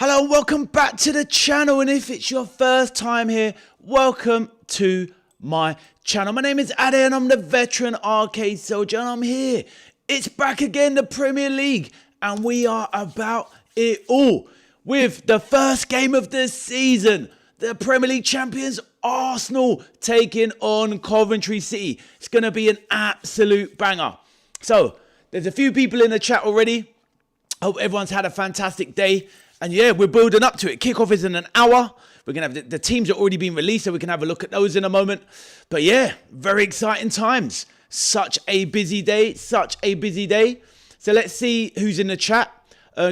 Hello, welcome back to the channel, and if it's your first time here, welcome to my channel. My name is Ade and I'm the veteran arcade soldier, and I'm here. It's back again, the Premier League, and we are about it all with the first game of the season. The Premier League champions Arsenal taking on Coventry City. It's going to be an absolute banger. So, there's a few people in the chat already. Hope everyone's had a fantastic day. And yeah, we're building up to it. Kickoff is in an hour. We're going to have the teams are already been released, so we can have a look at those in a moment. But yeah, very exciting times. Such a busy day. Such a busy day. So let's see who's in the chat.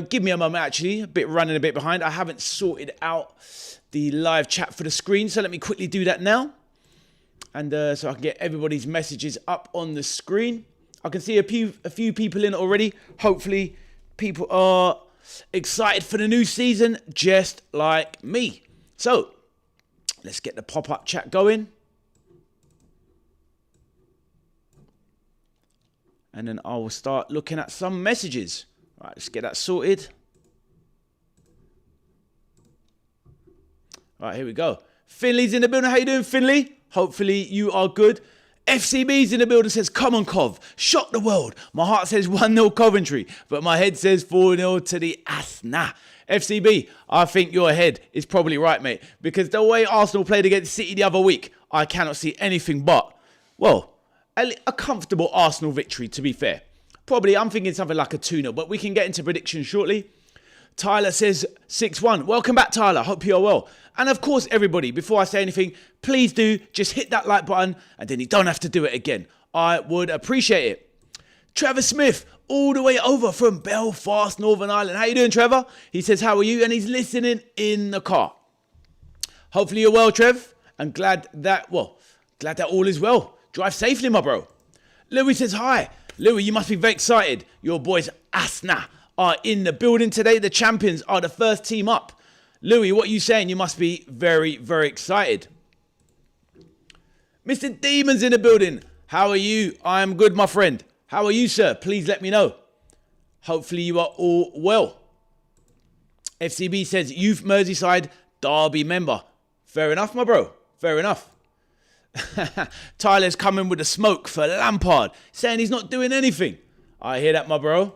Give me a moment, actually. Running a bit behind. I haven't sorted out the live chat for the screen, so let me quickly do that now. And so I can get everybody's messages up on the screen. I can see a few people in already. Hopefully, people are excited for the new season, just like me. So, let's get the pop-up chat going. And then I will start looking at some messages. Right, let's get that sorted. Right, here we go. Finley's in the building. How you doing, Finley? Hopefully you are good. FCB's in the building, says, come on, Cov. Shock the world. My heart says 1-0 Coventry, but my head says 4-0 to the Asna. FCB, I think your head is probably right, mate, because the way Arsenal played against City the other week, I cannot see anything but, well, a comfortable Arsenal victory, to be fair. Probably, I'm thinking something like a 2-0, but we can get into predictions shortly. Tyler says 6-1. Welcome back, Tyler. Hope you're well. And of course, everybody, before I say anything, please do just hit that like button and then you don't have to do it again. I would appreciate it. Trevor Smith, all the way over from Belfast, Northern Ireland. How you doing, Trevor? He says, how are you? And he's listening in the car. Hopefully you're well, Trev. And glad that all is well. Drive safely, my bro. Louis says, hi. Louis, you must be very excited. Your boys, Asna, are in the building today. The champions are the first team up. Louis, what are you saying? You must be very, very excited. Mr. Demon's in the building. How are you? I am good, my friend. How are you, sir? Please let me know. Hopefully you are all well. FCB says, Youth Merseyside Derby member. Fair enough, my bro. Fair enough. Tyler's coming with the smoke for Lampard, saying he's not doing anything. I hear that, my bro.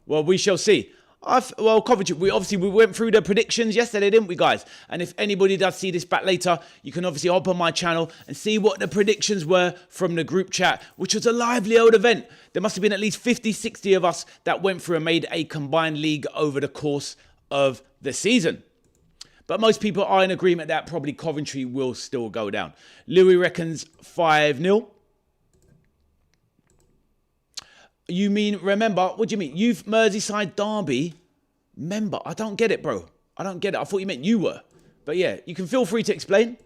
Well, we shall see. Coventry, we went through the predictions yesterday, didn't we, guys? And if anybody does see this back later, you can obviously hop on my channel and see what the predictions were from the group chat, which was a lively old event. There must have been at least 50, 60 of us that went through and made a combined league over the course of the season. But most people are in agreement that probably Coventry will still go down. Louis reckons 5-0. You mean, remember, what do you mean? Youth Merseyside Derby member. I don't get it, bro. I don't get it. I thought you meant you were. But yeah, you can feel free to explain.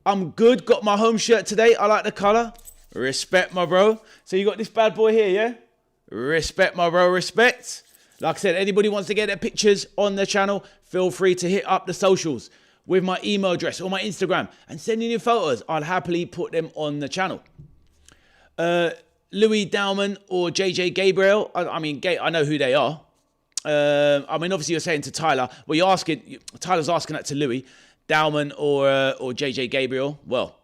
I'm good. Got my home shirt today. I like the colour. Respect, my bro. So you got this bad boy here, yeah? Respect, my bro. Respect. Like I said, anybody wants to get their pictures on the channel, feel free to hit up the socials with my email address or my Instagram and send in your photos. I'll happily put them on the channel. Louis Dowman or JJ Gabriel. I know who they are. Obviously you're saying to Tyler. Well, Tyler's asking that to Louis. Dowman or JJ Gabriel. Well,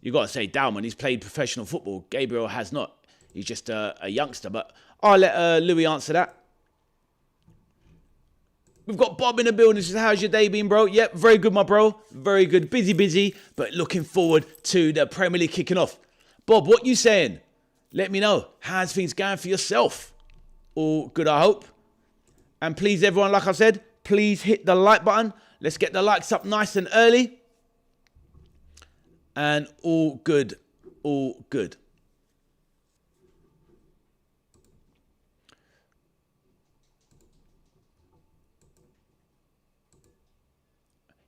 you got to say Dowman. He's played professional football. Gabriel has not. He's just a youngster. But I'll let Louis answer that. We've got Bob in the building. Says, how's your day been, bro? Yep, very good, my bro. Very good. Busy, but looking forward to the Premier League kicking off. Bob, what you saying? Let me know. How's things going for yourself? All good, I hope. And please, everyone, like I said, please hit the like button. Let's get the likes up nice and early. And all good. All good.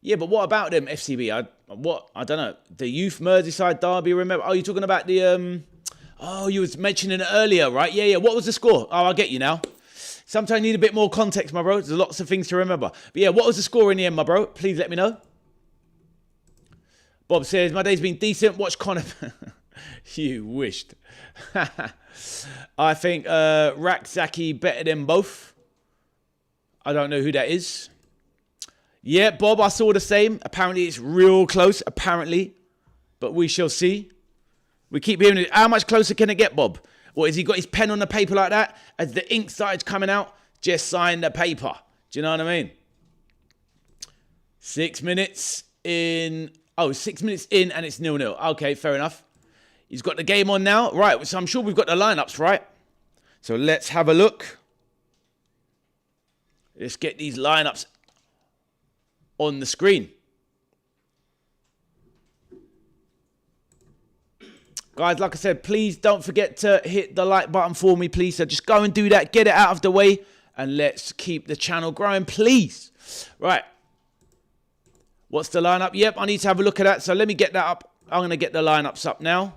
Yeah, but what about them, FCB? I don't know. The Youth Merseyside Derby, remember? Oh, you're talking about the... Oh, you was mentioning it earlier, right? Yeah. What was the score? Oh, I get you now. Sometimes you need a bit more context, my bro. There's lots of things to remember. But yeah, what was the score in the end, my bro? Please let me know. Bob says, my day's been decent. Watch Connor. You wished. I think Rakzaki better than both. I don't know who that is. Yeah, Bob, I saw the same. Apparently it's real close, apparently. But we shall see. We keep hearing it. How much closer can it get, Bob? Or has he got his pen on the paper like that? As the ink started coming out, just sign the paper. Do you know what I mean? 6 minutes in. Oh, 6 minutes in and it's 0-0. Okay, fair enough. He's got the game on now. Right, so I'm sure we've got the lineups, right? So let's have a look. Let's get these lineups on the screen. Guys, like I said, please don't forget to hit the like button for me, please. So just go and do that. Get it out of the way. And let's keep the channel growing, please. Right. What's the lineup? Yep, I need to have a look at that. So let me get that up. I'm going to get the lineups up now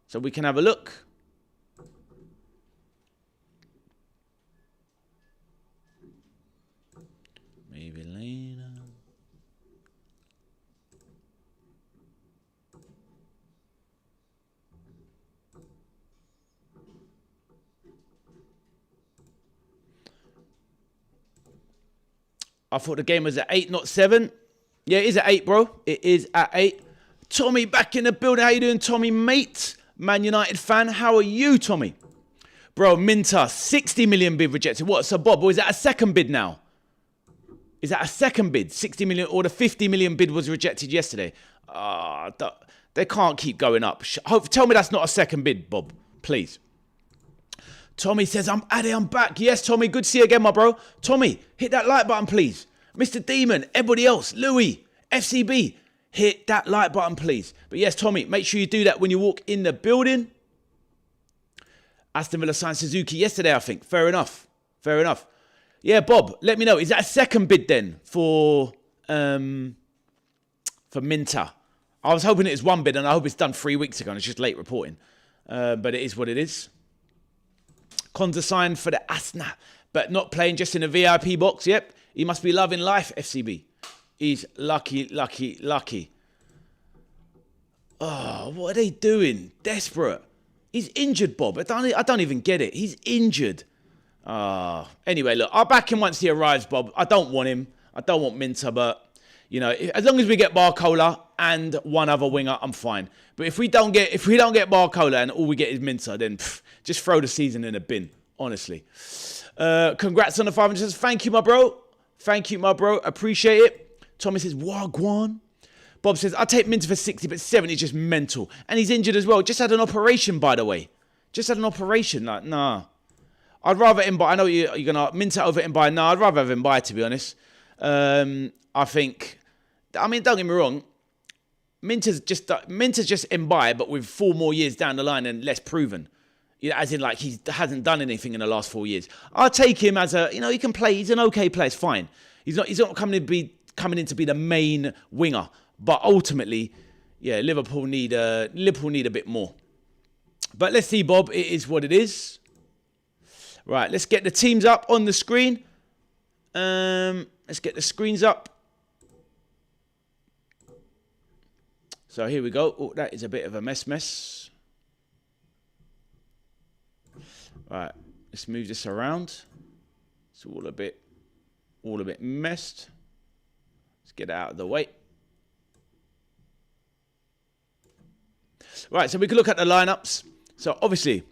so we can have a look. Maybe later. I thought the game was at 8, not 7. Yeah, it is at 8, bro. It is at 8. Tommy back in the building. How you doing, Tommy, mate? Man United fan. How are you, Tommy? Bro, Minter, 60 million bid rejected. What? So, Bob, or is that a second bid now? Is that a second bid? 60 million or the 50 million bid was rejected yesterday? They can't keep going up. Tell me that's not a second bid, Bob, please. Tommy says, I'm back. Yes, Tommy, good to see you again, my bro. Tommy, hit that like button, please. Mr. Demon, everybody else, Louis, FCB, hit that like button, please. But yes, Tommy, make sure you do that when you walk in the building. Aston Villa signed Suzuki yesterday, I think. Fair enough. Fair enough. Yeah, Bob, let me know. Is that a second bid then for Minter? I was hoping it was one bid, and I hope it's done 3 weeks ago, and it's just late reporting. But it is what it is. Konza signed for the Asna, but not playing, just in a VIP box. Yep, he must be loving life, FCB. He's lucky, lucky, lucky. Oh, what are they doing? Desperate. He's injured, Bob. I don't even get it. He's injured. Anyway, look, I'll back him once he arrives, Bob. I don't want him. I don't want Minter, but, you know, as long as we get Barcola and one other winger, I'm fine. But if we don't get Barcola and all we get is Minter, then just throw the season in a bin, honestly. Congrats on the 500. Thank you, my bro. Thank you, my bro. Appreciate it. Thomas says, Wagwan. Bob says, I'll take Minter for 60, but 70 is just mental. And he's injured as well. Just had an operation, by the way. Just had an operation. Like, nah. I'd rather Mbaye. I know you're going to Minter over Mbaye. Nah, I'd rather have Mbaye, to be honest. I think, I mean, don't get me wrong. Minter's just Mbaye, but with 4 more years down the line and less proven. You know, as in, like, he hasn't done anything in the last 4 years. I'll take him as a, you know, he can play. He's an okay player. It's fine. He's not coming in to be the main winger. But ultimately, yeah, Liverpool need a bit more. But let's see, Bob. It is what it is. Right, let's get the teams up on the screen. Let's get the screens up. So here we go. Oh, that is a bit of a mess. Right, let's move this around. It's all a bit messed. Let's get it out of the way. Right, so we can look at the lineups. So obviously,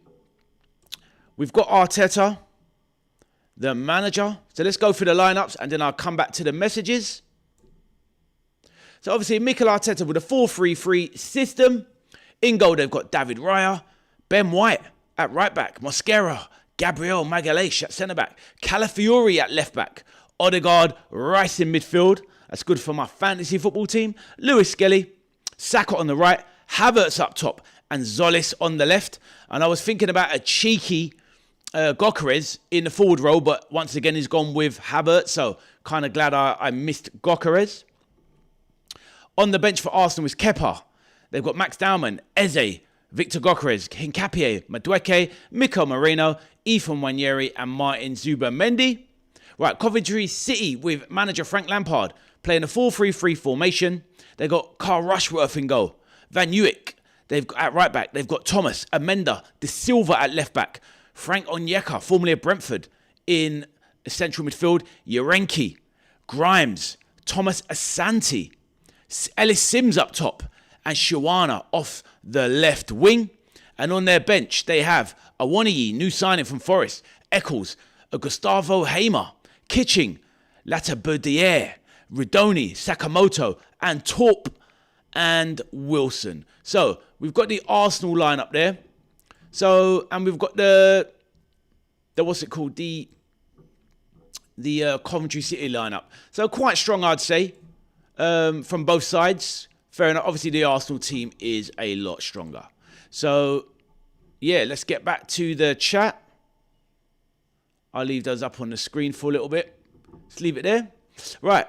we've got Arteta, the manager. So let's go through the lineups and then I'll come back to the messages. So obviously, Mikel Arteta with a 4-3-3 system. In goal, they've got David Raya, Ben White at right back, Mosquera, Gabriel Magalhaes at centre back, Calafiori at left back, Odegaard, Rice in midfield. That's good for my fantasy football team. Lewis Skelly, Saka on the right, Havertz up top, and Zolis on the left. And I was thinking about a cheeky Gyökeres in the forward role, but once again, he's gone with Havertz. So kind of glad I missed Gyökeres. On the bench for Arsenal is Kepa. They've got Max Dowman, Eze, Victor Gyökeres, Hincapié, Madueke, Mikel Merino, Ethan Nwaneri, and Martin Zubimendi. Right, Coventry City with manager Frank Lampard playing a 4-3-3 formation. They've got Carl Rushworth in goal, Van Uyck. They've got at right back. They've got Thomas, Amenda, De Silva at left back, Frank Onyeka, formerly of Brentford, in central midfield, Yerenki, Grimes, Thomas Asante, Ellis Sims up top, and Shawana off the left wing. And on their bench, they have Awoniyi, new signing from Forest, Eccles, Gustavo Hamer, Kitching, Latabudier, Ridoni, Sakamoto, and Torp and Wilson. So we've got the Arsenal lineup there. So, and we've got the what's it called? The Coventry City lineup. So quite strong, I'd say, from both sides. Fair enough. Obviously, the Arsenal team is a lot stronger. So, yeah, let's get back to the chat. I'll leave those up on the screen for a little bit. Let's leave it there. Right.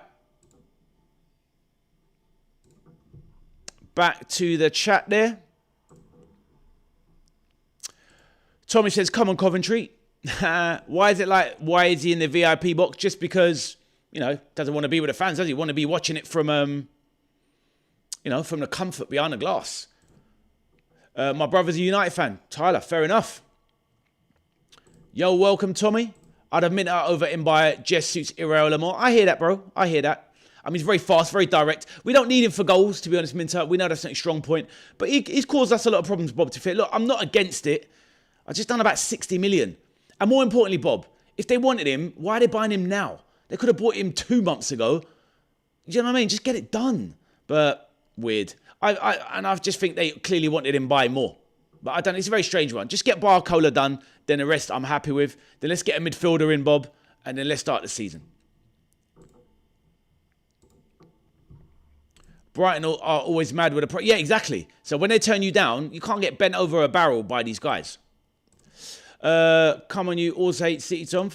Back to the chat there. Tommy says, come on, Coventry. Why is he in the VIP box? Just because, doesn't want to be with the fans, does he? Want to be watching it from, from the comfort behind the glass. My brother's a United fan. Tyler, fair enough. Yo, welcome, Tommy. I'd have Minter over him by just suits Iraola more. I hear that, bro. I hear that. I mean, he's very fast, very direct. We don't need him for goals, to be honest, Minter. We know that's not a strong point. But he's caused us a lot of problems, Bob, to fit. Look, I'm not against it. I just done about 60 million. And more importantly, Bob, if they wanted him, why are they buying him now? They could have bought him 2 months ago. You know what I mean? Just get it done. But weird. I just think they clearly wanted him buy more. But I don't know. It's a very strange one. Just get Barcola done. Then the rest I'm happy with. Then let's get a midfielder in, Bob. And then let's start the season. Brighton are always mad with a... Yeah, exactly. So when they turn you down, you can't get bent over a barrel by these guys. Come on, you always hate City, Tom.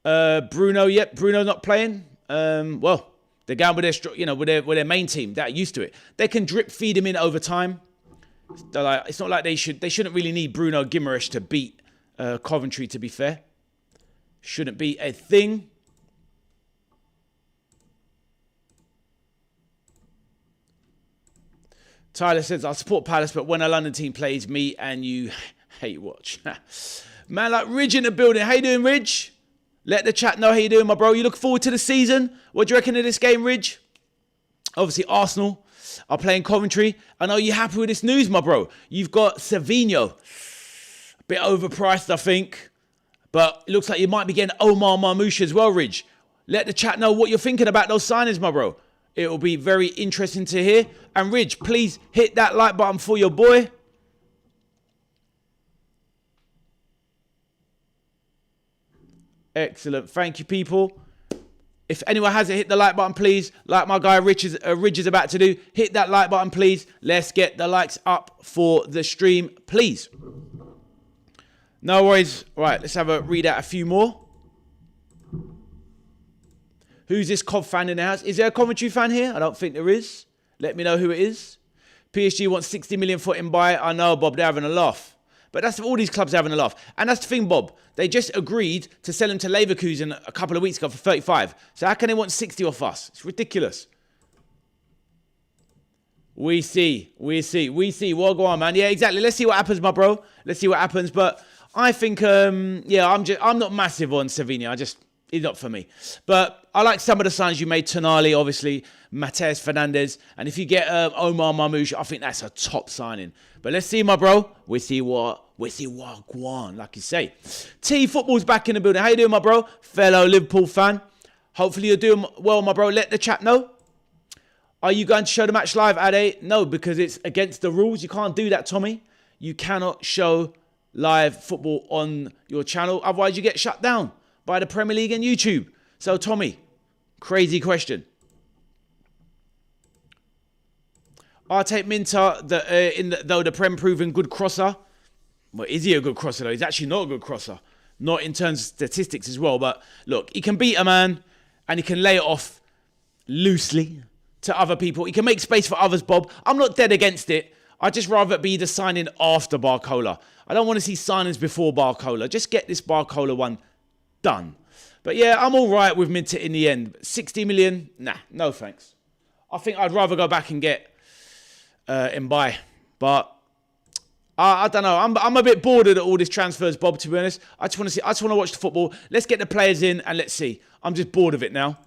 Bruno, yep, Bruno not playing. Well, they're going with their main team. They're used to it. They can drip feed him in over time. It's not like they shouldn't really need Bruno Guimaraes to beat Coventry, to be fair. Shouldn't be a thing. Tyler says, I support Palace, but when a London team plays, me and you hate watch. Man, like Ridge in the building. How you doing, Ridge? Let the chat know how you doing, my bro. You look forward to the season? What do you reckon of this game, Ridge? Obviously, Arsenal are playing Coventry. I know you're happy with this news, my bro. You've got Savinho. A bit overpriced, I think. But it looks like you might be getting Omar Marmoush as well, Ridge. Let the chat know what you're thinking about those signings, my bro. It will be very interesting to hear. And Ridge, please hit that like button for your boy. Excellent. Thank you, people. If anyone hasn't hit the like button, please, like my guy Ridge is about to do, hit that like button, please. Let's get the likes up for the stream, please. No worries. Right, let's read out a few more. Who's this Cov fan in the house? Is there a Coventry fan here? I don't think there is. Let me know who it is. PSG wants 60 million for him by. I know, Bob, they're having a laugh. But that's all these clubs are having a laugh. And that's the thing, Bob. They just agreed to sell him to Leverkusen a couple of weeks ago for 35. So how can they want 60 off us? It's ridiculous. We see. Well, go on, man. Yeah, exactly. Let's see what happens, my bro. Let's see what happens. But I think, I'm not massive on Savinho. He's not for me. But I like some of the signs you made. Tonali, obviously. Mateus Fernandes. And if you get Omar Marmoush, I think that's a top signing. But let's see, my bro. We see what go on, like you say. T Football's back in the building. How you doing, my bro? Fellow Liverpool fan. Hopefully you're doing well, my bro. Let the chat know. Are you going to show the match live, Ade? No, because it's against the rules. You can't do that, Tommy. You cannot show live football on your channel. Otherwise, you get shut down by the Premier League and YouTube. So, Tommy, crazy question. I'll take Minter, though the Prem proven good crosser. Well, is he a good crosser, though? He's actually not a good crosser. Not in terms of statistics as well. But, look, he can beat a man and he can lay it off loosely to other people. He can make space for others, Bob. I'm not dead against it. I'd just rather it be the signing after Barcola. I don't want to see signings before Barcola. Just get this Barcola one done. But yeah, I'm all right with Minter in the end. 60 million? Nah, no thanks. I think I'd rather go back and get Mbaye. But I don't know. I'm a bit bored of all this transfers, Bob, to be honest. I just want to watch the football. Let's get the players in and let's see. I'm just bored of it now.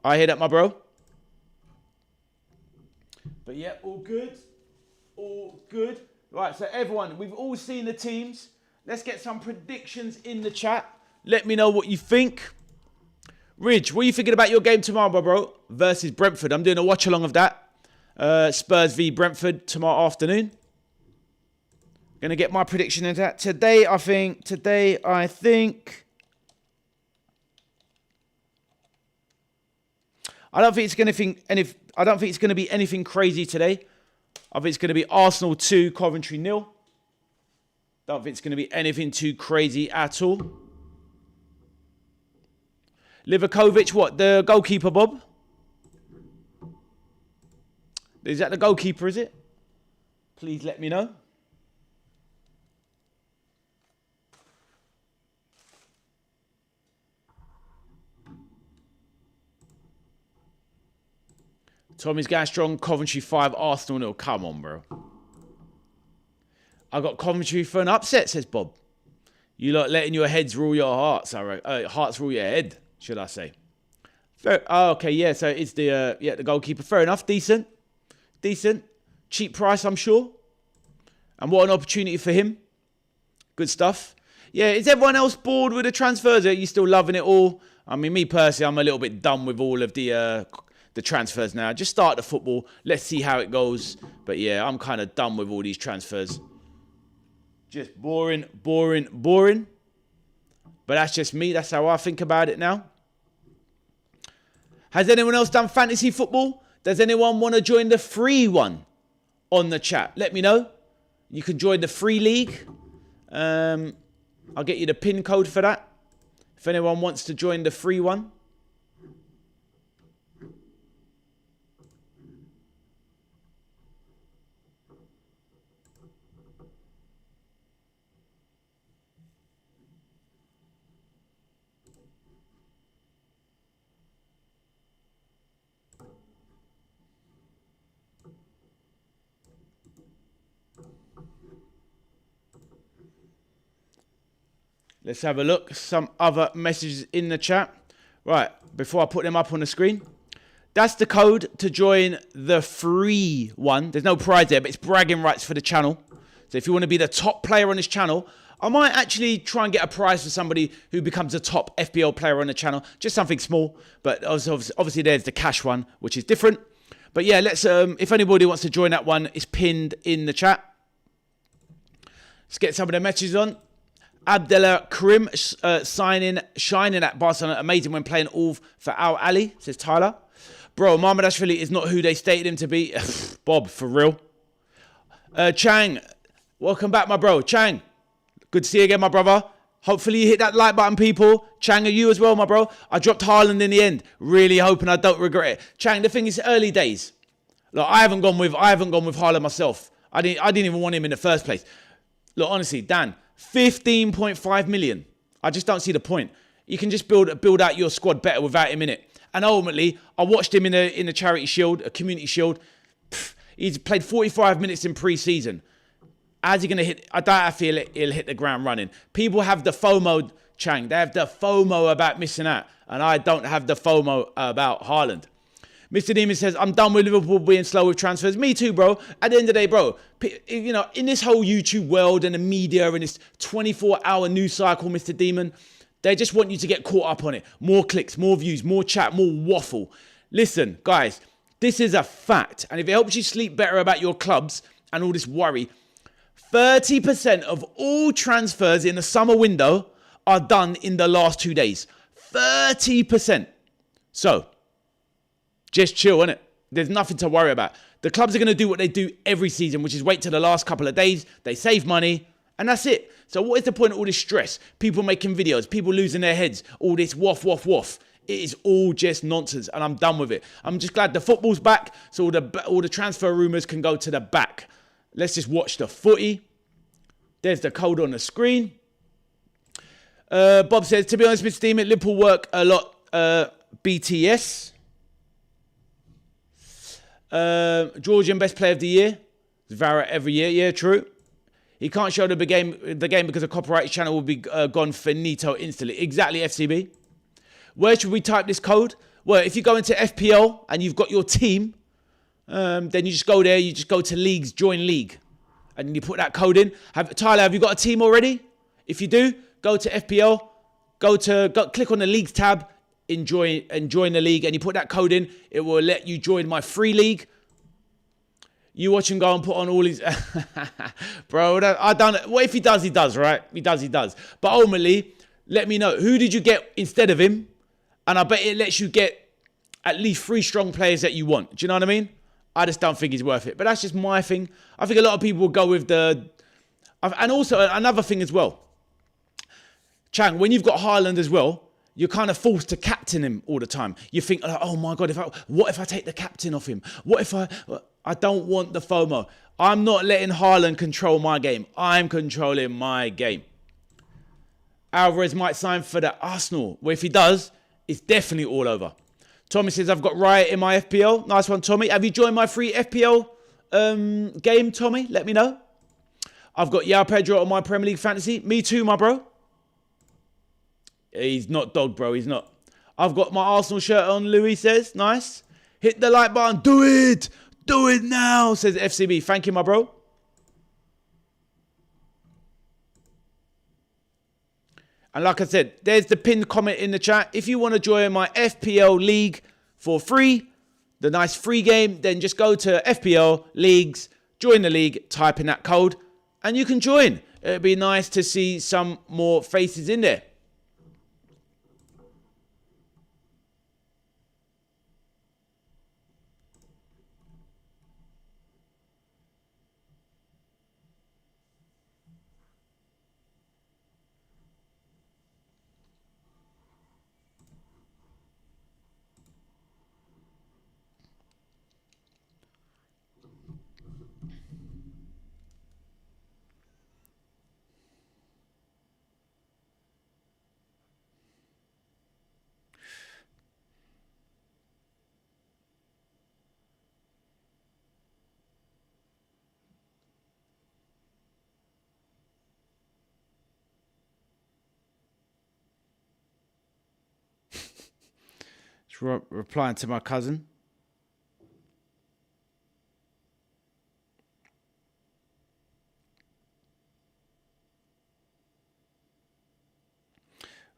I hear that, my bro. But yeah, all good. All good. Right, so everyone, we've all seen the teams. Let's get some predictions in the chat. Let me know what you think. Ridge, what are you thinking about your game tomorrow, my bro? Versus Brentford. I'm doing a watch along of that. Spurs v Brentford tomorrow afternoon. Gonna get my prediction into that. Today, I think. I don't think it's gonna be anything crazy today. I think it's gonna be Arsenal 2, Coventry 0. Don't think it's gonna be anything too crazy at all. Livakovic, what? The goalkeeper, Bob? Is that the goalkeeper, is it? Please let me know. Tommy's going strong. Coventry 5, Arsenal 0. Come on, bro. I got Coventry for an upset, says Bob. You lot letting your heads rule your hearts. Hearts rule your head, should I say. Okay, yeah, so it's the goalkeeper. Fair enough. Decent. Cheap price, I'm sure. And what an opportunity for him. Good stuff. Yeah, is everyone else bored with the transfers? Are you still loving it all? I mean, me personally, I'm a little bit done with all of the transfers now. Just start the football. Let's see how it goes. But yeah, I'm kind of done with all these transfers. Just boring. But that's just me. That's how I think about it now. Has anyone else done fantasy football? Does anyone want to join the free one on the chat? Let me know. You can join the free league. I'll get you the pin code for that. If anyone wants to join the free one. Let's have a look. Some other messages in the chat. Right, before I put them up on the screen. That's the code to join the free one. There's no prize there, but it's bragging rights for the channel. So if you want to be the top player on this channel, I might actually try and get a prize for somebody who becomes a top FPL player on the channel. Just something small. But obviously there's the cash one, which is different. But yeah, let's. If anybody wants to join that one, it's pinned in the chat. Let's get some of the messages on. Abdullah Karim shining at Barcelona. Amazing when playing all for Al Ali, says Tyler. Bro, Mamardashvili is not who they stated him to be. Bob, for real. Chang, welcome back, my bro. Chang, good to see you again, my brother. Hopefully you hit that like button, people. Chang, are you as well, my bro? I dropped Haaland in the end. Really hoping I don't regret it. Chang, the thing is, early days. Look, I haven't gone with Haaland myself. I didn't even want him in the first place. Look, honestly, Dan, 15.5 million. I just don't see the point. You can just build out your squad better without him in it. And ultimately, I watched him in a charity shield, a community shield. He's played 45 minutes in pre-season. How's he going to hit? I doubt if he'll hit the ground running. People have the FOMO, Chang. They have the FOMO about missing out. And I don't have the FOMO about Haaland. Mr. Demon says, I'm done with Liverpool being slow with transfers. Me too, bro. At the end of the day, bro, you know, in this whole YouTube world and the media and this 24-hour news cycle, Mr. Demon, they just want you to get caught up on it. More clicks, more views, more chat, more waffle. Listen, guys, this is a fact. And if it helps you sleep better about your clubs and all this worry, 30% of all transfers in the summer window are done in the last 2 days. 30%. So, just chill, innit? There's nothing to worry about. The clubs are going to do what they do every season, which is wait till the last couple of days. They save money, and that's it. So what is the point of all this stress? People making videos, people losing their heads, all this waff. It is all just nonsense, and I'm done with it. I'm just glad the football's back, so all the transfer rumours can go to the back. Let's just watch the footy. There's the code on the screen. Bob says, to be honest, Mr. Demon, Liverpool work a lot BTS. Georgian best player of the year. Vara every year. Yeah, true. He can't show the game because a copyrighted channel will be gone finito instantly. Exactly, FCB. Where should we type this code? Well, if you go into FPL and you've got your team, then you just go there. You just go to leagues, join league, and you put that code in. Tyler, have you got a team already? If you do, go to FPL, click on the leagues tab, join the league, and you put that code in. It will let you join my free league. You watch him go and put on all his... Bro, I don't... What if he does, he does, right? He does. But ultimately, let me know. Who did you get instead of him? And I bet it lets you get at least 3 strong players that you want. Do you know what I mean? I just don't think he's worth it. But that's just my thing. I think a lot of people will go with the... And also, another thing as well. Chang, when you've got Haaland as well, you're kind of forced to captain him all the time. You think, oh my God, what if I take the captain off him? What if I don't want the FOMO. I'm not letting Haaland control my game. I'm controlling my game. Alvarez might sign for the Arsenal. Well, if he does, it's definitely all over. Tommy says, I've got Riot in my FPL. Nice one, Tommy. Have you joined my free FPL game, Tommy? Let me know. I've got Yao Pedro on my Premier League fantasy. Me too, my bro. He's not dog, bro. He's not. I've got my Arsenal shirt on, Louis says. Nice. Hit the like button. Do it. Do it now, says FCB. Thank you, my bro. And like I said, there's the pinned comment in the chat. If you want to join my FPL league for free, the nice free game, then just go to FPL leagues, join the league, type in that code, and you can join. It'd be nice to see some more faces in there. Replying to my cousin.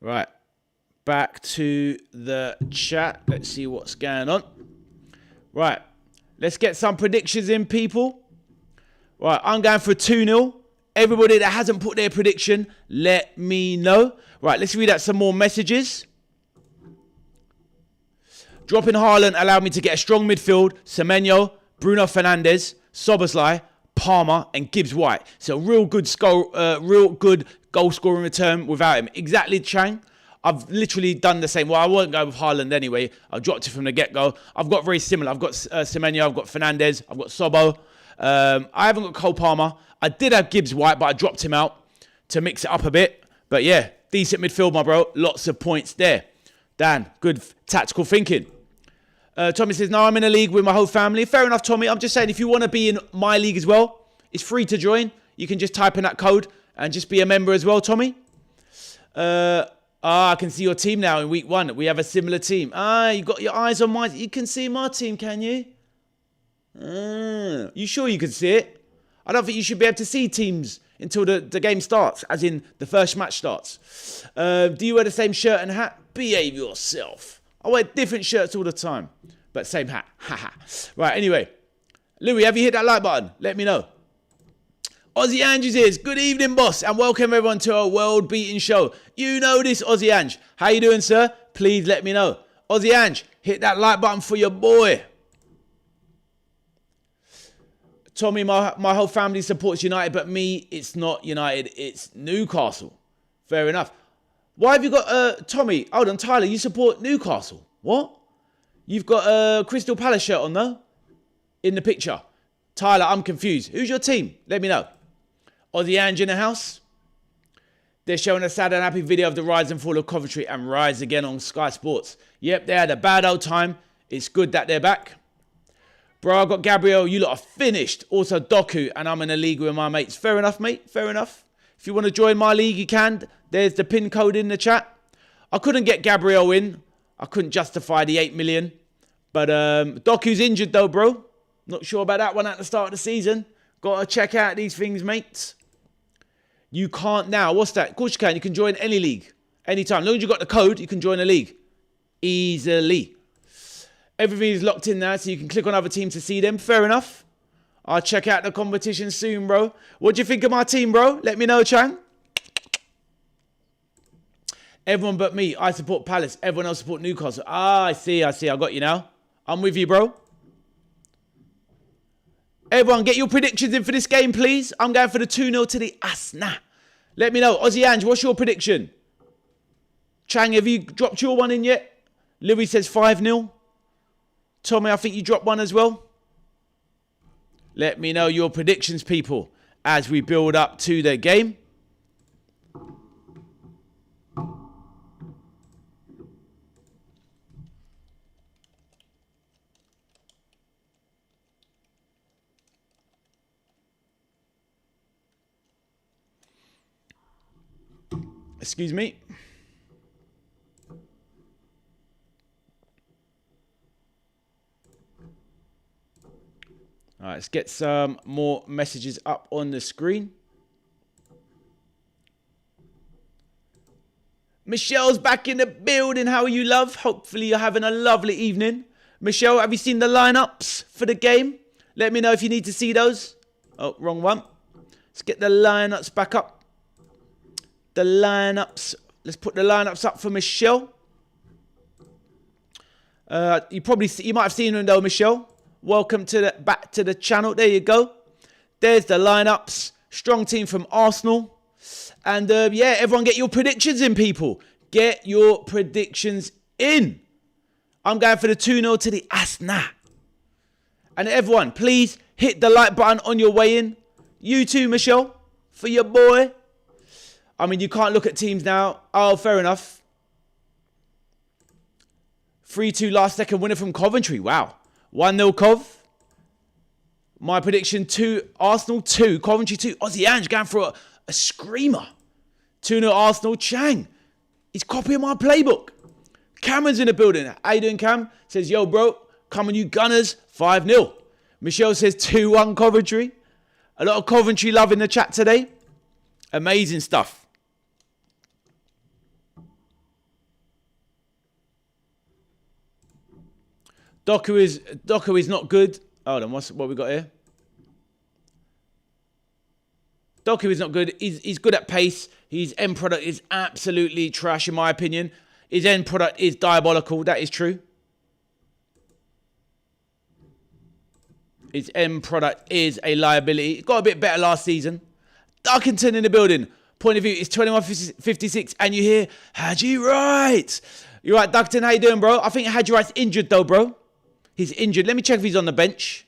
Right. Back to the chat. Let's see what's going on. Right. Let's get some predictions in, people. Right. I'm going for 2-0. Everybody that hasn't put their prediction, let me know. Right. Let's read out some more messages. Dropping Haaland allowed me to get a strong midfield. Semenyo, Bruno Fernandes, Szoboszlai, Palmer, and Gibbs White. So real good goal scoring return without him. Exactly, Chang. I've literally done the same. Well, I won't go with Haaland anyway. I dropped it from the get-go. I've got very similar. I've got Semenyo, I've got Fernandes, I've got Sobo. I haven't got Cole Palmer. I did have Gibbs White, but I dropped him out to mix it up a bit. But yeah, decent midfield, my bro. Lots of points there. Dan, good tactical thinking. Tommy says, no, I'm in a league with my whole family. Fair enough, Tommy. I'm just saying, if you want to be in my league as well, it's free to join. You can just type in that code and just be a member as well, Tommy. I can see your team now in week 1. We have a similar team. You got your eyes on mine. You can see my team, can you? You sure you can see it? I don't think you should be able to see teams until the game starts, as in the first match starts. Do you wear the same shirt and hat? Behave yourself. I wear different shirts all the time, but same hat. Right, anyway. Louis, have you hit that like button? Let me know. Aussie Andrews is good evening, boss, and welcome everyone to our world-beating show. You know this, Aussie Ange. How you doing, sir? Please let me know. Aussie Ange, hit that like button for your boy. Tommy, my whole family supports United, but me, it's not United, it's Newcastle. Fair enough. Why have you got, Tommy, hold on, Tyler, you support Newcastle. What? You've got a Crystal Palace shirt on, though, in the picture. Tyler, I'm confused. Who's your team? Let me know. Aussie Ange in the house. They're showing a sad and happy video of the rise and fall of Coventry and rise again on Sky Sports. Yep, they had a bad old time. It's good that they're back. Bro, I got Gabriel. You lot are finished. Also, Doku, and I'm in a league with my mates. Fair enough, mate. Fair enough. If you want to join my league, you can. There's the pin code in the chat. I couldn't get Gabriel in I couldn't justify the 8 million. But Doku's injured though, bro. Not sure about that one at the start of the season. Got to check out these things, mates. You can't now. What's that? Of course you can. You can join any league. Anytime. As long as you got the code, you can join a league. Easily. Everything is locked in now, so you can click on other teams to see them. Fair enough. I'll check out the competition soon, bro. What do you think of my team, bro? Let me know, Chang. Everyone but me. I support Palace. Everyone else support Newcastle. Ah, I see. I got you now. I'm with you, bro. Everyone, get your predictions in for this game, please. I'm going for the 2-0 to the Arsenal. Let me know. Aussie Ange, what's your prediction? Chang, have you dropped your one in yet? Louis says 5-0. Tommy, I think you dropped one as well. Let me know your predictions, people, as we build up to the game. Excuse me. All right, let's get some more messages up on the screen. Michelle's back in the building. How are you, love? Hopefully you're having a lovely evening. Michelle, have you seen the lineups for the game? Let me know if you need to see those. Oh, wrong one. Let's get the lineups back up. The lineups. Let's put the lineups up for Michelle. You might have seen them though, Michelle. Welcome to back to the channel. There you go. There's the lineups. Strong team from Arsenal. And yeah, everyone get your predictions in, people. Get your predictions in. I'm going for the 2-0 to the Arsenal. And everyone, please hit the like button on your way in. You too, Michelle, for your boy. I mean, you can't look at teams now. Oh, fair enough. 3-2 last second winner from Coventry. Wow. 1-0 Cov. My prediction, 2 Arsenal, 2 Coventry, 2 Aussie Ange going for a screamer. 2-0 Arsenal. Chang, he's copying my playbook. Cameron's in the building. How you doing, Cam? Says, yo, bro, come on, you Gunners. 5-0. Michelle says 2-1 Coventry. A lot of Coventry love in the chat today. Amazing stuff. Doku is not good. Hold on, what we got here? Doku is not good. He's good at pace. His end product is absolutely trash, in my opinion. His end product is diabolical. That is true. His end product is a liability. It got a bit better last season. Duckington in the building. Point of view is 21:56, and you hear Haji Wright. You're right, Duckington. How you doing, bro? I think Haji Wright's injured though, bro. He's injured. Let me check if he's on the bench.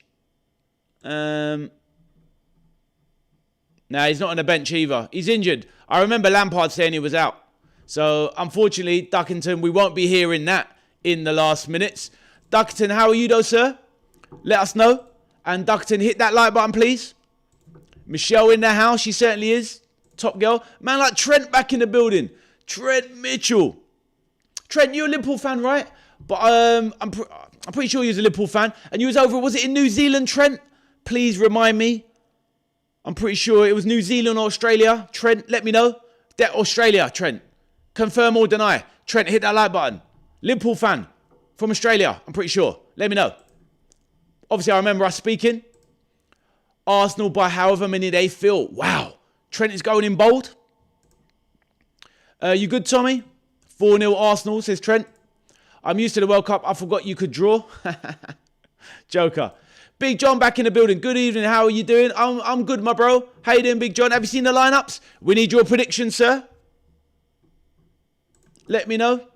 No, he's not on the bench either. He's injured. I remember Lampard saying he was out. So, unfortunately, Duckington, we won't be hearing that in the last minutes. Duckington, how are you though, sir? Let us know. And Duckington, hit that like button, please. Michelle in the house. She certainly is. Top girl. Man like Trent back in the building. Trent Mitchell. Trent, you're a Liverpool fan, right? But I'm pretty sure you was a Liverpool fan. And you was over, was it in New Zealand, Trent? Please remind me. I'm pretty sure it was New Zealand or Australia. Trent, let me know. That Australia, Trent. Confirm or deny. Trent, hit that like button. Liverpool fan from Australia, I'm pretty sure. Let me know. Obviously, I remember us speaking. Arsenal by however many they feel. Wow. Trent is going in bold. You good, Tommy? 4-0 Arsenal, says Trent. I'm used to the World Cup. I forgot you could draw. Joker. Big John back in the building. Good evening. How are you doing? I'm good, my bro. How you doing, Big John? Have you seen the lineups? We need your predictions, sir. Let me know.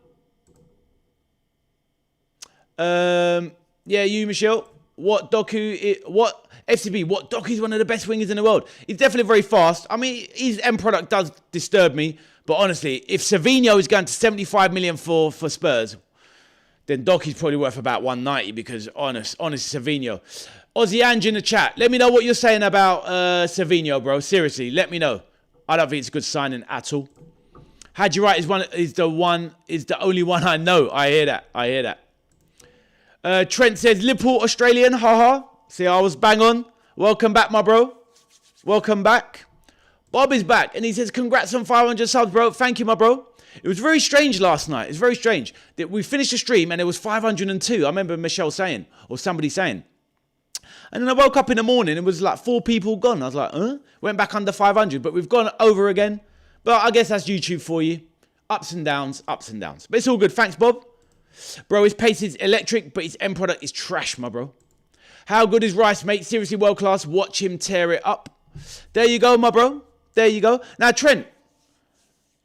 Yeah, you, Michelle. What FCB? What Doku is one of the best wingers in the world. He's definitely very fast. I mean, his end product does disturb me. But honestly, if Savinho is going to 75 million for Spurs, then Doku's probably worth about 190 because honest Savinho. Aussie Ange in the chat. Let me know what you're saying about Savinho, bro. Seriously, let me know. I don't think it's a good signing at all. Had you right is the only one I know. I hear that. Trent says Liverpool Australian. Haha. See, I was bang on. Welcome back, my bro. Welcome back. Bob is back and he says congrats on 500 subs, bro. Thank you, my bro. It was very strange last night. It's very strange that we finished the stream and it was 502. I remember Michelle saying, or somebody saying. And then I woke up in the morning and it was like 4 people gone. I was like, huh? Went back under 500, but we've gone over again. But I guess that's YouTube for you. Ups and downs. But it's all good. Thanks, Bob. Bro, his pace is electric, but his end product is trash, my bro. How good is Rice, mate? Seriously world class. Watch him tear it up. There you go, my bro. There you go. Now, Trent,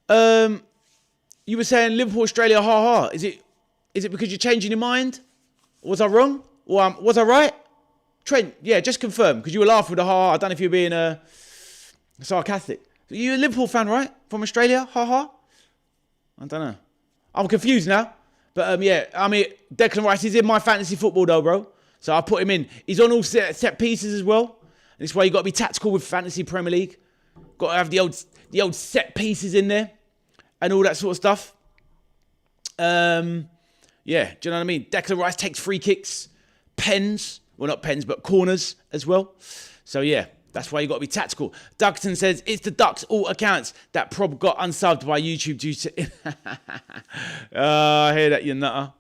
you were saying Liverpool, Australia, ha. Is it because you're changing your mind? Was I wrong? Or was I right? Trent, yeah, just confirm, because you were laughing with a ha. I don't know if you were being sarcastic. You're a Liverpool fan, right? From Australia, ha. I don't know. I'm confused now. But yeah, I mean, Declan Rice is in my fantasy football though, bro. So I put him in. He's on all set pieces as well. And this is why you got to be tactical with fantasy Premier League. Got to have the old set pieces in there and all that sort of stuff. Yeah, do you know what I mean? Declan Rice takes free kicks, pens. Well, not pens, but corners as well. So yeah, that's why you got to be tactical. Duxton says, it's the Ducks all accounts that Prob got unsubbed by YouTube due to... I hear that, you nutter.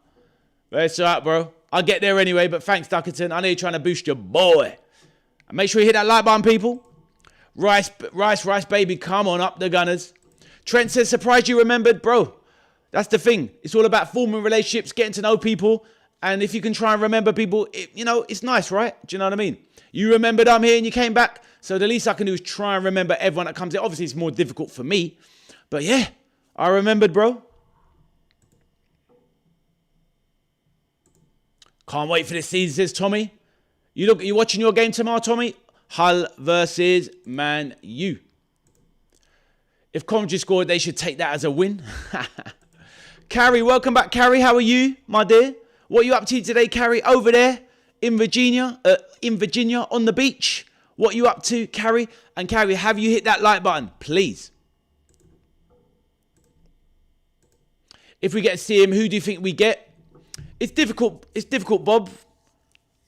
But it's all right, bro. I'll get there anyway, but thanks, Duckerton. I know you're trying to boost your boy. And make sure you hit that like button, people. Rice, baby, come on up the Gunners. Trent says, surprised you remembered. Bro, that's the thing. It's all about forming relationships, getting to know people. And if you can try and remember people, it's nice, right? Do you know what I mean? You remembered I'm here and you came back. So the least I can do is try and remember everyone that comes in. Obviously, it's more difficult for me. But yeah, I remembered, bro. Can't wait for this season, says Tommy. You watching your game tomorrow, Tommy? Hull versus Man U. If Coventry scored, they should take that as a win. Carrie, welcome back, Carrie. How are you, my dear? What are you up to today, Carrie? Over there in Virginia on the beach. What are you up to, Carrie? And Carrie, have you hit that like button, please? If we get to see him, who do you think we get? It's difficult. It's difficult, Bob.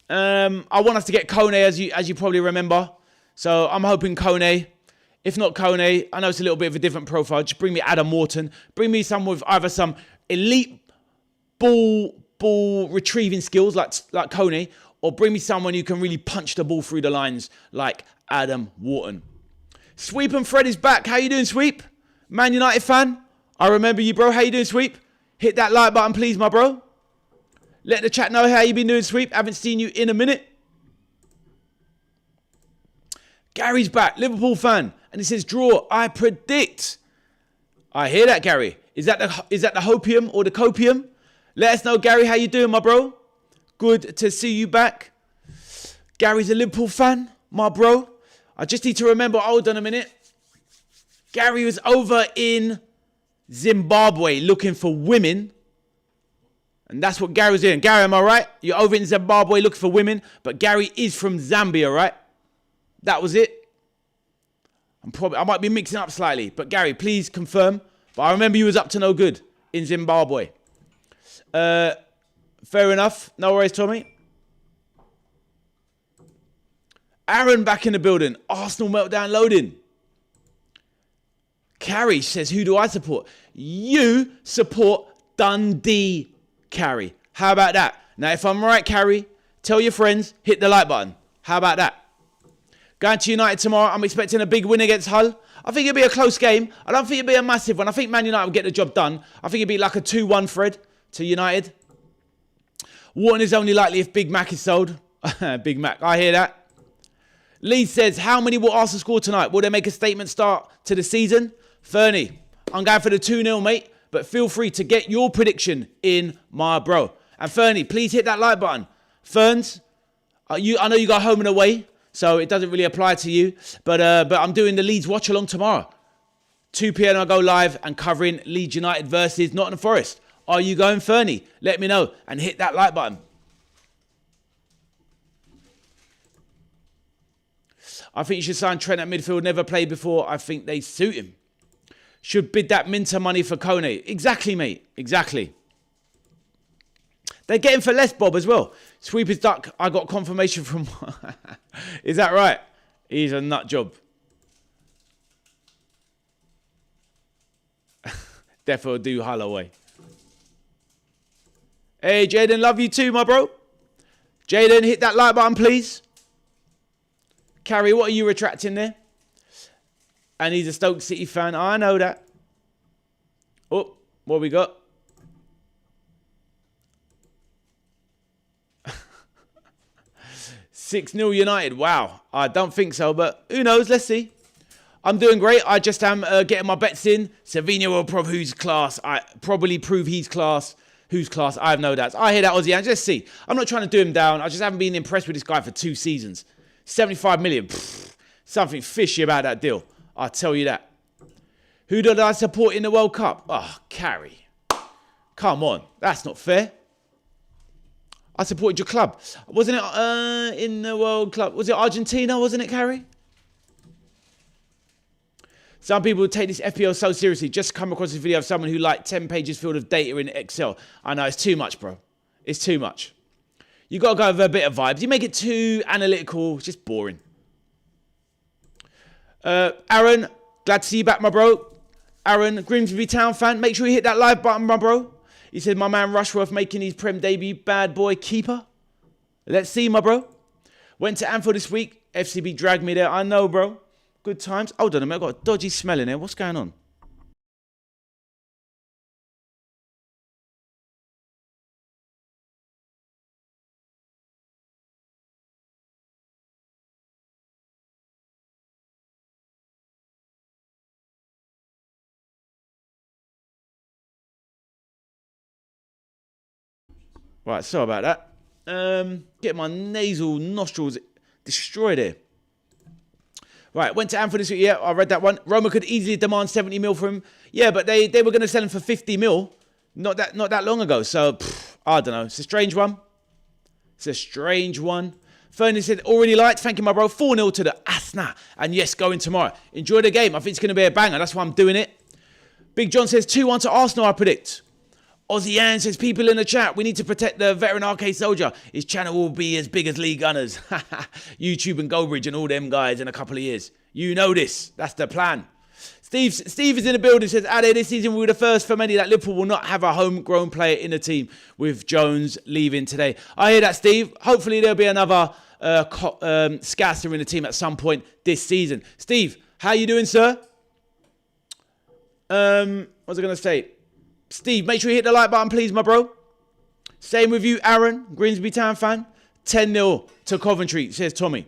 I want us to get Kone, as you probably remember. So I'm hoping Kone. If not Kone, I know it's a little bit of a different profile. Just bring me Adam Wharton. Bring me someone with either some elite ball retrieving skills like Kone, or bring me someone who can really punch the ball through the lines like Adam Wharton. Sweep and Fred is back. How you doing, Sweep? Man United fan? I remember you, bro. How you doing, Sweep? Hit that like button, please, my bro. Let the chat know how you been doing, Sweep. Haven't seen you in a minute. Gary's back, Liverpool fan. And he says, draw, I predict. I hear that, Gary. Is that the hopium or the copium? Let us know, Gary, how you doing, my bro? Good to see you back. Gary's a Liverpool fan, my bro. I just need to remember, hold on a minute. Gary was over in Zimbabwe looking for women. And that's what Gary was doing. Gary, am I right? You're over in Zimbabwe looking for women, but Gary is from Zambia, right? That was it. I might be mixing up slightly, but Gary, please confirm. But I remember you was up to no good in Zimbabwe. Fair enough. No worries, Tommy. Aaron back in the building. Arsenal meltdown loading. Carrie says, who do I support? You support Dundee, Carrie. How about that? Now, if I'm right, Carrie, tell your friends, hit the like button. How about that? Going to United tomorrow. I'm expecting a big win against Hull. I think it'll be a close game. I don't think it'll be a massive one. I think Man United will get the job done. I think it'll be like a 2-1, Fred, to United. Wharton is only likely if Big Mac is sold. Big Mac, I hear that. Lee says, how many will Arsenal score tonight? Will they make a statement start to the season? Fernie, I'm going for the 2-0, mate. But feel free to get your prediction in, my bro. And Fernie, please hit that like button. Ferns, I know you got home and away, so it doesn't really apply to you. But I'm doing the Leeds Watchalong tomorrow. 2 p.m. I go live and covering Leeds United versus Nottingham Forest. Are you going, Fernie? Let me know and hit that like button. I think you should sign Trent at midfield. Never played before. I think they suit him. Should bid that Minter money for Kone. Exactly, mate. Exactly. They're getting for less, Bob, as well. Sweeper's Duck, I got confirmation from... Is that right? He's a nut job. Defo do Holloway. Hey, Jaden, love you too, my bro. Jaden, hit that like button, please. Carrie, what are you retracting there? And he's a Stoke City fan. I know that. Oh, what we got? "6-0 United. Wow. I don't think so, but who knows? Let's see. I'm doing great. I just am getting my bets in. Savinho will probably prove he's class. Who's class? I have no doubts. I hear that, Aussie. And just see. I'm not trying to do him down. I just haven't been impressed with this guy for 2 seasons. 75 million. Pfft, something fishy about that deal. I'll tell you that. Who did I support in the World Cup? Oh, Carrie. Come on. That's not fair. I supported your club. Wasn't it in the World Cup? Was it Argentina, wasn't it, Carrie? Some people take this FPL so seriously. Just come across this video of someone who liked 10 pages filled of data in Excel. I know, it's too much, bro. It's too much. You got to go with a bit of vibes. You make it too analytical. It's just boring. Aaron, glad to see you back, my bro. Aaron, Grimsby Town fan. Make sure you hit that like button, my bro. He said, my man Rushworth making his Prem debut. Bad boy keeper. Let's see, my bro. Went to Anfield this week. FCB dragged me there. I know, bro. Good times. Hold on a minute. I've got a dodgy smell in here. What's going on? Right, sorry about that. Get my nasal nostrils destroyed here. Right, went to Anfield this week. Yeah, I read that one. Roma could easily demand 70 mil for him. Yeah, but they were going to sell him for 50 mil not that long ago. So, I don't know. It's a strange one. It's a strange one. Fernie said, already liked. Thank you, my bro. 4-0 to the Asna. And yes, going tomorrow. Enjoy the game. I think it's going to be a banger. That's why I'm doing it. Big John says 2-1 to Arsenal, I predict. Aussie Ann says, people in the chat, we need to protect the veteran arcade soldier. His channel will be as big as Lee Gunners. YouTube and Goldbridge and all them guys in a couple of years. You know this. That's the plan. Steve is in the building, says, Ade, this season we were the first for many that Liverpool will not have a homegrown player in the team with Jones leaving today. I hear that, Steve. Hopefully there'll be another Scasser in the team at some point this season. Steve, how you doing, sir? What was I going to say? Steve, make sure you hit the like button, please, my bro. Same with you, Aaron, Grimsby Town fan. 10-0 to Coventry, says Tommy.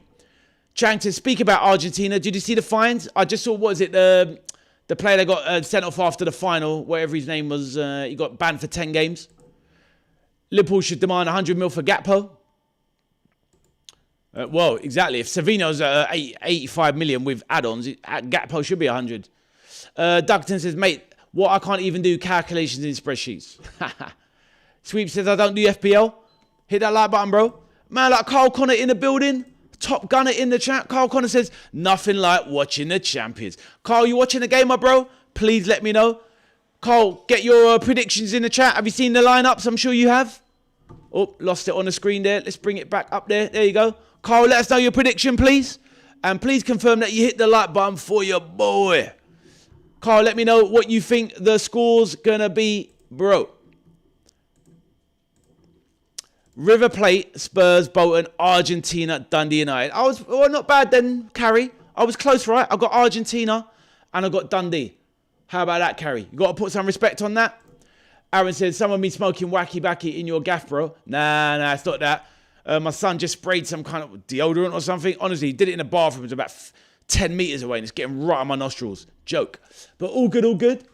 Chang to speak about Argentina. Did you see the fines? I just saw, what is it, the player that got sent off after the final, whatever his name was, he got banned for 10 games. Liverpool should demand 100 mil for Gakpo. Well, exactly. If Savino's 85 million with add-ons, Gakpo should be 100. Duckton says, mate, what, I can't even do calculations in spreadsheets. Sweep says, I don't do FPL. Hit that like button, bro. Man, like Carl Connor in the building. Top Gunner in the chat. Carl Connor says, nothing like watching the champions. Carl, you watching the game, my bro? Please let me know. Carl, get your predictions in the chat. Have you seen the lineups? I'm sure you have. Oh, lost it on the screen there. Let's bring it back up there. There you go. Carl, let us know your prediction, please. And please confirm that you hit the like button for your boy. Carl, let me know what you think the score's going to be, bro. River Plate, Spurs, Bolton, Argentina, Dundee United. Not bad then, Carrie. I was close, right? I got Argentina and I got Dundee. How about that, Carrie? You got to put some respect on that. Aaron says, someone been smoking wacky backy in your gaff, bro. Nah, it's not that. My son just sprayed some kind of deodorant or something. Honestly, he did it in the bathroom. It was about 10 metres away and it's getting right on my nostrils. Joke. But all good, all good.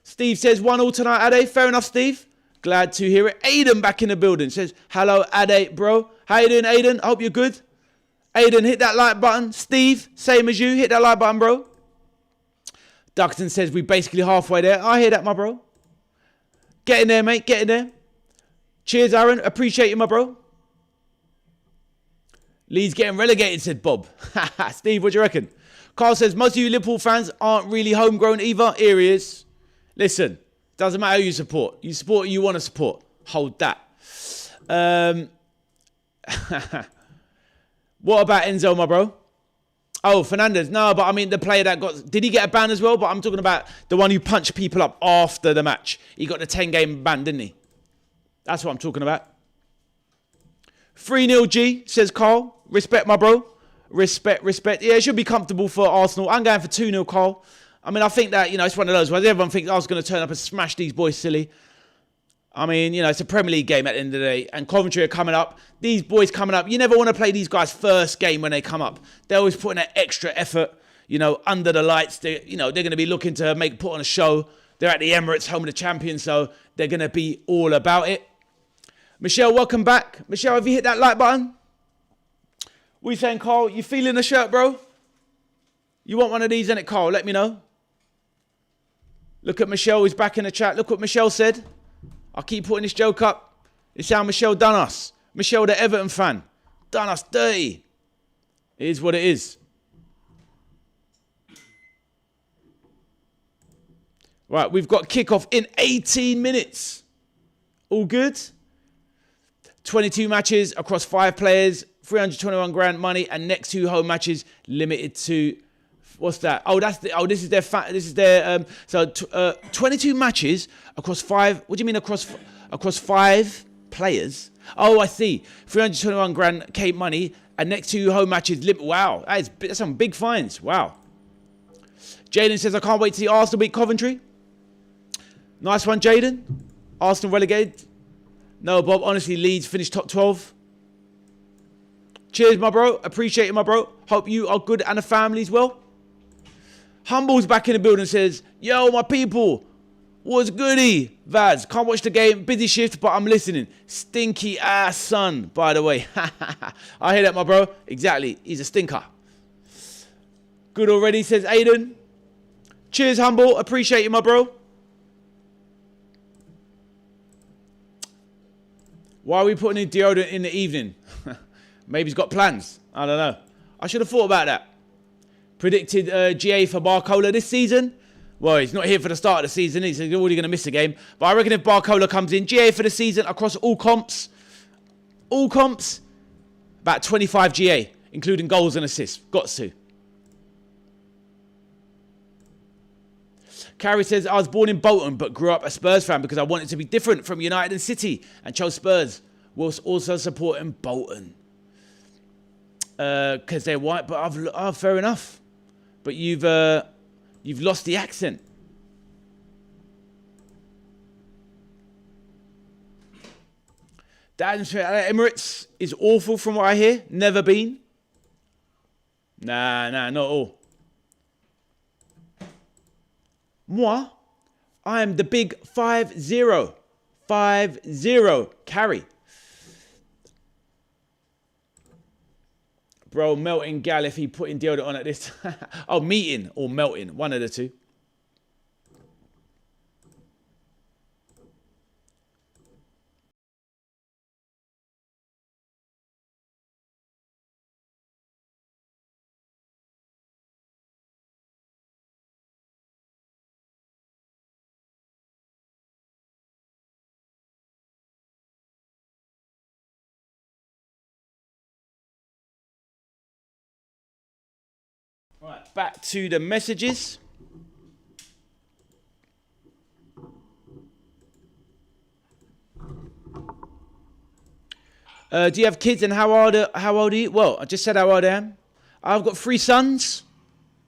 Steve says 1-1 tonight, Ade. Fair enough, Steve. Glad to hear it. Aiden back in the building. Says, hello, Ade, bro. How you doing, Aiden? I hope you're good. Aiden, hit that like button. Steve, same as you. Hit that like button, bro. Duxton says, we basically halfway there. I hear that, my bro. Get in there, mate. Get in there. Cheers, Aaron. Appreciate you, my bro. Lee's getting relegated, said Bob. Steve, what do you reckon? Carl says, most of you Liverpool fans aren't really homegrown either. Here he is. Listen, doesn't matter who you support. You support who you want to support. Hold that. What about Enzo, my bro? Oh, Fernandez. No, but I mean the player that got... Did he get a ban as well? But I'm talking about the one who punched people up after the match. He got the 10-game ban, didn't he? That's what I'm talking about. 3-0 G, says Carl. Respect, my bro. Respect. Yeah, it should be comfortable for Arsenal. I'm going for 2-0, Carl. I mean, I think that, it's one of those where everyone thinks I was going to turn up and smash these boys silly. I mean, it's a Premier League game at the end of the day. And Coventry are coming up. These boys coming up. You never want to play these guys' first game when they come up. They're always putting that extra effort, under the lights. They're going to be looking to put on a show. They're at the Emirates, home of the champions, so they're going to be all about it. Michelle, welcome back. Michelle, have you hit that like button? What are you saying, Carl? You feeling the shirt, bro? You want one of these, innit, Carl? Let me know. Look at Michelle, who's back in the chat. Look what Michelle said. I'll keep putting this joke up. It's how Michelle done us. Michelle, the Everton fan. Done us dirty. It is what it is. Right, we've got kickoff in 18 minutes. All good? 22 matches across 5 players. 321 grand money, and next 2 home matches limited to... What's that? Oh, this is their 22 matches across 5. What do you mean across 5 players? Oh, I see. 321 grand K money and next 2 home matches. Wow, that's some big fines. Wow. Jaden says I can't wait to see Arsenal beat Coventry. Nice one, Jaden. Arsenal relegated. No, Bob. Honestly, Leeds finished top 12. Cheers, my bro. Appreciate it, my bro. Hope you are good and the family's well. Humble's back in the building, says, yo, my people, what's goody? Vaz, can't watch the game, busy shift, but I'm listening. Stinky ass son, by the way. I hear that, my bro. Exactly, he's a stinker. Good already, says Aiden. Cheers, Humble, appreciate you, my bro. Why are we putting in deodorant in the evening? Maybe he's got plans. I don't know. I should have thought about that. Predicted GA for Barcola this season. Well, he's not here for the start of the season. He's already going to miss a game. But I reckon if Barcola comes in, GA for the season across all comps, about 25 GA, including goals and assists. Got to. Carrie says, I was born in Bolton, but grew up a Spurs fan because I wanted to be different from United and City and chose Spurs, whilst also supporting Bolton. Because they're white, but fair enough. But you've lost the accent. The atmosphere at Emirates is awful from what I hear. Never been. Nah, not all. Moi, I am the big 5-0. 5-0 carry. Bro, melting gal if he putting deodorant on at this. Oh, meeting or melting. One of the two. Right, back to the messages. Do you have kids and how old are you? Well, I just said how old I am. I've got 3 sons.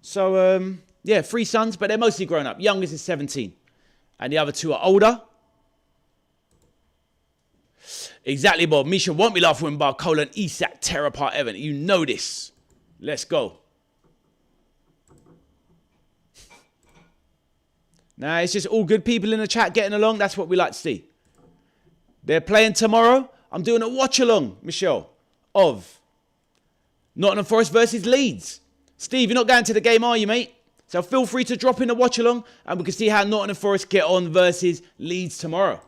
So, yeah, 3 sons, but they're mostly grown up. Youngest is 17. And the other 2 are older. Exactly, Bob. Misha won't be laughing when Barcola and Isak tear apart Everton. You know this. Let's go. Nah, it's just all good people in the chat getting along. That's what we like to see. They're playing tomorrow. I'm doing a watch-along, Michelle, of Nottingham Forest versus Leeds. Steve, you're not going to the game, are you, mate? So feel free to drop in a watch-along and we can see how Nottingham Forest get on versus Leeds tomorrow.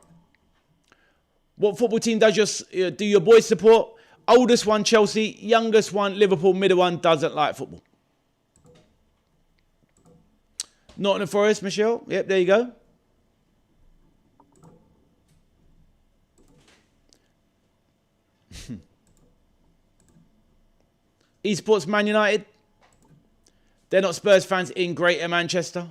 What football team do your boys support? Oldest one, Chelsea. Youngest one, Liverpool. Middle one, doesn't like football. Nottingham Forest, Michelle. Yep, there you go. Esports Man United. They're not Spurs fans in Greater Manchester.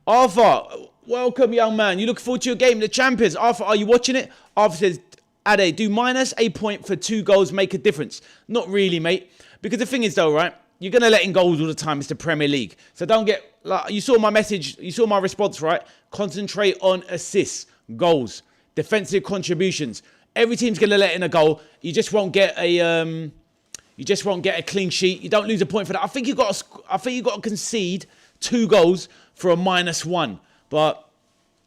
Arthur, welcome, young man. You look forward to your game, the Champions. Arthur, are you watching it? Arthur says, Ade, do minus a point for 2 goals make a difference? Not really, mate. Because the thing is, though, right? You're going to let in goals all the time. It's the Premier League. So don't get... Like, you saw my message. You saw my response, right? Concentrate on assists, goals, defensive contributions. Every team's going to let in a goal. You just won't get a... You just won't get a clean sheet. You don't lose a point for that. I think you've got to concede 2 goals for a -1. But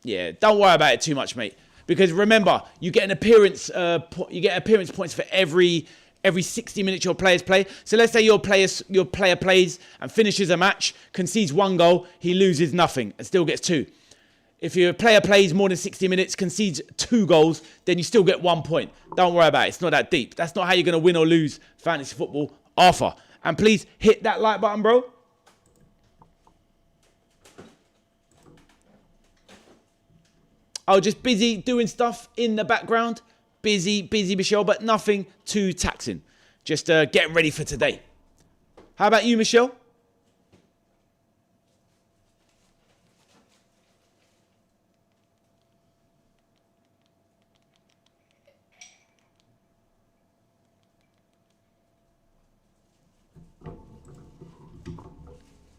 yeah, don't worry about it too much, mate. Because remember, you get an appearance. You get appearance points for every 60 minutes your players play. So let's say your player plays and finishes a match, concedes 1 goal, he loses nothing and still gets 2. If your player plays more than 60 minutes, concedes 2 goals, then you still get 1 point. Don't worry about it. It's not that deep. That's not how you're going to win or lose fantasy football, Arthur. And please hit that like button, bro. I was just busy doing stuff in the background. Busy, Michelle, but nothing too taxing. Just getting ready for today. How about you, Michelle?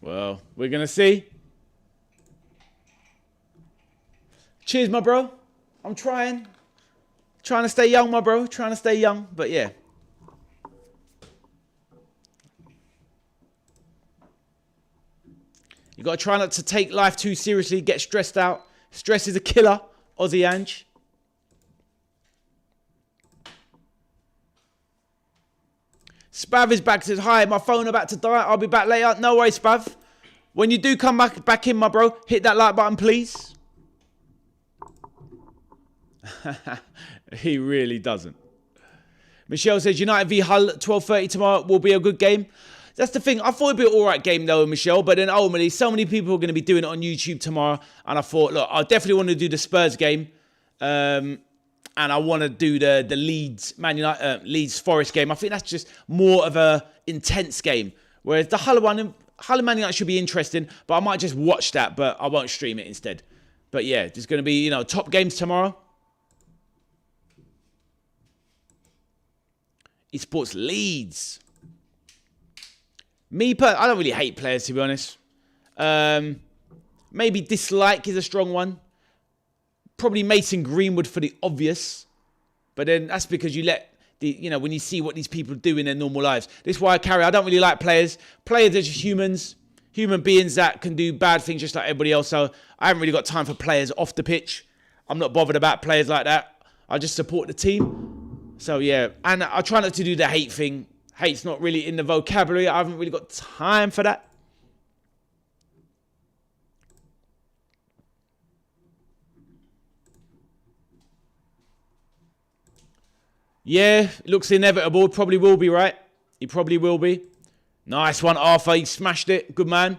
Well, we're going to see. Cheers, my bro. I'm trying to stay young, my bro. Trying to stay young, but yeah. You got to try not to take life too seriously. Get stressed out. Stress is a killer, Aussie Ange. Spav is back. Says, hi, my phone about to die. I'll be back later. No worries, Spav. When you do come back in, my bro, hit that like button, please. He really doesn't. Michelle says, United v Hull at 12:30 tomorrow will be a good game. That's the thing. I thought it'd be an all right game, though, Michelle. But then ultimately, so many people are going to be doing it on YouTube tomorrow. And I thought, look, I definitely want to do the Spurs game. And I want to do the Leeds Leeds Forest game. I think that's just more of a intense game. Whereas the Hull Man United should be interesting, but I might just watch that, but I won't stream it instead. But yeah, there's going to be, top games tomorrow. Esports Leeds. I don't really hate players, to be honest. Maybe dislike is a strong one. Probably Mason Greenwood for the obvious. But then that's because you let when you see what these people do in their normal lives. This is why I don't really like players. Players are just humans. Human beings that can do bad things just like everybody else. So I haven't really got time for players off the pitch. I'm not bothered about players like that. I just support the team. So yeah, and I try not to do the hate thing. Hate's not really in the vocabulary. I haven't really got time for that. Yeah, it looks inevitable. Probably will be, right? He probably will be. Nice one, Arthur. He smashed it. Good man.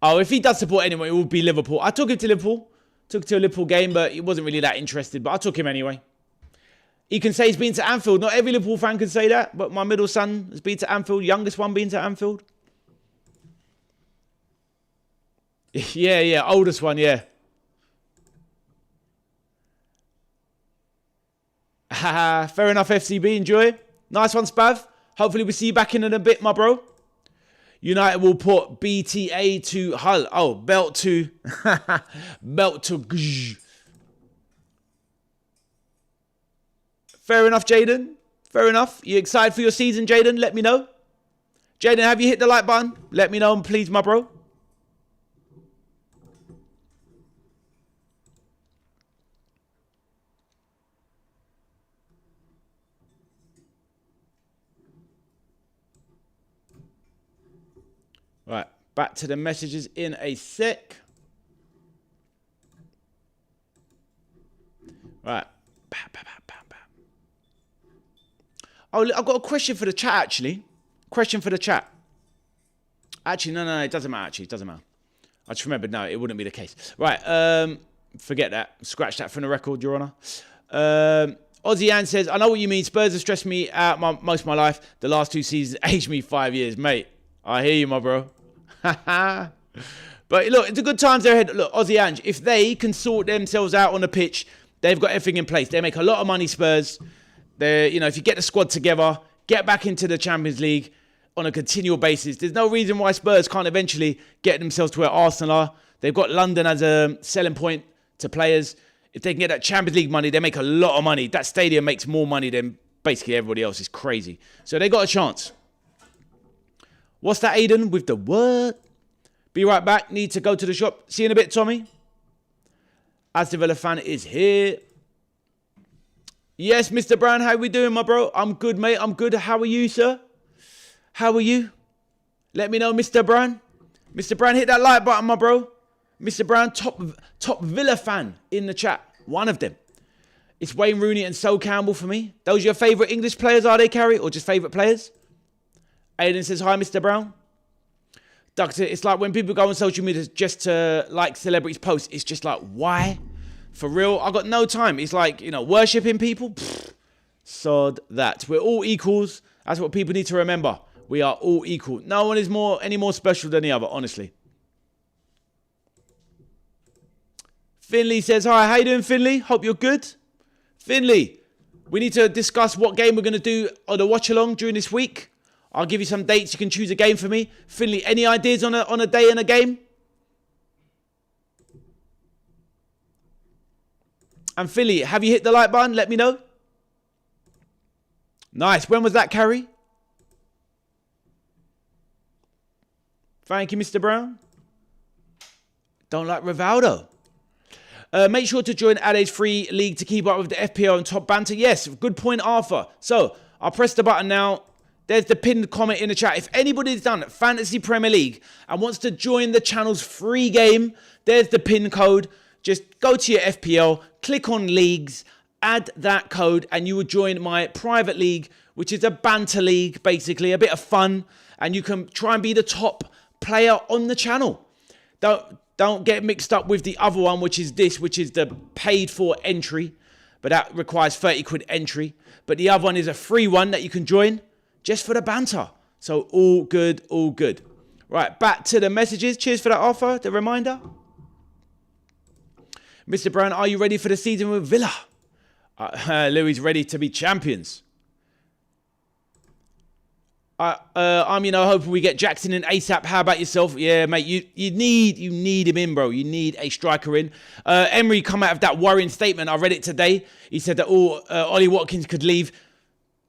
Oh, if he does support anyone, it will be Liverpool. I took him to Liverpool. Took him to a Liverpool game, but he wasn't really that interested. But I took him anyway. He can say he's been to Anfield. Not every Liverpool fan can say that, but my middle son has been to Anfield. Youngest one been to Anfield. Yeah. Oldest one, yeah. Fair enough, FCB. Enjoy. Nice one, Spav. Hopefully we see you back in a bit, my bro. United will put BTA to Hull. Oh, belt to... belt to... Fair enough, Jaden. Fair enough. You excited for your season, Jaden? Let me know. Jaden, have you hit the like button? Let me know, please, my bro. Right, back to the messages in a sec. Right. Oh, I've got a question for the chat, actually. Question for the chat. Actually, no, it doesn't matter. Actually, it doesn't matter. I just remembered, no, it wouldn't be the case. Right, forget that. Scratch that from the record, Your Honour. Ozzy Ann says, I know what you mean. Spurs have stressed me out most of my life. The last 2 seasons aged me 5 years. Mate, I hear you, my bro. But look, it's a good times they're ahead. Look, Ozzy Ange, if they can sort themselves out on the pitch, they've got everything in place. They make a lot of money, Spurs. They're, if you get the squad together, get back into the Champions League on a continual basis. There's no reason why Spurs can't eventually get themselves to where Arsenal are. They've got London as a selling point to players. If they can get that Champions League money, they make a lot of money. That stadium makes more money than basically everybody else. It's crazy. So they got a chance. What's that, Aiden, with the word? Be right back. Need to go to the shop. See you in a bit, Tommy. Aston Villa fan is here. Yes, Mr. Brown, how we doing, my bro? I'm good, mate. I'm good. How are you, sir? How are you? Let me know, Mr. Brown. Mr. Brown, hit that like button, my bro. Mr. Brown, top Villa fan in the chat. One of them. It's Wayne Rooney and Sol Campbell for me. Those are your favourite English players, are they, Carrie? Or just favourite players? Aiden says, hi, Mr. Brown. Doctor, it's like when people go on social media just to like celebrities' posts. It's just like, why? For real? I got no time. It's like, worshipping people. Pfft, sod that. We're all equals. That's what people need to remember. We are all equal. No one is any more special than the other, honestly. Finley says, hi, how you doing, Finley? Hope you're good. Finley, we need to discuss what game we're going to do on the watch-along during this week. I'll give you some dates. You can choose a game for me. Finley, any ideas on a day and a game? And Finley, have you hit the like button? Let me know. Nice. When was that, Carrie? Thank you, Mr. Brown. Don't like Rivaldo. Make sure to join Ade's free league to keep up with the FPL and top banter. Yes, good point, Arthur. So, I'll press the button now. There's the pinned comment in the chat. If anybody's done Fantasy Premier League and wants to join the channel's free game, there's the pin code. Just go to your FPL, click on leagues, add that code, and you will join my private league, which is a banter league, basically, a bit of fun. And you can try and be the top player on the channel. Don't get mixed up with the other one, which is the paid for entry. But that requires 30 quid entry. But the other one is a free one that you can join just for the banter. So all good, all good. Right, back to the messages. Cheers for that offer, the reminder. Mr. Brown, are you ready for the season with Villa? Louis ready to be champions. I'm, hoping we get Jackson in ASAP. How about yourself? Yeah, mate, you need him in, bro. You need a striker in. Emery come out of that worrying statement. I read it today. He said that Ollie Watkins could leave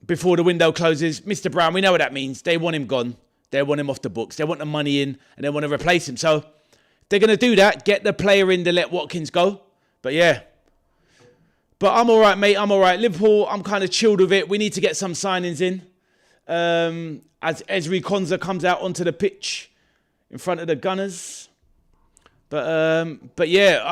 before the window closes. Mr. Brown, we know what that means. They want him gone. They want him off the books. They want the money in, and they want to replace him. So if they're going to do that, get the player in to let Watkins go. But yeah. But I'm all right, mate. I'm all right. Liverpool, I'm kind of chilled with it. We need to get some signings in. As Ezri Konsa comes out onto the pitch in front of the Gunners. But yeah,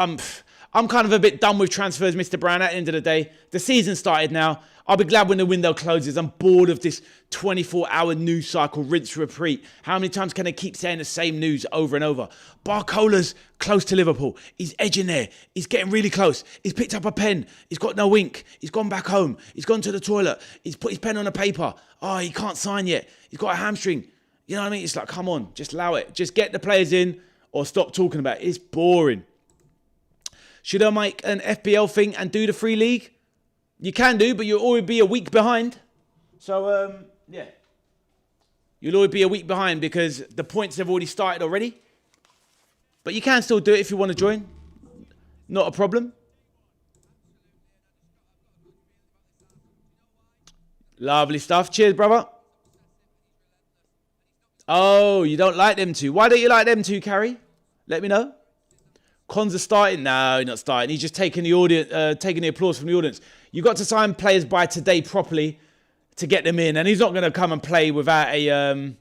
I'm kind of a bit done with transfers, Mr. Brown, at the end of the day. The season started now. I'll be glad when the window closes. I'm bored of this 24-hour news cycle, rinse, repeat. How many times can they keep saying the same news over and over? Barcola's close to Liverpool. He's edging there. He's getting really close. He's picked up a pen. He's got no ink. He's gone back home. He's gone to the toilet. He's put his pen on a paper. Oh, he can't sign yet. He's got a hamstring. You know what I mean? It's like, come on, just allow it. Just get the players in or stop talking about it. It's boring. Should I make an FPL thing and do the free league? You can do, but you'll always be a week behind. So, yeah. You'll always be a week behind because the points have already started already. But you can still do it if you want to join. Not a problem. Lovely stuff. Cheers, brother. Oh, you don't like them two. Why don't you like them two, Carrie? Let me know. Konsa starting? No, he's not starting. He's just taking the audience, taking the applause from the audience. You got to sign players by today properly to get them in, and he's not going to come and play without a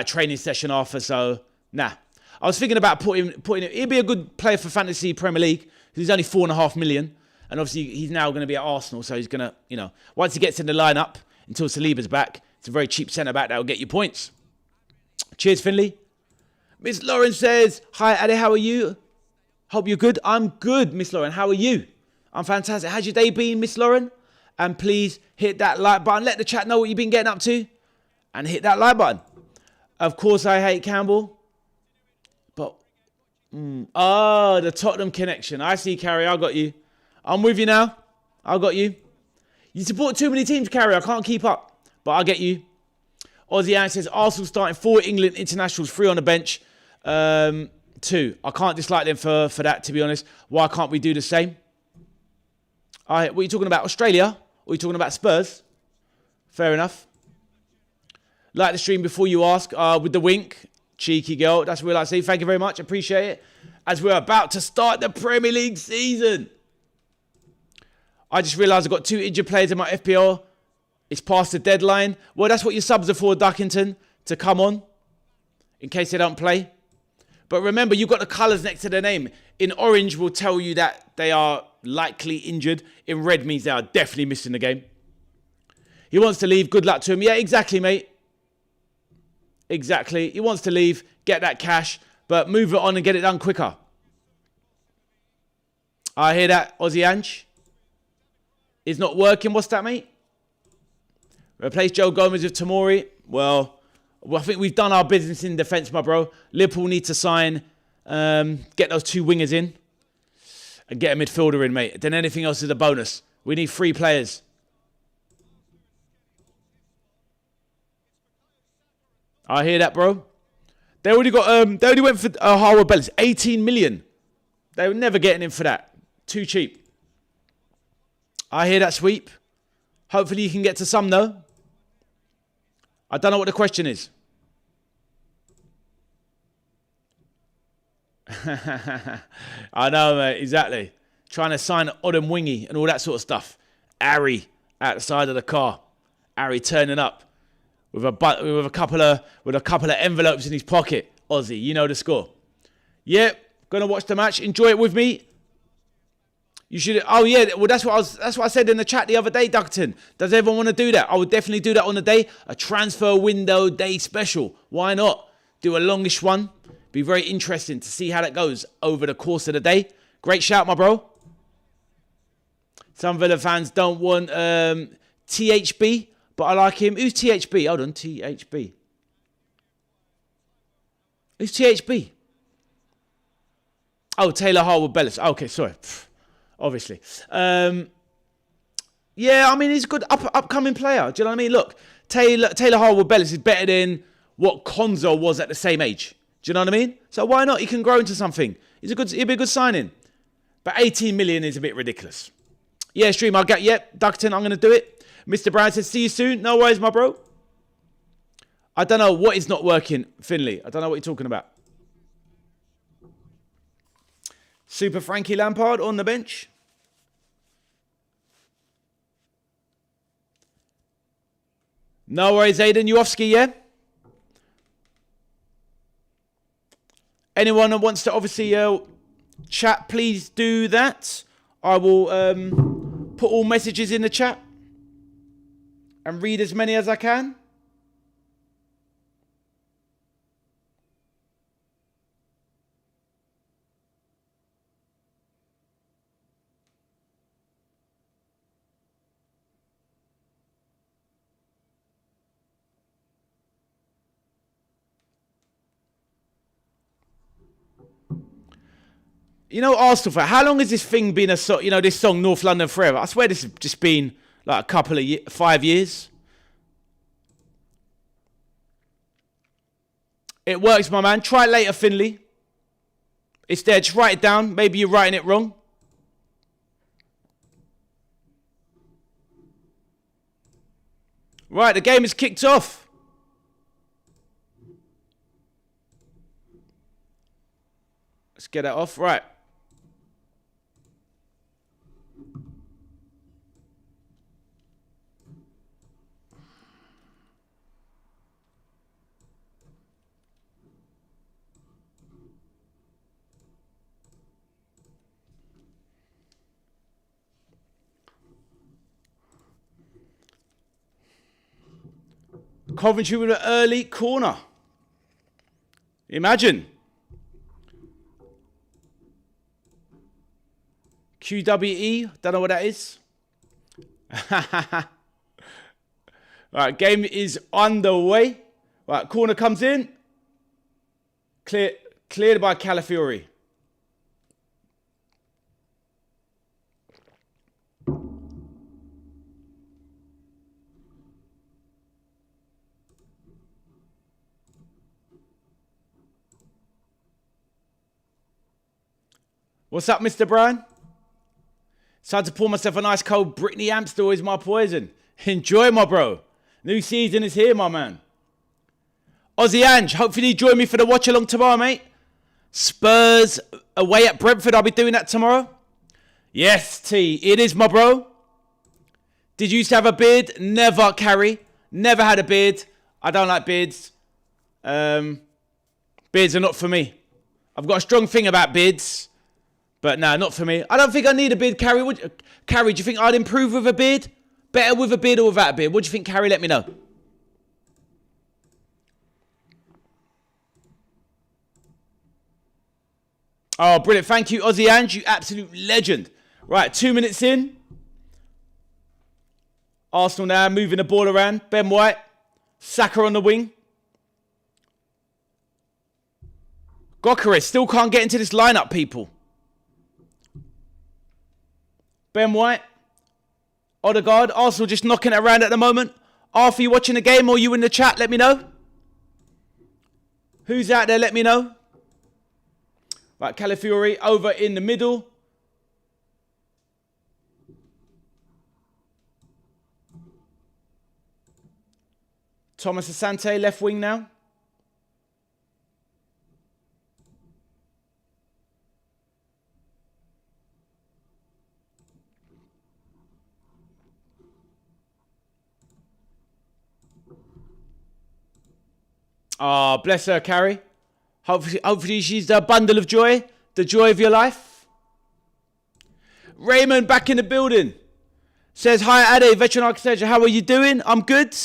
training session after. So, nah. I was thinking about putting him. He'd be a good player for Fantasy Premier League. He's only 4.5 million, and obviously he's now going to be at Arsenal. So he's going to, once he gets in the lineup until Saliba's back, it's a very cheap centre back that will get you points. Cheers, Finley. Miss Lauren says, hi, Ade, how are you? Hope you're good. I'm good, Miss Lauren. How are you? I'm fantastic. How's your day been, Miss Lauren? And please hit that like button. Let the chat know what you've been getting up to. And hit that like button. Of course, I hate Campbell. But, the Tottenham connection. I see, Carrie. I got you. I'm with you now. I got you. You support too many teams, Carrie. I can't keep up. But I get you. Aussie Anne says, Arsenal starting 4 England internationals, 3 on the bench. 2. I can't dislike them for that, to be honest. Why can't we do the same? What are you talking about? Australia? Or are you talking about Spurs? Fair enough. Like the stream before you ask, with the wink. Cheeky girl. That's what I say. Thank you very much. Appreciate it. As we're about to start the Premier League season. I just realised I've got 2 injured players in my FPL. It's past the deadline. Well, that's what your subs are for, Duckington. To come on. In case they don't play. But remember, you've got the colours next to their name. In orange will tell you that they are likely injured. In red means they are definitely missing the game. He wants to leave. Good luck to him. Yeah, exactly, mate. Exactly. He wants to leave, get that cash, but move it on and get it done quicker. I hear that, Aussie Ange. It's not working. What's that, mate? Replace Joe Gomez with Tomori. Well, I think we've done our business in defence, my bro. Liverpool need to sign, get those 2 wingers in and get a midfielder in, mate. Then anything else is a bonus. We need 3 players. I hear that, bro. They already went for Harwood Bellis. 18 million. They were never getting him for that. Too cheap. I hear that, Sweep. Hopefully you can get to some, though. I don't know what the question is. I know, mate. Exactly. Trying to sign Odom Wingy and all that sort of stuff. Harry at the side of the car. Harry turning up with a couple of envelopes in his pocket. Aussie, you know the score. Yep, gonna watch the match. Enjoy it with me. You should. Oh yeah. Well, that's what I said in the chat the other day, Duckton. Does everyone want to do that? I would definitely do that on the day. A transfer window day special. Why not? Do a longish one. Be very interesting to see how that goes over the course of the day. Great shout, my bro. Some Villa fans don't want THB, but I like him. Who's THB? Hold on, THB. Who's THB? Oh, Taylor Harwood Bellis. Okay, sorry. Obviously. Yeah, I mean, he's a good upcoming player. Do you know what I mean? Look, Taylor Harwood Bellis is better than what Konzo was at the same age. Do you know what I mean? So why not? He can grow into something. He'll be a good signing. But 18 million is a bit ridiculous. Yeah, stream, I'll get, yep, Duckton, I'm going to do it. Mr. Brown says, see you soon. No worries, my bro. I don't know what is not working, Finley. I don't know what you're talking about. Super Frankie Lampard on the bench. No worries, Aiden. Uofsky, yeah? Anyone that wants to obviously chat, please do that. I will put all messages in the chat and read as many as I can. You know, Arsenal, how long has this thing been a song, this song, North London Forever? I swear this has just been like a couple of 5 years. It works, my man. Try it later, Finley. It's there. Just write it down. Maybe you're writing it wrong. Right, the game is kicked off. Let's get that off. Right. Coventry with an early corner. Imagine. QWE. Don't know what that is. Right, game is underway. Right, corner comes in. Cleared by Calafiori. What's up, Mr. Brown? It's time to pour myself a nice cold Brittany Amstel is my poison. Enjoy, my bro. New season is here, my man. Aussie Ange, hopefully you join me for the watch along tomorrow, mate. Spurs away at Brentford. I'll be doing that tomorrow. Yes, T. It is, my bro. Did you used to have a beard? Never, Carrie. Never had a beard. I don't like beards. Beards are not for me. I've got a strong thing about beards. But no, not for me. I don't think I need a beard, Carrie. Carrie, do you think I'd improve with a beard? Better with a beard or without a beard? What do you think, Carrie? Let me know. Oh, brilliant. Thank you, Aussie Ange. You absolute legend. Right, 2 minutes in. Arsenal now moving the ball around. Ben White. Saka on the wing. Gyökeres still can't get into this lineup, people. Ben White. Odegaard. Arsenal just knocking it around at the moment. Arthur, you watching the game or you in the chat? Let me know. Who's out there? Let me know. Right, Calafiori over in the middle. Thomas Asante, left wing now. Oh, bless her, Carrie. Hopefully she's the bundle of joy. The joy of your life. Raymond back in the building. Says, hi, Ade, veteran architecture. How are you doing? I'm good.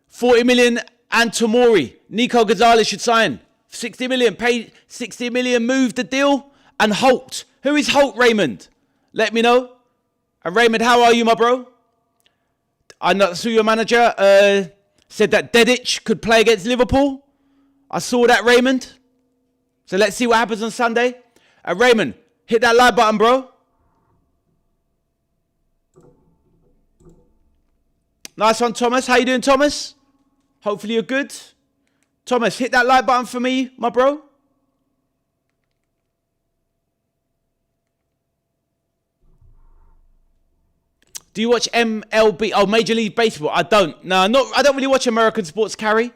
40 million and Tomori. Nico Gonzalez should sign. 60 million. Pay 60 million. Move the deal. And Holt. Who is Holt, Raymond? Let me know. And Raymond, how are you, my bro? I saw your manager said that Dedic could play against Liverpool. I saw that, Raymond. So let's see what happens on Sunday. Raymond, hit that like button, bro. Nice one, Thomas. How you doing, Thomas? Hopefully you're good. Thomas, hit that like button for me, my bro. Do you watch MLB? Oh, Major League Baseball. I don't. No, I don't really watch American sports, Carrie.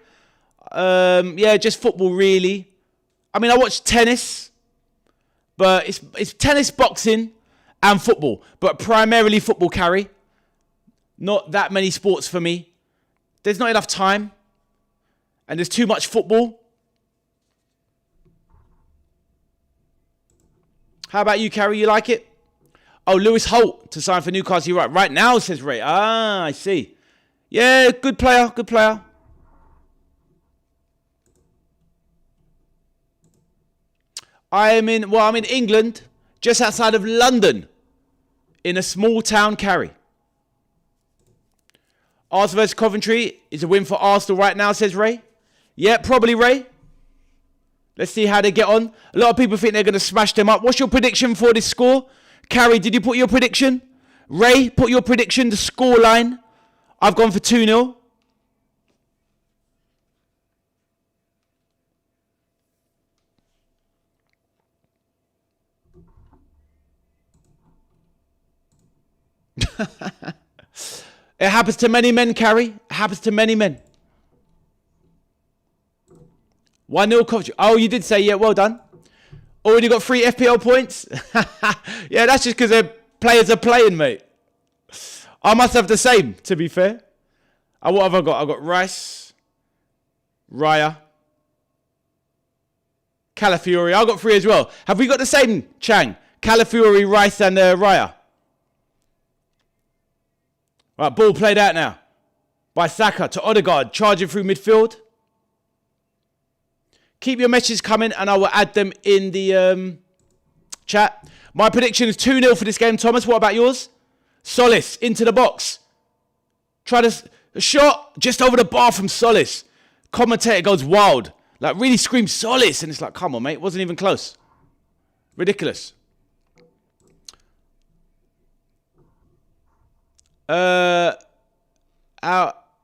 Yeah, just football, really. I mean, I watch tennis, but it's tennis, boxing, and football. But primarily football, Carrie. Not that many sports for me. There's not enough time, and there's too much football. How about you, Carrie? You like it? Oh, Lewis Holt to sign for Newcastle. You're right now, says Ray. Ah, I see. Yeah, good player, good player. I'm in England, just outside of London, in a small town, Carrie. Arsenal vs Coventry is a win for Arsenal right now, says Ray. Yeah, probably, Ray. Let's see how they get on. A lot of people think they're going to smash them up. What's your prediction for this score? Carrie, did you put your prediction? Ray, put your prediction, the score line. I've gone for 2-0. It happens to many men, Carrie. It happens to many men. 1-0 Coventry. Oh, you did say, yeah, well done. Already got 3 FPL points? Yeah, that's just because their players are playing, mate. I must have the same, to be fair. What have I got? I've got Rice, Raya, Calafiori. I've got 3 as well. Have we got the same, Chang? Calafiori, Rice, and Raya. Right, ball played out now. By Saka to Odegaard, charging through midfield. Keep your messages coming and I will add them in the Chat. My prediction is 2-0 for this game, Thomas. What about yours? Solis into the box. Try a shot just over the bar from Solis. Commentator goes wild. Like, really screams Solis. And it's like, come on, mate. It wasn't even close. Ridiculous.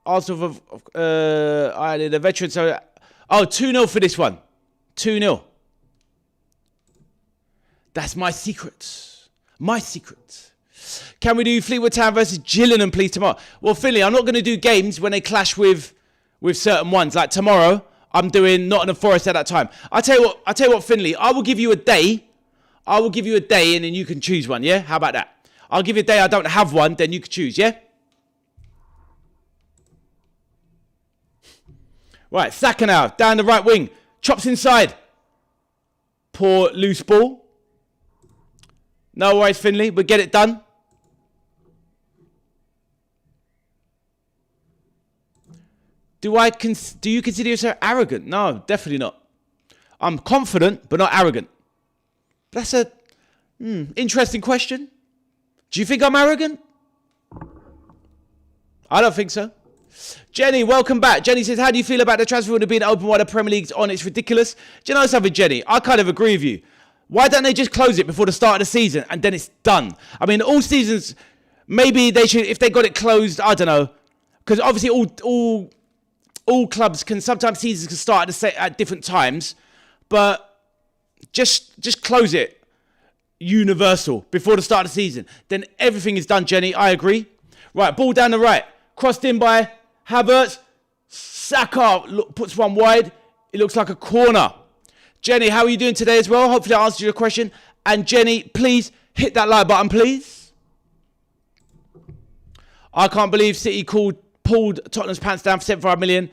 Arsenal, I did a veteran. So, 2-0 for this one. 2-0. That's my secret. My secret. Can we do Fleetwood Town versus Gillingham, please, tomorrow? Well, Finley, I'm not going to do games when they clash with certain ones. Like tomorrow, I'm doing Nottingham Forest at that time. I tell you what, Finley, I will give you a day. And then you can choose one, yeah? How about that? I'll give you a day I don't have one, then you can choose, yeah? Right, Saka now, down the right wing. Chops inside. Poor loose ball. No worries, Finley. We'll get it done. Do you consider yourself arrogant? No, definitely not. I'm confident, but not arrogant. That's a interesting question. Do you think I'm arrogant? I don't think so. Jenny, welcome back. Jenny says, how do you feel about the transfer window being open while the Premier League's on? It's ridiculous. Do you know something, Jenny? I kind of agree with you. Why don't they just close it before the start of the season and then it's done? I mean, all seasons, maybe they should, if they got it closed, I don't know. Because obviously all clubs can, sometimes seasons can start at different times. But just close it universal before the start of the season. Then everything is done, Jenny. I agree. Right, ball down the right. Crossed in by Havertz. Saka puts one wide. It looks like a corner. Jenny, how are you doing today as well? Hopefully I answered your question. And Jenny, please hit that like button, please. I can't believe City pulled Tottenham's pants down for 75 million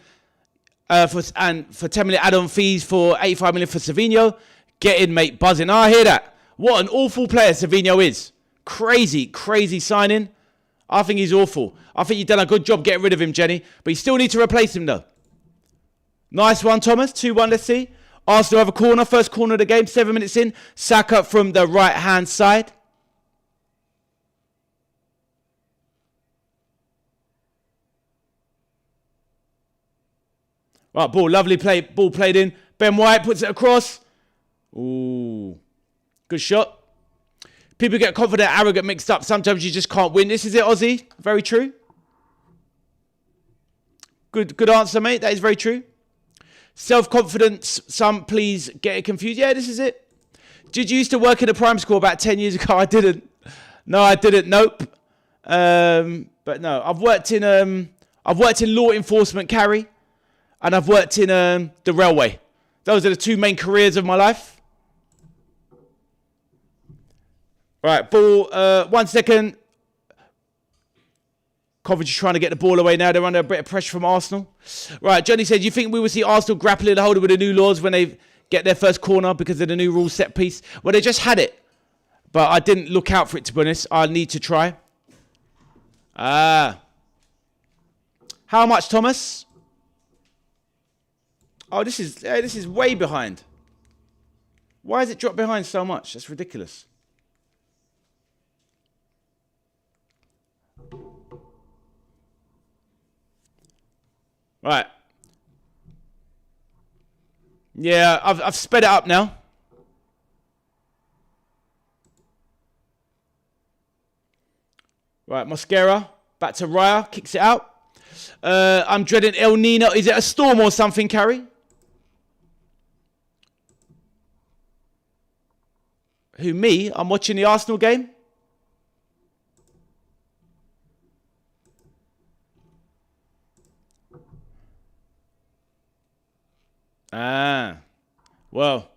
for 10 million add-on fees for 85 million for Savinho. Get in, mate. Buzzing. I hear that. What an awful player Savinho is. Crazy, crazy signing. I think he's awful. I think you've done a good job getting rid of him, Jenny. But you still need to replace him, though. Nice one, Thomas. 2-1, let's see. Arsenal have a corner. First corner of the game. 7 minutes in. Saka from the right-hand side. Right, ball. Lovely play. Ball played in. Ben White puts it across. Ooh. Good shot. People get confident, arrogant, mixed up. Sometimes you just can't win. This is it, Ozzy. Very true. Good answer, mate. That is very true. Self-confidence. Some please get it confused. Yeah, this is it. Did you used to work in a primary school about 10 years ago? I didn't. No, I didn't. Nope. But no, I've worked in law enforcement, Carrie, and I've worked in the railway. Those are the two main careers of my life. Right, ball, 1 second. Coventry trying to get the ball away now. They're under a bit of pressure from Arsenal. Right, Johnny said, do you think we will see Arsenal grappling the holder with the new laws when they get their first corner because of the new rule set piece? Well, they just had it. But I didn't look out for it, to be honest. I need to try. How much, Thomas? Oh, this is way behind. Why has it dropped behind so much? That's ridiculous. Right. Yeah, I've sped it up now. Right, Mosquera. Back to Raya. Kicks it out. I'm dreading El Nino. Is it a storm or something, Carrie? Who, me? I'm watching the Arsenal game. Well.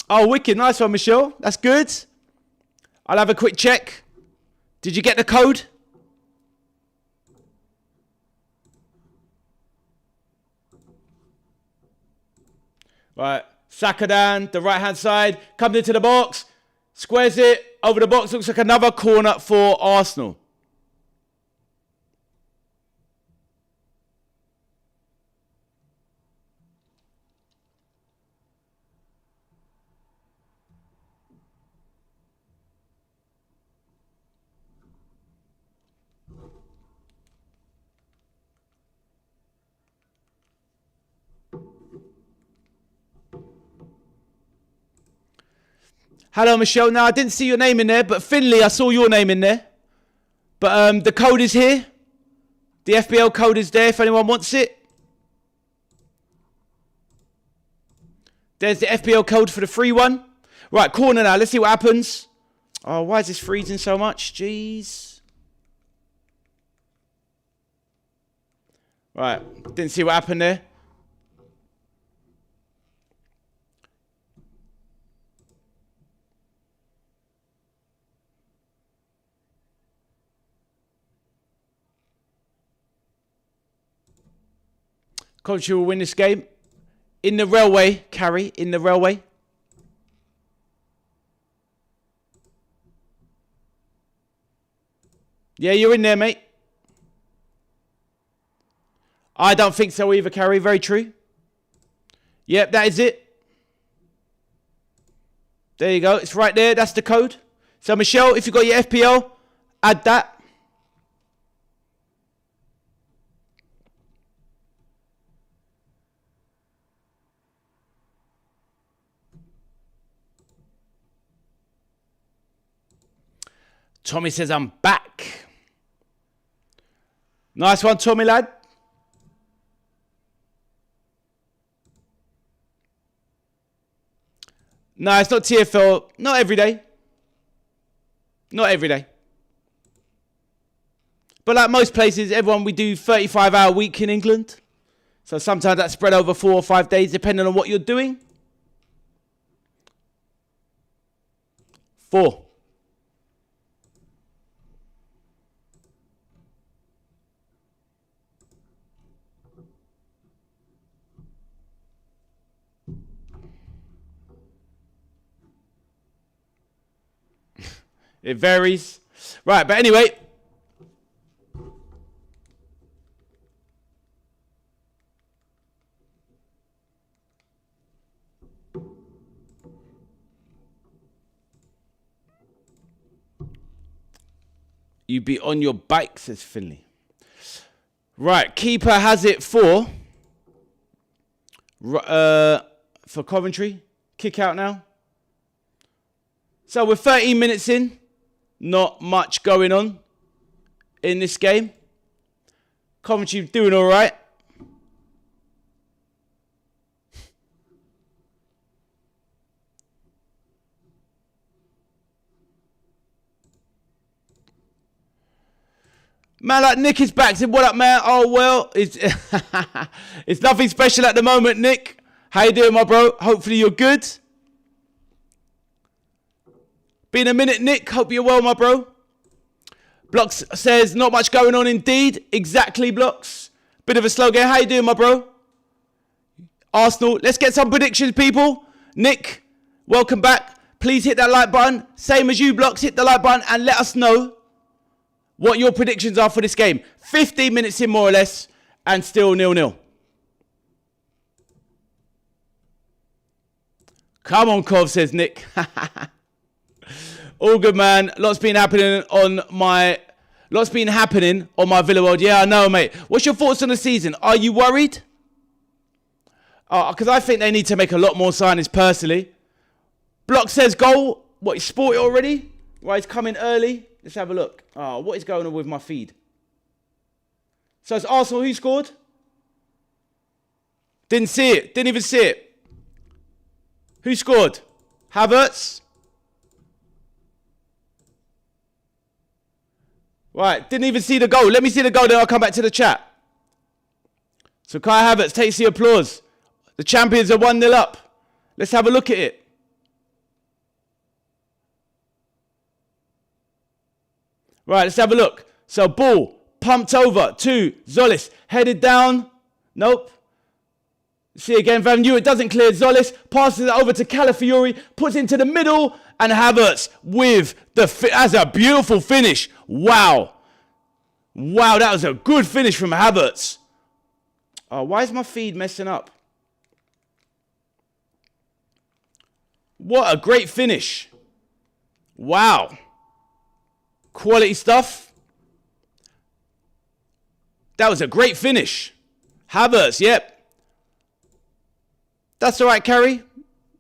Oh, wicked. Nice one, Michelle. That's good. I'll have a quick check. Did you get the code? Right. Saka down, the right-hand side. Comes into the box. Squares it over the box. Looks like another corner for Arsenal. Hello, Michelle. Now, I didn't see your name in there, but Finley, I saw your name in there. But the code is here. The FBL code is there if anyone wants it. There's the FBL code for the free one. Right, corner now. Let's see what happens. Oh, why is this freezing so much? Jeez. Right, didn't see what happened there. Coventry will win this game. In the railway, Carrie, in the railway. Yeah, you're in there, mate. I don't think so either, Carrie. Very true. Yep, that is it. There you go. It's right there. That's the code. So, Michelle, if you've got your FPL, add that. Tommy says, I'm back. Nice one, Tommy, lad. No, it's not TFL. Not every day. Not every day. But like most places, everyone, we do 35-hour week in England. So sometimes that's spread over 4 or 5 days, depending on what you're doing. 4. It varies. Right, but anyway. You be on your bike, says Finley. Right, keeper has it for Coventry. Kick out now. So we're 13 minutes in. Not much going on in this game. Coventry doing all right. Man, like Nick is back. Said, what up, man? Oh, well, it's nothing special at the moment, Nick. How you doing, my bro? Hopefully you're good. Been a minute, Nick. Hope you're well, my bro. Blocks says, not much going on indeed. Exactly, Blocks. Bit of a slow game. How you doing, my bro? Arsenal. Let's get some predictions, people. Nick, welcome back. Please hit that like button. Same as you, Blocks. Hit the like button and let us know what your predictions are for this game. 15 minutes in, more or less, and still 0-0. Come on, Cov, says Nick. All good, man. Lots been happening on my Villa World. Yeah, I know, mate. What's your thoughts on the season? Are you worried? Because I think they need to make a lot more signings, personally. Block says goal. What, he's sported already? Right, he's coming early. Let's have a look. Oh, what is going on with my feed? So it's Arsenal who scored? Didn't see it. Didn't even see it. Who scored? Havertz? Right, didn't even see the goal. Let me see the goal, then I'll come back to the chat. So Kai Havertz takes the applause. The champions are 1-0 up. Let's have a look at it. Right, let's have a look. So ball pumped over to Zolis. Headed down. Nope. See again, Van Nieuw, it doesn't clear. Zolis passes it over to Calafiori, puts it into the middle, and Havertz with that's a beautiful finish. Wow. Wow, that was a good finish from Havertz. Oh, why is my feed messing up? What a great finish. Wow. Quality stuff. That was a great finish. Havertz, yep. That's all right, Carrie.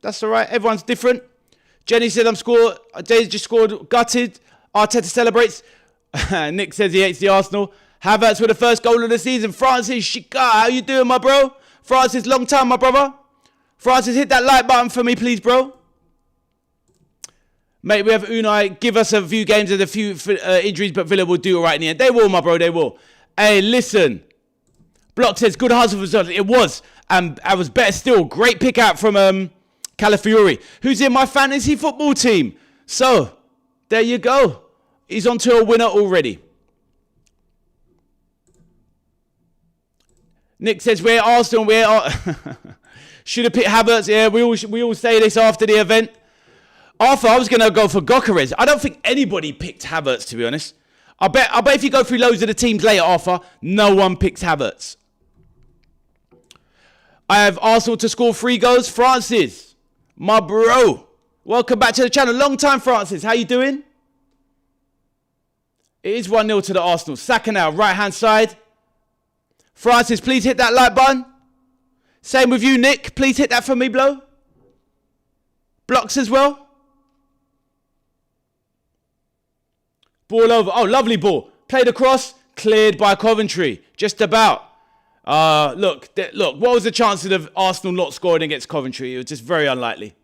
That's all right. Everyone's different. Jenny said I'm scored. Jay's just scored. Gutted. Arteta celebrates. Nick says he hates the Arsenal. Havertz with the first goal of the season. Francis Shika, how you doing, my bro? Francis, long time, my brother. Francis, hit that like button for me, please, bro. Mate, we have Unai. Give us a few games and a few injuries, but Villa will do all right in the end. They will, my bro, they will. Hey, listen. Block says, good hustle result. It was. And I was better still. Great pick out from Calafiori, who's in my fantasy football team. So, there you go. He's on to a winner already. Nick says, we're Arsenal. Should have picked Havertz. Yeah, we all say this after the event. Arthur, I was going to go for Gokares. I don't think anybody picked Havertz, to be honest. I bet if you go through loads of the teams later, Arthur, no one picks Havertz. I have Arsenal to score 3 goals. Francis, my bro. Welcome back to the channel. Long time, Francis. How you doing? It is 1-0 to the Arsenal. Saka now, right-hand side. Francis, please hit that like button. Same with you, Nick. Please hit that for me, bro. Blocks as well. Ball over. Oh, lovely ball. Played across. Cleared by Coventry. Just about. Look. What was the chances of Arsenal not scoring against Coventry? It was just very unlikely.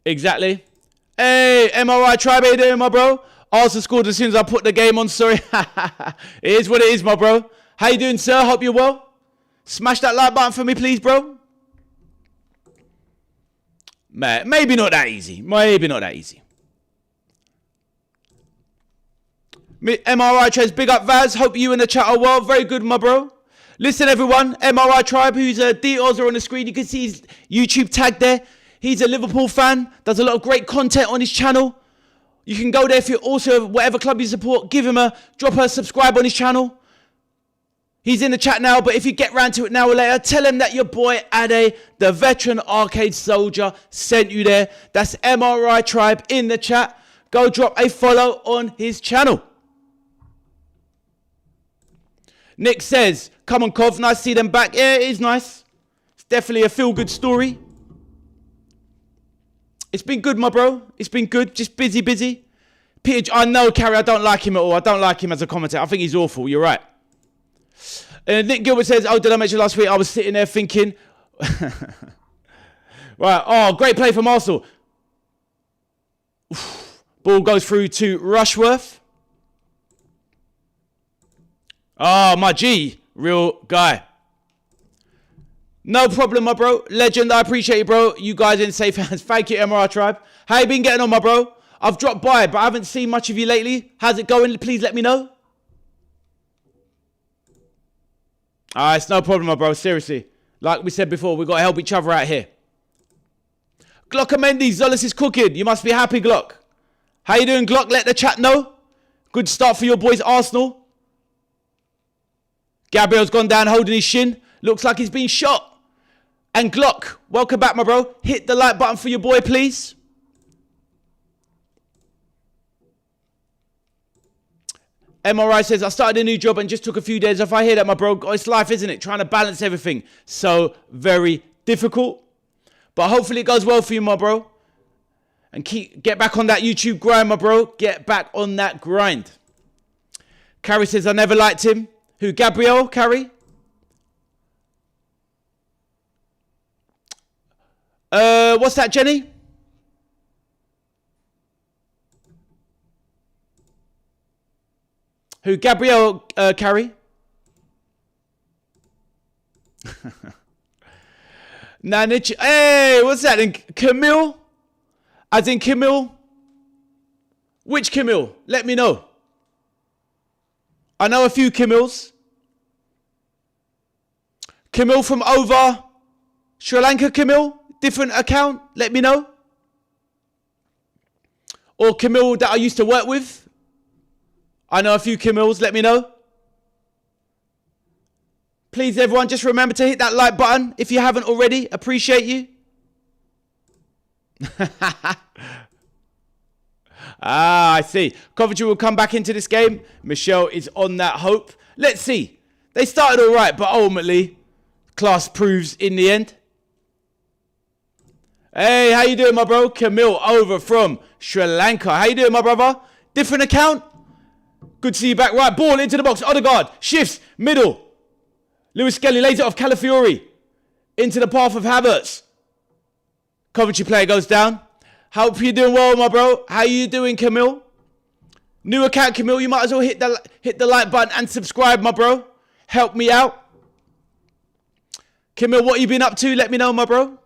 Exactly. Hey, MRI Tribe, how you doing, my bro? Arsenal scored as soon as I put the game on. Sorry. It is what it is, my bro. How you doing, sir? Hope you're well. Smash that like button for me, please, bro. Man, maybe not that easy. Maybe not that easy. MRI Tribe, big up, Vaz. Hope you in the chat are well. Very good, my bro. Listen, everyone. MRI Tribe, whose details are on the screen. You can see his YouTube tag there. He's a Liverpool fan. Does a lot of great content on his channel. You can go there if you're also whatever club you support. Drop a subscribe on his channel. He's in the chat now, but if you get round to it now or later, tell him that your boy Ade, the veteran arcade soldier, sent you there. That's MRI Tribe in the chat. Go drop a follow on his channel. Nick says, come on, Cov, nice to see them back. Yeah, it is nice. It's definitely a feel-good story. It's been good, my bro. It's been good. Just busy. Peter, I know, Carrie, I don't like him at all. I don't like him as a commentator. I think he's awful. You're right. Nick Gilbert says, oh, did I mention last week? I was sitting there thinking. Right. Oh, great play from Arsenal. Ball goes through to Rushworth. Oh, my G. Real guy. No problem, my bro. Legend, I appreciate you, bro. You guys in safe hands. Thank you, MRI Tribe. How you been getting on, my bro? I've dropped by, but I haven't seen much of you lately. How's it going? Please let me know. It's no problem, my bro. Seriously. Like we said before, we've got to help each other out here. Glockamendi, Zolis is cooking. You must be happy, Glock. How you doing, Glock? Let the chat know. Good start for your boys, Arsenal. Gabriel's gone down holding his shin. Looks like he's been shot. And Glock, welcome back, my bro. Hit the like button for your boy, please. MRI says, I started a new job and just took a few days off. I hear that, my bro. It's life, isn't it? Trying to balance everything. So very difficult. But hopefully it goes well for you, my bro. And get back on that YouTube grind, my bro. Get back on that grind. Carrie says, I never liked him. Who, Gabriel? Carrie? What's that, Jenny? Who, Gabriel, Carrie? Hey, what's that? Camille? As in Camille? Which Camille? Let me know. I know a few Camilles. Camille from over Sri Lanka, Camille? Different account? Let me know. Or Camille that I used to work with? I know a few Camilles. Let me know. Please, everyone, just remember to hit that like button if you haven't already. Appreciate you. I see. Coventry will come back into this game. Michelle is on that hope. Let's see. They started all right, but ultimately, class proves in the end. Hey, how you doing, my bro? Camille over from Sri Lanka. How you doing, my brother? Different account? Good to see you back. Right, ball into the box. Odegaard shifts, middle. Lewis Skelly lays it off Calafiori. Into the path of Havertz. Coventry player goes down. Hope you're doing well, my bro. How you doing, Camille? New account, Camille. You might as well hit the like button and subscribe, my bro. Help me out. Camille, what you been up to? Let me know, my bro.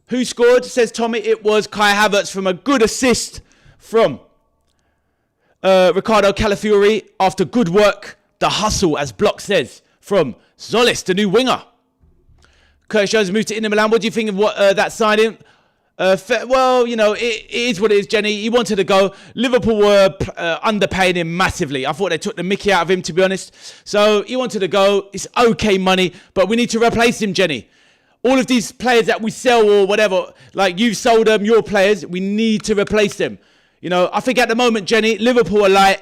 Who scored? Says Tommy. It was Kai Havertz from a good assist from Ricardo Calafiori after good work. The hustle, as Block says, from Zolis, the new winger. Curtis Jones moved to Inter Milan. What do you think of what that signing? Well, you know, it is what it is, Jenny. He wanted to go. Liverpool were underpaying him massively. I thought they took the mickey out of him, to be honest. So he wanted to go. It's okay money, but we need to replace him, Jenny. All of these players that we sell or whatever, like you've sold them, your players, we need to replace them. You know, I think at the moment, Jenny, Liverpool are light.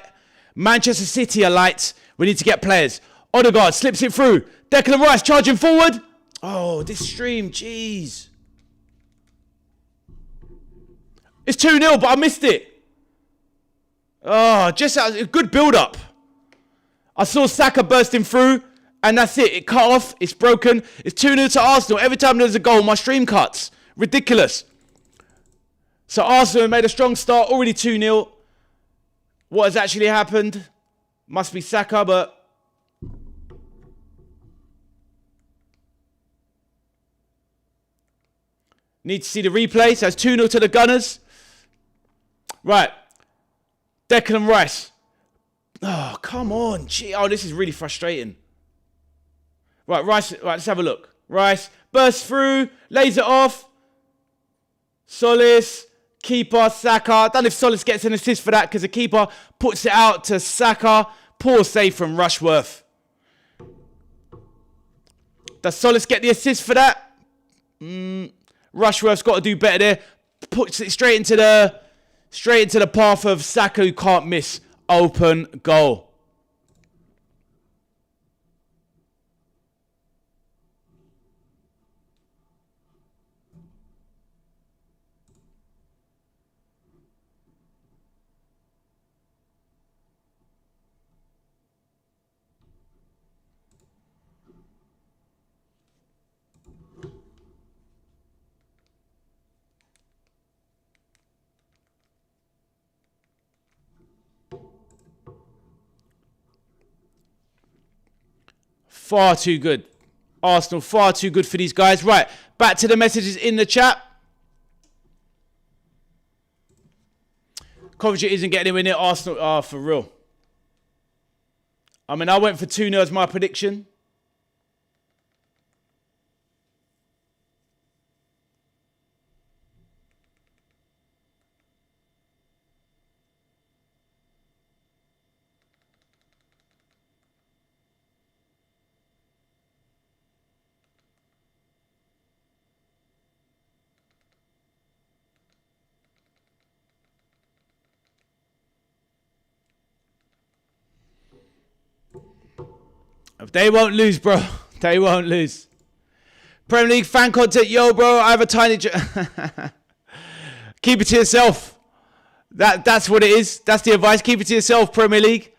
Manchester City are light. We need to get players. Odegaard slips it through. Declan Rice charging forward. Oh, this stream, jeez. It's 2-0, but I missed it. Oh, just a good build-up. I saw Saka bursting through, and that's it. It cut off. It's broken. It's 2-0 to Arsenal. Every time there's a goal, my stream cuts. Ridiculous. So Arsenal made a strong start, already 2-0. What has actually happened? Must be Saka, but... Need to see the replay. So it's 2-0 to the Gunners. Right. Declan Rice. Oh, come on. Gee, oh, this is really frustrating. Right, Rice. Right, let's have a look. Rice bursts through. Lays it off. Solis. Keeper. Saka. I don't know if Solis gets an assist for that because the keeper puts it out to Saka. Poor save from Rushworth. Does Solis get the assist for that? Rushworth's got to do better there. Puts it straight into the path of Saka, who can't miss. Open goal. Far too good. Arsenal, far too good for these guys. Right, back to the messages in the chat. Coventry isn't getting anywhere near Arsenal. Oh, for real. I mean, I went for 2-0 as my prediction. They won't lose, bro. They won't lose. Premier League fan content. Yo, bro, I have a tiny... Keep it to yourself. That's what it is. That's the advice. Keep it to yourself, Premier League.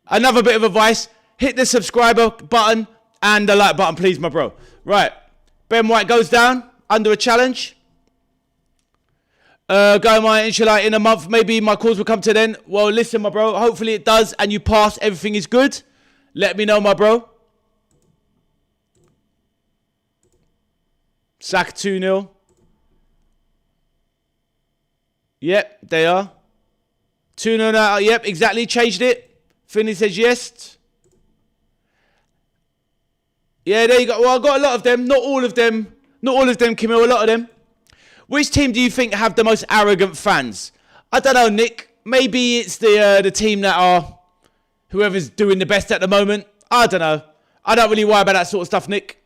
Another bit of advice. Hit the subscriber button and the like button, please, my bro. Right. Ben White goes down under a challenge. Going my inshallah in a month. Maybe my calls will come to then. Well, listen, my bro. Hopefully it does and you pass. Everything is good. Let me know, my bro. Sack 2-0. Yep, they are. 2-0 now. Yep, exactly. Changed it. Finley says yes. Yeah, there you go. Well, I got a lot of them. Not all of them. Not all of them, Camille. A lot of them. Which team do you think have the most arrogant fans? I don't know, Nick. Maybe it's the team that are... Whoever's doing the best at the moment. I don't know. I don't really worry about that sort of stuff, Nick.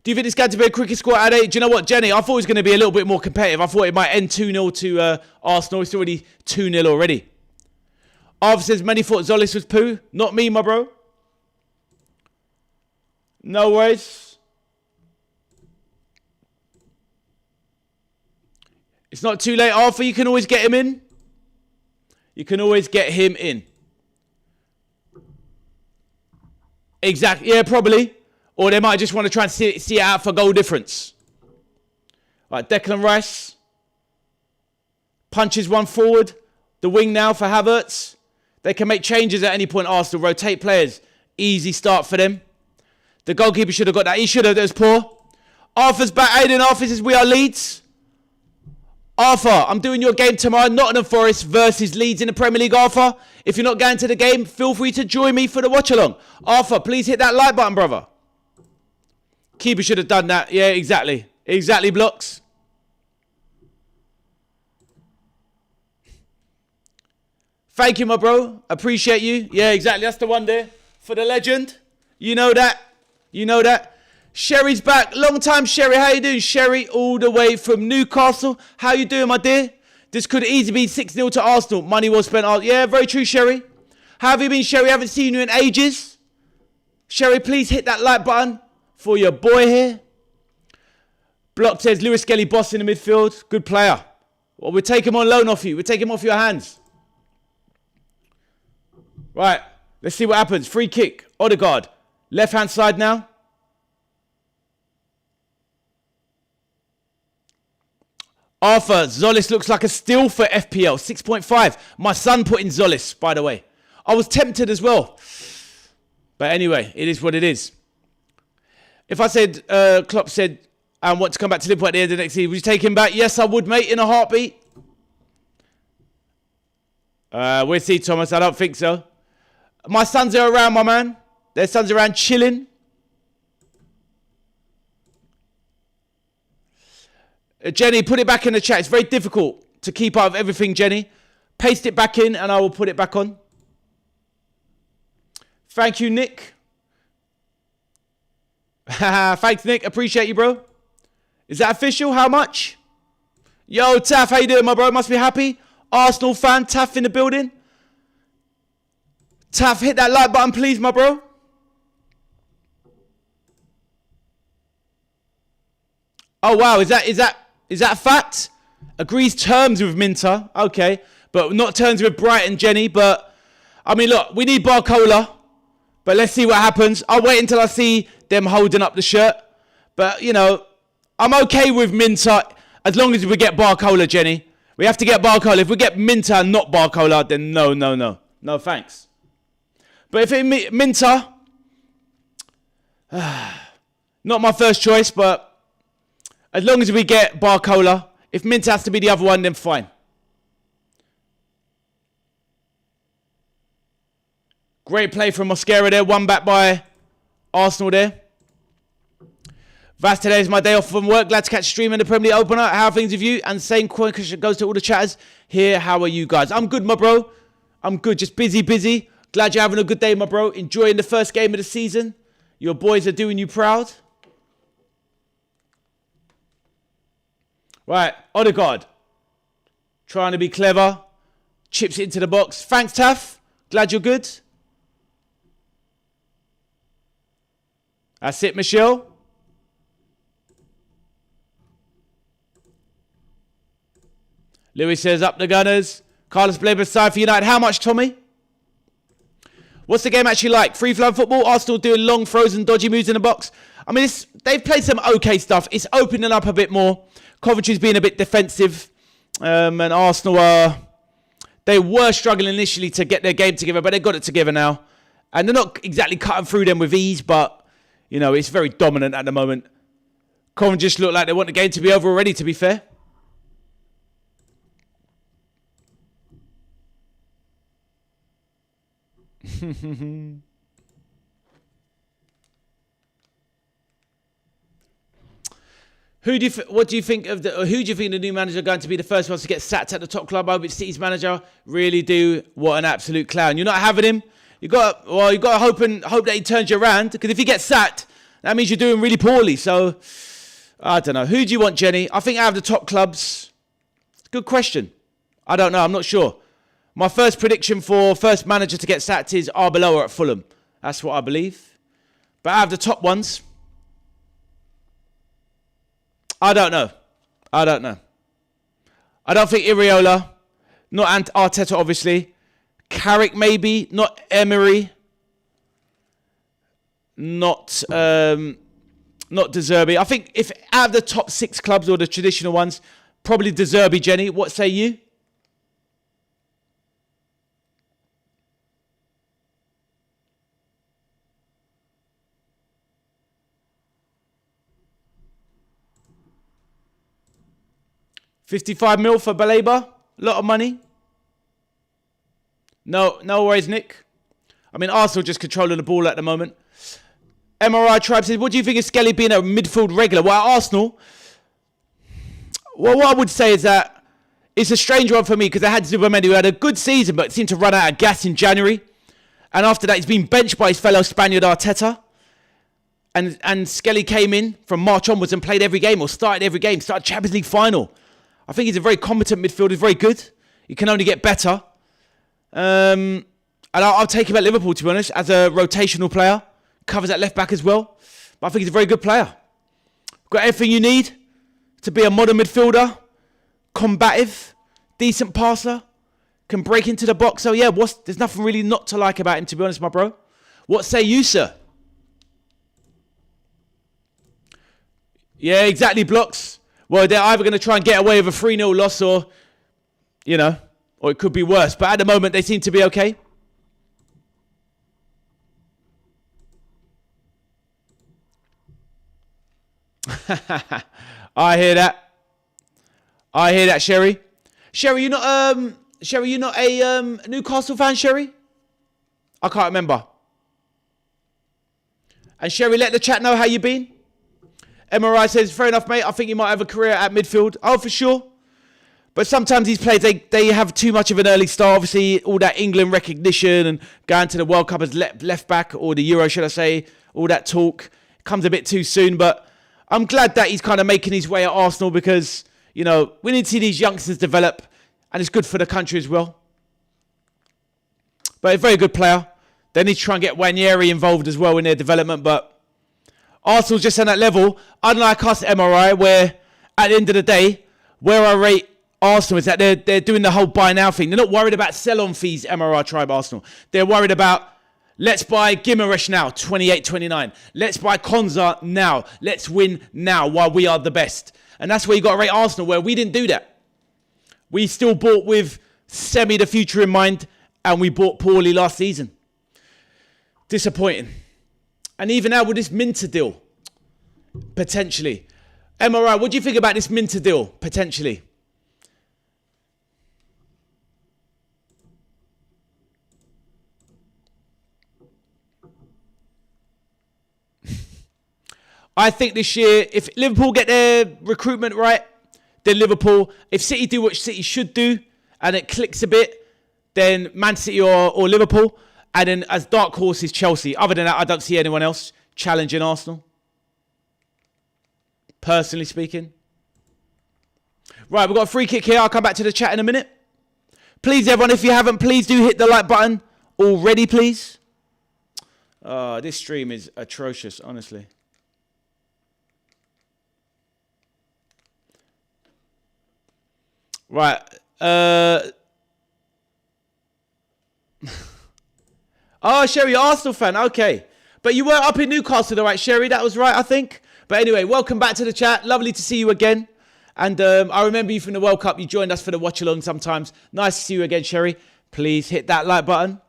Do you think it's going to be a cricket score at 8? Do you know what, Jenny? I thought it was going to be a little bit more competitive. I thought it might end 2-0 to Arsenal. It's already 2-0 already. Arthur says, many thought Zolis was poo. Not me, my bro. No worries. It's not too late, Arthur. You can always get him in. You can always get him in. Exactly. Yeah, probably. Or they might just want to try and see it out for goal difference. All right, Declan Rice. Punches one forward. The wing now for Havertz. They can make changes at any point, Arsenal. Rotate players. Easy start for them. The goalkeeper should have got that. He should have. That was poor. Arthur's back. Aiden Arthur says, we are Leeds. Arthur, I'm doing your game tomorrow. Nottingham Forest versus Leeds in the Premier League, Arthur. If you're not going to the game, feel free to join me for the watch-along. Arthur, please hit that like button, brother. Keeper should have done that. Yeah, exactly. Exactly, Blocks. Thank you, my bro. Appreciate you. Yeah, exactly. That's the one there. For the legend. You know that. You know that. Sherry's back. Long time, Sherry. How you doing? Sherry, all the way from Newcastle. How you doing, my dear? This could easily be 6-0 to Arsenal. Money well spent. Yeah, very true, Sherry. How have you been, Sherry? Haven't seen you in ages. Sherry, please hit that like button for your boy here. Block says, Lewis Skelly, boss in the midfield. Good player. Well, we'll take him on loan off you. We'll take him off your hands. Right. Let's see what happens. Free kick. Odegaard. Left-hand side now. Arthur, Zolis looks like a steal for FPL. 6.5. My son put in Zolis, by the way. I was tempted as well. But anyway, it is what it is. If I said, Klopp said, I want to come back to Liverpool at the end of next season, would you take him back? Yes, I would, mate, in a heartbeat. We'll see, Thomas. I don't think so. My sons are around, my man. Their sons are around chilling. Jenny, put it back in the chat. It's very difficult to keep up with everything, Jenny. Paste it back in and I will put it back on. Thank you, Nick. Thanks, Nick. Appreciate you, bro. Is that official? How much? Yo, Taff, how you doing, my bro? Must be happy. Arsenal fan, Taff in the building. Taff, hit that like button, please, my bro. Oh, wow. Is that a fact? Agrees terms with Minter. Okay. But not terms with Brighton, Jenny. But, I mean, look, we need Barcola. But let's see what happens. I'll wait until I see them holding up the shirt. But, you know, I'm okay with Minter as long as we get Barcola, Jenny. We have to get Barcola. If we get Minter and not Barcola, then no. No, thanks. But if it Minter, not my first choice, but as long as we get Barcola, if Minter has to be the other one, then fine. Great play from Mosquera there. One back by Arsenal there. Vaz, today is my day off from work. Glad to catch a stream in the Premier League opener. How are things with you? And same question goes to all the chatters here. How are you guys? I'm good, my bro. I'm good. Just busy. Glad you're having a good day, my bro. Enjoying the first game of the season. Your boys are doing you proud. Right, Odegaard. Trying to be clever. Chips it into the box. Thanks, Taff. Glad you're good. That's it, Michelle. Lewis says, up the Gunners. Carlos Blaber side for United. How much, Tommy? What's the game actually like? Free-flowing football? Arsenal doing long throws and dodgy moves in the box? I mean, they've played some okay stuff. It's opening up a bit more. Coventry's being a bit defensive. And Arsenal they were struggling initially to get their game together, but they got it together now. And they're not exactly cutting through them with ease, but, you know, it's very dominant at the moment. Coventry just look like they want the game to be over already, to be fair. What do you think of who do you think the new manager are going to be the first ones to get sacked at the top club? I hope it's City's manager. Really do. What an absolute clown. You're not having him. You got to hope that he turns you around, because if he gets sacked, that means you're doing really poorly. So I don't know. Who do you want, Jenny? I think out of the top clubs, good question. I don't know. I'm not sure. My first prediction for first manager to get sacked is Arbeloa at Fulham. That's what I believe. But out of the top ones, I don't know. I don't think Iriola. Not Arteta, obviously. Carrick, maybe. Not Emery. Not De Zerbi. I think if out of the top 6 clubs or the traditional ones, probably De Zerbi, Jenny. What say you? $55 million for Baleba. A lot of money. No worries, Nick. I mean, Arsenal just controlling the ball at the moment. MRI Tribe says, what do you think of Skelly being a midfield regular? Well, at Arsenal, well, what I would say is that it's a strange one for me because I had Zubamendi who had a good season but seemed to run out of gas in January. And after that, he's been benched by his fellow Spaniard Arteta. And Skelly came in from March onwards and played every game or started every game, started Champions League final. I think he's a very competent midfielder, he's very good. He can only get better. And I'll take him at Liverpool, to be honest, as a rotational player. Covers at left back as well. But I think he's a very good player. Got everything you need to be a modern midfielder. Combative. Decent passer. Can break into the box. So yeah, there's nothing really not to like about him, to be honest, my bro. What say you, sir? Yeah, exactly, Blocks. Well, they're either going to try and get away with a 3-0 loss or, or it could be worse. But at the moment, they seem to be okay. I hear that. Sherry. Sherry, you're not a Newcastle fan, Sherry? I can't remember. And Sherry, let the chat know how you been. MRI says, fair enough, mate. I think he might have a career at midfield. Oh, for sure. But sometimes these players, they have too much of an early start. Obviously, all that England recognition and going to the World Cup as left back, or the Euro, should I say, all that talk comes a bit too soon. But I'm glad that he's kind of making his way at Arsenal because, we need to see these youngsters develop. And it's good for the country as well. But a very good player. They need to try and get Wanyeri involved as well in their development. But Arsenal's just on that level, unlike us, MRI, where at the end of the day, where I rate Arsenal is that they're doing the whole buy now thing. They're not worried about sell-on fees, MRI Tribe Arsenal. They're worried about, let's buy Gimaresh now, 28-29. Let's buy Konza now. Let's win now while we are the best. And that's where you got to rate Arsenal, where we didn't do that. We still bought with the future in mind, and we bought poorly last season. Disappointing. And even now with this Minter deal, potentially. MRI, what do you think about this Minter deal, potentially? I think this year, if Liverpool get their recruitment right, then Liverpool. If City do what City should do, and it clicks a bit, then Man City or Liverpool. And then as dark horse is Chelsea. Other than that, I don't see anyone else challenging Arsenal. Personally speaking. Right, we've got a free kick here. I'll come back to the chat in a minute. Please, everyone, if you haven't, please do hit the like button already, please. This stream is atrocious, honestly. Right. Oh, Sherry, Arsenal fan. Okay. But you were up in Newcastle, though, right, Sherry? That was right, I think. But anyway, welcome back to the chat. Lovely to see you again. And I remember you from the World Cup. You joined us for the watch-along sometimes. Nice to see you again, Sherry. Please hit that like button.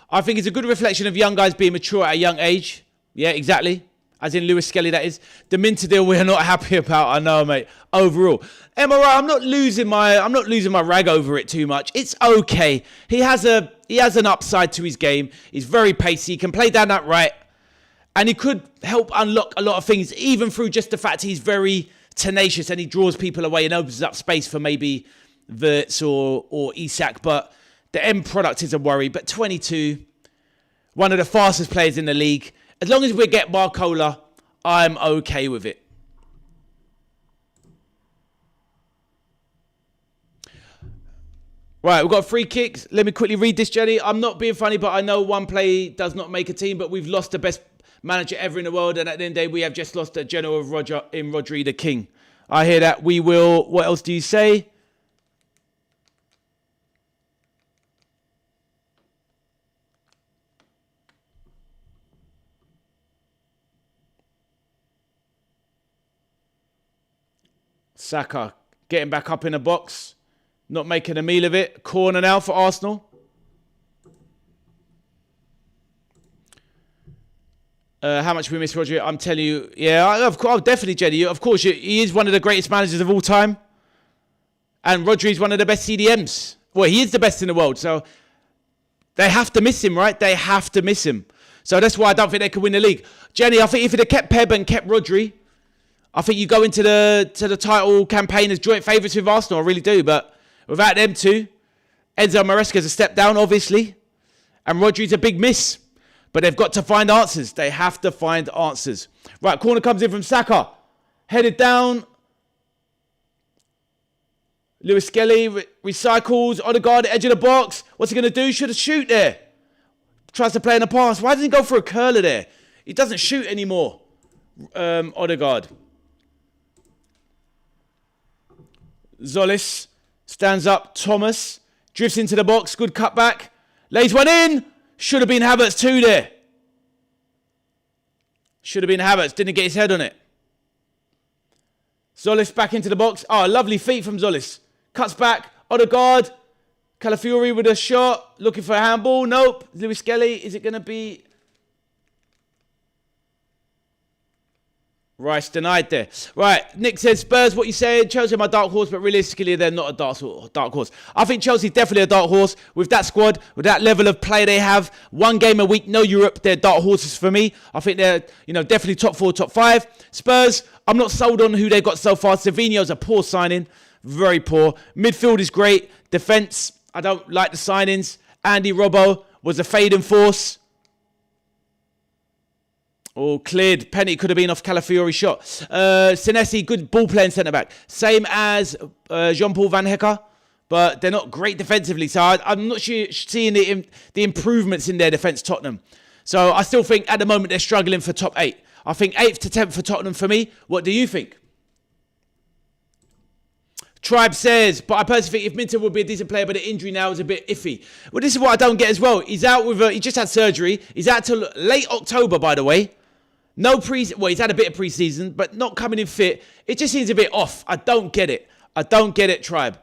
I think it's a good reflection of young guys being mature at a young age. Yeah, exactly. As in Lewis Skelly, that is. The Minter deal we're not happy about, I know, mate. Overall. MRI, I'm not losing my rag over it too much. It's okay. He has an upside to his game. He's very pacey. He can play down that right. And he could help unlock a lot of things, even through just the fact he's very tenacious and he draws people away and opens up space for maybe Wirtz or Isak. But the end product is a worry. But 22, one of the fastest players in the league. As long as we get Barcola, I'm okay with it. Right, we've got free kicks. Let me quickly read this, Jenny. I'm not being funny, but I know one play does not make a team, but we've lost the best manager ever in the world. And at the end of the day, we have just lost a general of Roger in Rodri the King. I hear that. We will. What else do you say? Saka getting back up in the box. Not making a meal of it. Corner now for Arsenal. How much we miss Rodri? I'm telling you. Yeah, of course, definitely, Jenny. Of course, he is one of the greatest managers of all time. And Rodri is one of the best CDMs. Well, he is the best in the world. So they have to miss him, right? They have to miss him. So that's why I don't think they could win the league. Jenny, I think if they'd kept Pep and kept Rodri, I think you go into the title campaign as joint favourites with Arsenal. I really do. But without them two, Enzo Maresca's a step down, obviously. And Rodri's a big miss. But they've got to find answers. They have to find answers. Right, corner comes in from Saka. Headed down. Lewis Skelly recycles. Odegaard, edge of the box. What's he going to do? Should have shoot there. Tries to play in the pass. Why doesn't he go for a curler there? He doesn't shoot anymore. Odegaard. Zolis stands up. Thomas drifts into the box. Good cutback. Lays one in. Should have been Havertz too there. Should have been Havertz. Didn't get his head on it. Zolis back into the box. Oh, lovely feet from Zolis. Cuts back. Odegaard. Calafiori with a shot. Looking for a handball. Nope. Lewis Skelly. Is it going to be... Rice denied there. Right, Nick says, Spurs, what you saying? Chelsea are my dark horse, but realistically, they're not a dark horse. I think Chelsea's definitely a dark horse. With that squad, with that level of play they have, one game a week, no Europe, they're dark horses for me. I think they're, definitely top 4, top 5. Spurs, I'm not sold on who they got so far. Savinho's a poor signing. Very poor. Midfield is great. Defence, I don't like the signings. Andy Robbo was a fading force. Oh, cleared. Penny could have been off Calafiori's shot. Senesi, good ball playing centre-back. Same as Jean-Paul Van Hecke, but they're not great defensively. So I'm not seeing the improvements in their defence, Tottenham. So I still think at the moment they're struggling for top 8. I think 8th to 10th for Tottenham for me. What do you think? Tribe says, but I personally think if Minter would be a decent player, but the injury now is a bit iffy. Well, this is what I don't get as well. He's out with he just had surgery. He's out till late October, by the way. No well, he's had a bit of pre-season, but not coming in fit. It just seems a bit off. I don't get it. I don't get it, Tribe.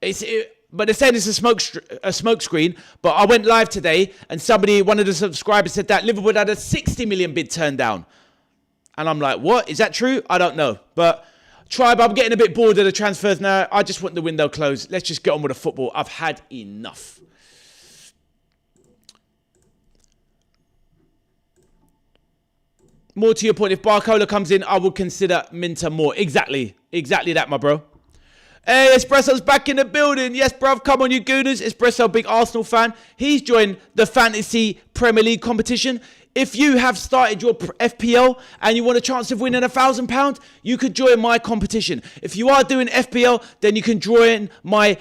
But they're saying it's a smoke screen. But I went live today, and one of the subscribers said that Liverpool had a 60 million bid turned down. And I'm like, what? Is that true? I don't know. But Tribe, I'm getting a bit bored of the transfers now. I just want the window closed. Let's just get on with the football. I've had enough. More to your point, if Barcola comes in, I would consider Minter more. Exactly that, my bro. Hey, Espresso's back in the building. Yes, bruv, come on, you gooners. Espresso, big Arsenal fan. He's joined the Fantasy Premier League competition. If you have started your FPL and you want a chance of winning £1,000, you could join my competition. If you are doing FPL, then you can join my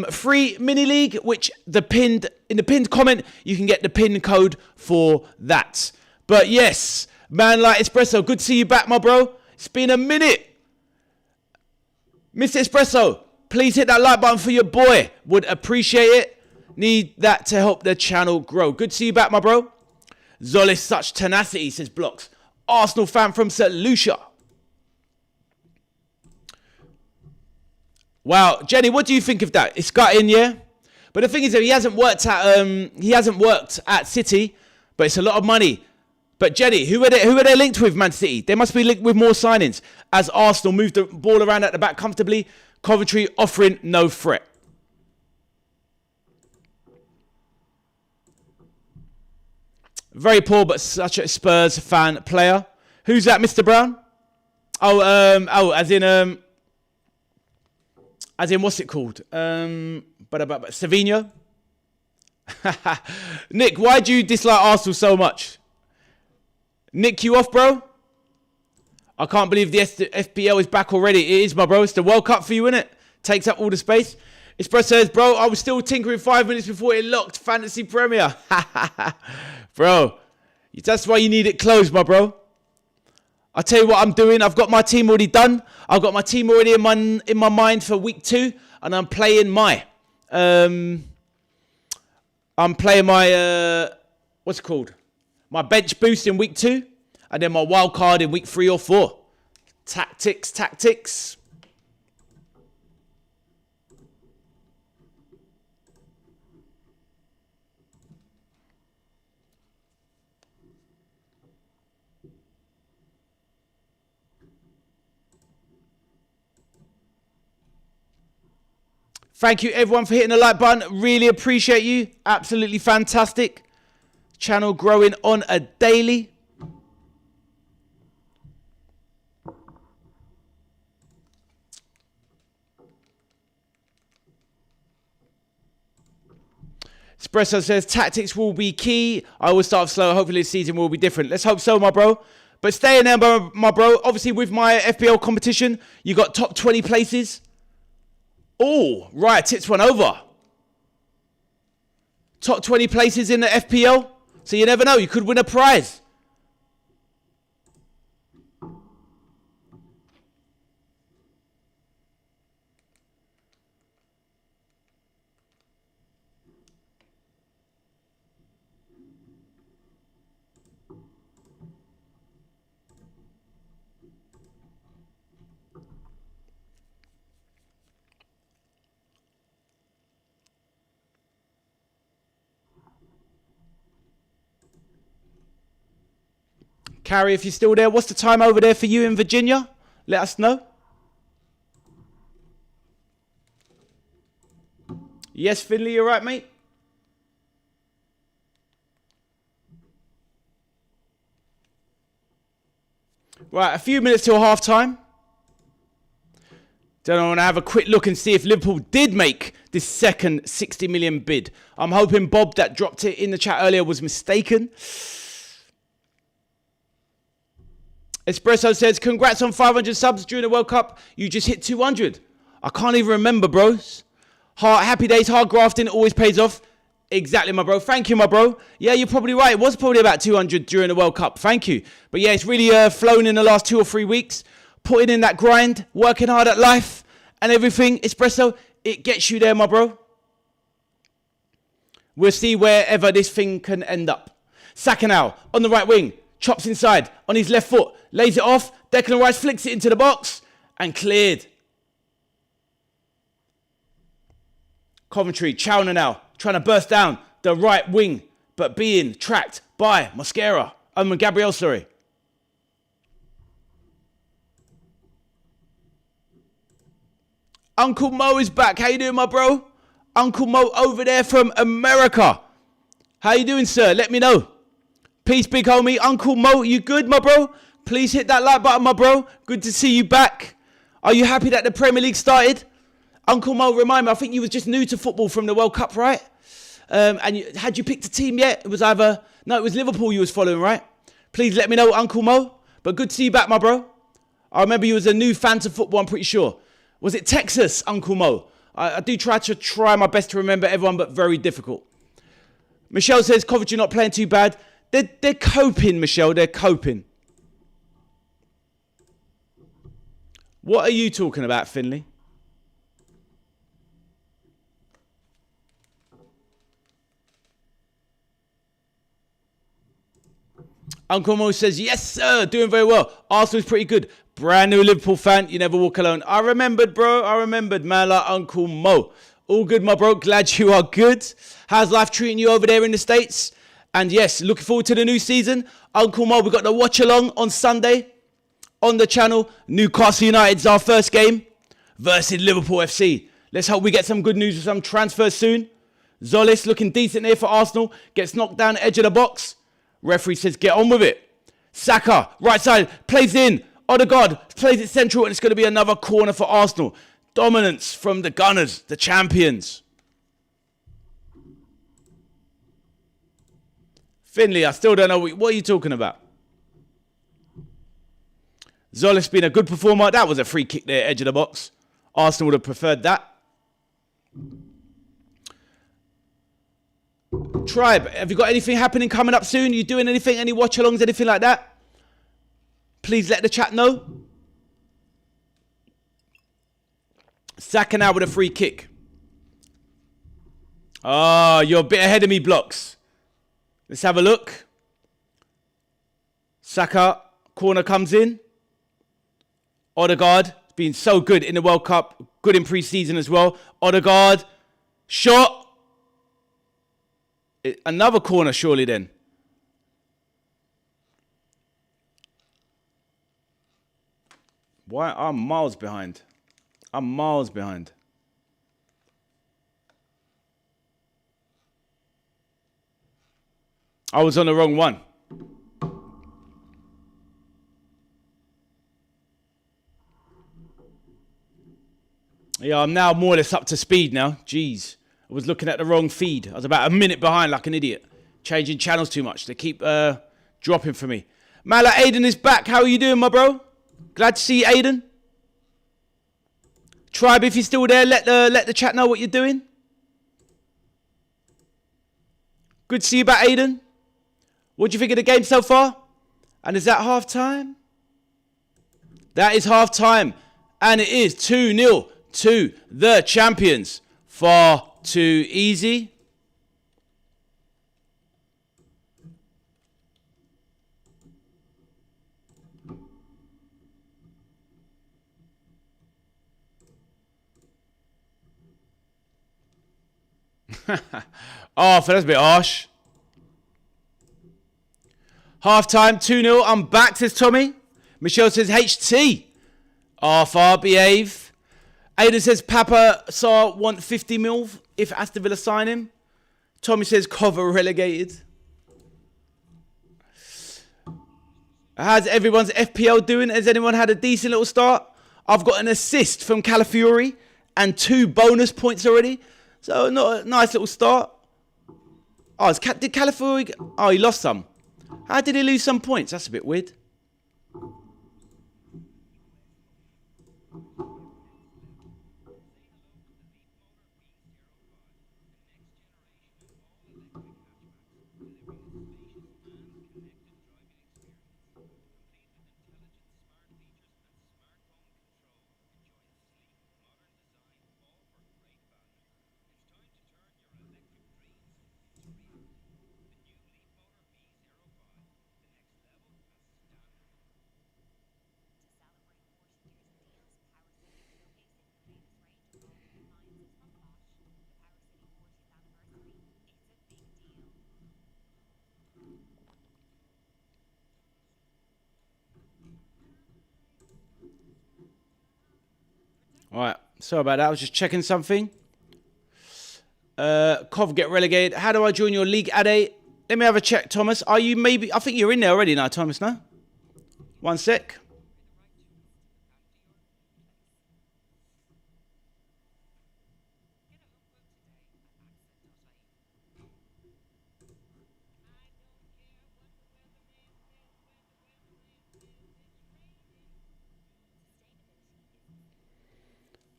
free mini league, which in the pinned comment, you can get the pin code for that. But yes, man like Espresso, good to see you back, my bro. It's been a minute. Mr. Espresso, please hit that like button for your boy. Would appreciate it. Need that to help the channel grow. Good to see you back, my bro. Zolis, such tenacity, says Blocks. Arsenal fan from St. Lucia. Wow, Jenny, what do you think of that? It's got in, yeah? But the thing is that he hasn't worked at City, but it's a lot of money. But Jenny, who are they linked with, Man City? They must be linked with more signings. As Arsenal move the ball around at the back comfortably, Coventry offering no threat. Very poor, but such a Spurs fan player. Who's that, Mr. Brown? As in what's it called? Savinho. Nick, why do you dislike Arsenal so much? Nick you off, bro? I can't believe the FPL is back already. It is, my bro. It's the World Cup for you, innit? Takes up all the space. Espresso says, bro, I was still tinkering 5 minutes before it locked. Fantasy Premier. Bro, That's why you need it closed, my bro. I'll tell you what I'm doing. I've got my team already done. I've got my team already in my mind for week 2. And I'm playing my... what's it called? My bench boost in week 2. And then my wild card in week 3 or 4. Tactics. Thank you everyone for hitting the like button. Really appreciate you. Absolutely fantastic. Channel growing on a daily. Espresso says tactics will be key. I will start slow. Hopefully this season will be different. Let's hope so, my bro. But stay in there, my bro. Obviously with my FPL competition, you got top 20 places. Oh, right, tips one over. Top 20 places in the FPL. So you never know, you could win a prize. Carrie, if you're still there, what's the time over there for you in Virginia? Let us know. Yes, Finley, you're right, mate. Right, a few minutes till half time. Don't I want to have a quick look and see if Liverpool did make this second 60 million bid. I'm hoping Bob that dropped it in the chat earlier was mistaken. Espresso says, congrats on 500 subs during the World Cup. You just hit 200. I can't even remember, bros. Happy days, hard grafting always pays off. Exactly, my bro. Thank you, my bro. Yeah, you're probably right. It was probably about 200 during the World Cup. Thank you. But yeah, it's really flown in the last 2 or 3 weeks. Putting in that grind, working hard at life and everything. Espresso, it gets you there, my bro. We'll see wherever this thing can end up. Saka now on the right wing. Chops inside on his left foot. Lays it off. Declan Rice flicks it into the box. And cleared. Coventry, Chowner now. Trying to burst down the right wing. But being tracked by Gabriel, sorry. Uncle Mo is back. How you doing, my bro? Uncle Mo over there from America. How you doing, sir? Let me know. Peace, big homie. Uncle Mo, you good, my bro? Please hit that like button, my bro. Good to see you back. Are you happy that the Premier League started? Uncle Mo, remind me, I think you was just new to football from the World Cup, right? Had you picked a team yet? It was it was Liverpool you was following, right? Please let me know, Uncle Mo. But good to see you back, my bro. I remember you was a new fan to football, I'm pretty sure. Was it Texas, Uncle Mo? I do try my best to remember everyone, but very difficult. Michelle says, Coventry not playing too bad. They're coping, Michelle. They're coping. What are you talking about, Finley? Uncle Mo says, yes, sir. Doing very well. Arsenal's pretty good. Brand new Liverpool fan. You never walk alone. I remembered, bro. I remembered, man, like Uncle Mo. All good, my bro. Glad you are good. How's life treating you over there in the States? And yes, looking forward to the new season. Uncle Mo, we got the watch-along on Sunday on the channel. Newcastle United's our first game versus Liverpool FC. Let's hope we get some good news with some transfers soon. Zolis looking decent here for Arsenal. Gets knocked down edge of the box. Referee says, get on with it. Saka, right side, plays in. Odegaard plays it central, and it's going to be another corner for Arsenal. Dominance from the Gunners, the champions. Finley, I still don't know what are you talking about. Zolis been a good performer. That was a free kick there, edge of the box. Arsenal would have preferred that. Tribe, have you got anything happening coming up soon? You doing anything? Any watch-alongs, anything like that? Please let the chat know. Saka now with a free kick. Oh, you're a bit ahead of me, Blocks. Let's have a look. Saka, corner comes in. Odegaard, been so good in the World Cup. Good in pre-season as well. Odegaard, shot. Another corner surely then. Why? I'm miles behind. I'm miles behind. I was on the wrong one. Yeah, I'm now more or less up to speed now. Jeez. I was looking at the wrong feed. I was about a minute behind like an idiot. Changing channels too much. They keep dropping for me. Mala, Aiden is back. How are you doing, my bro? Glad to see you, Aiden. Tribe, if you're still there, let the chat know what you're doing. Good to see you back, Aiden. What do you think of the game so far? And is that half time? That is half time. And it is 2-0 to the champions. Far too easy. Oh, that's a bit harsh. Half time, 2-0. I'm back, says Tommy. Michelle says HT. Arthur, behave. Aiden says Papa Sarr want 50 mil if Aston Villa sign him. Tommy says Cover relegated. How's everyone's FPL doing? Has anyone had a decent little start? I've got an assist from Calafiori and 2 bonus points already. So not a nice little start. Oh, did Calafiori... Oh, he lost some. How did he lose some points? That's a bit weird. All right, sorry about that. I was just checking something. Cov get relegated. How do I join your league, Ade? Let me have a check, Thomas. Are you maybe... I think you're in there already now, Thomas, no? One sec.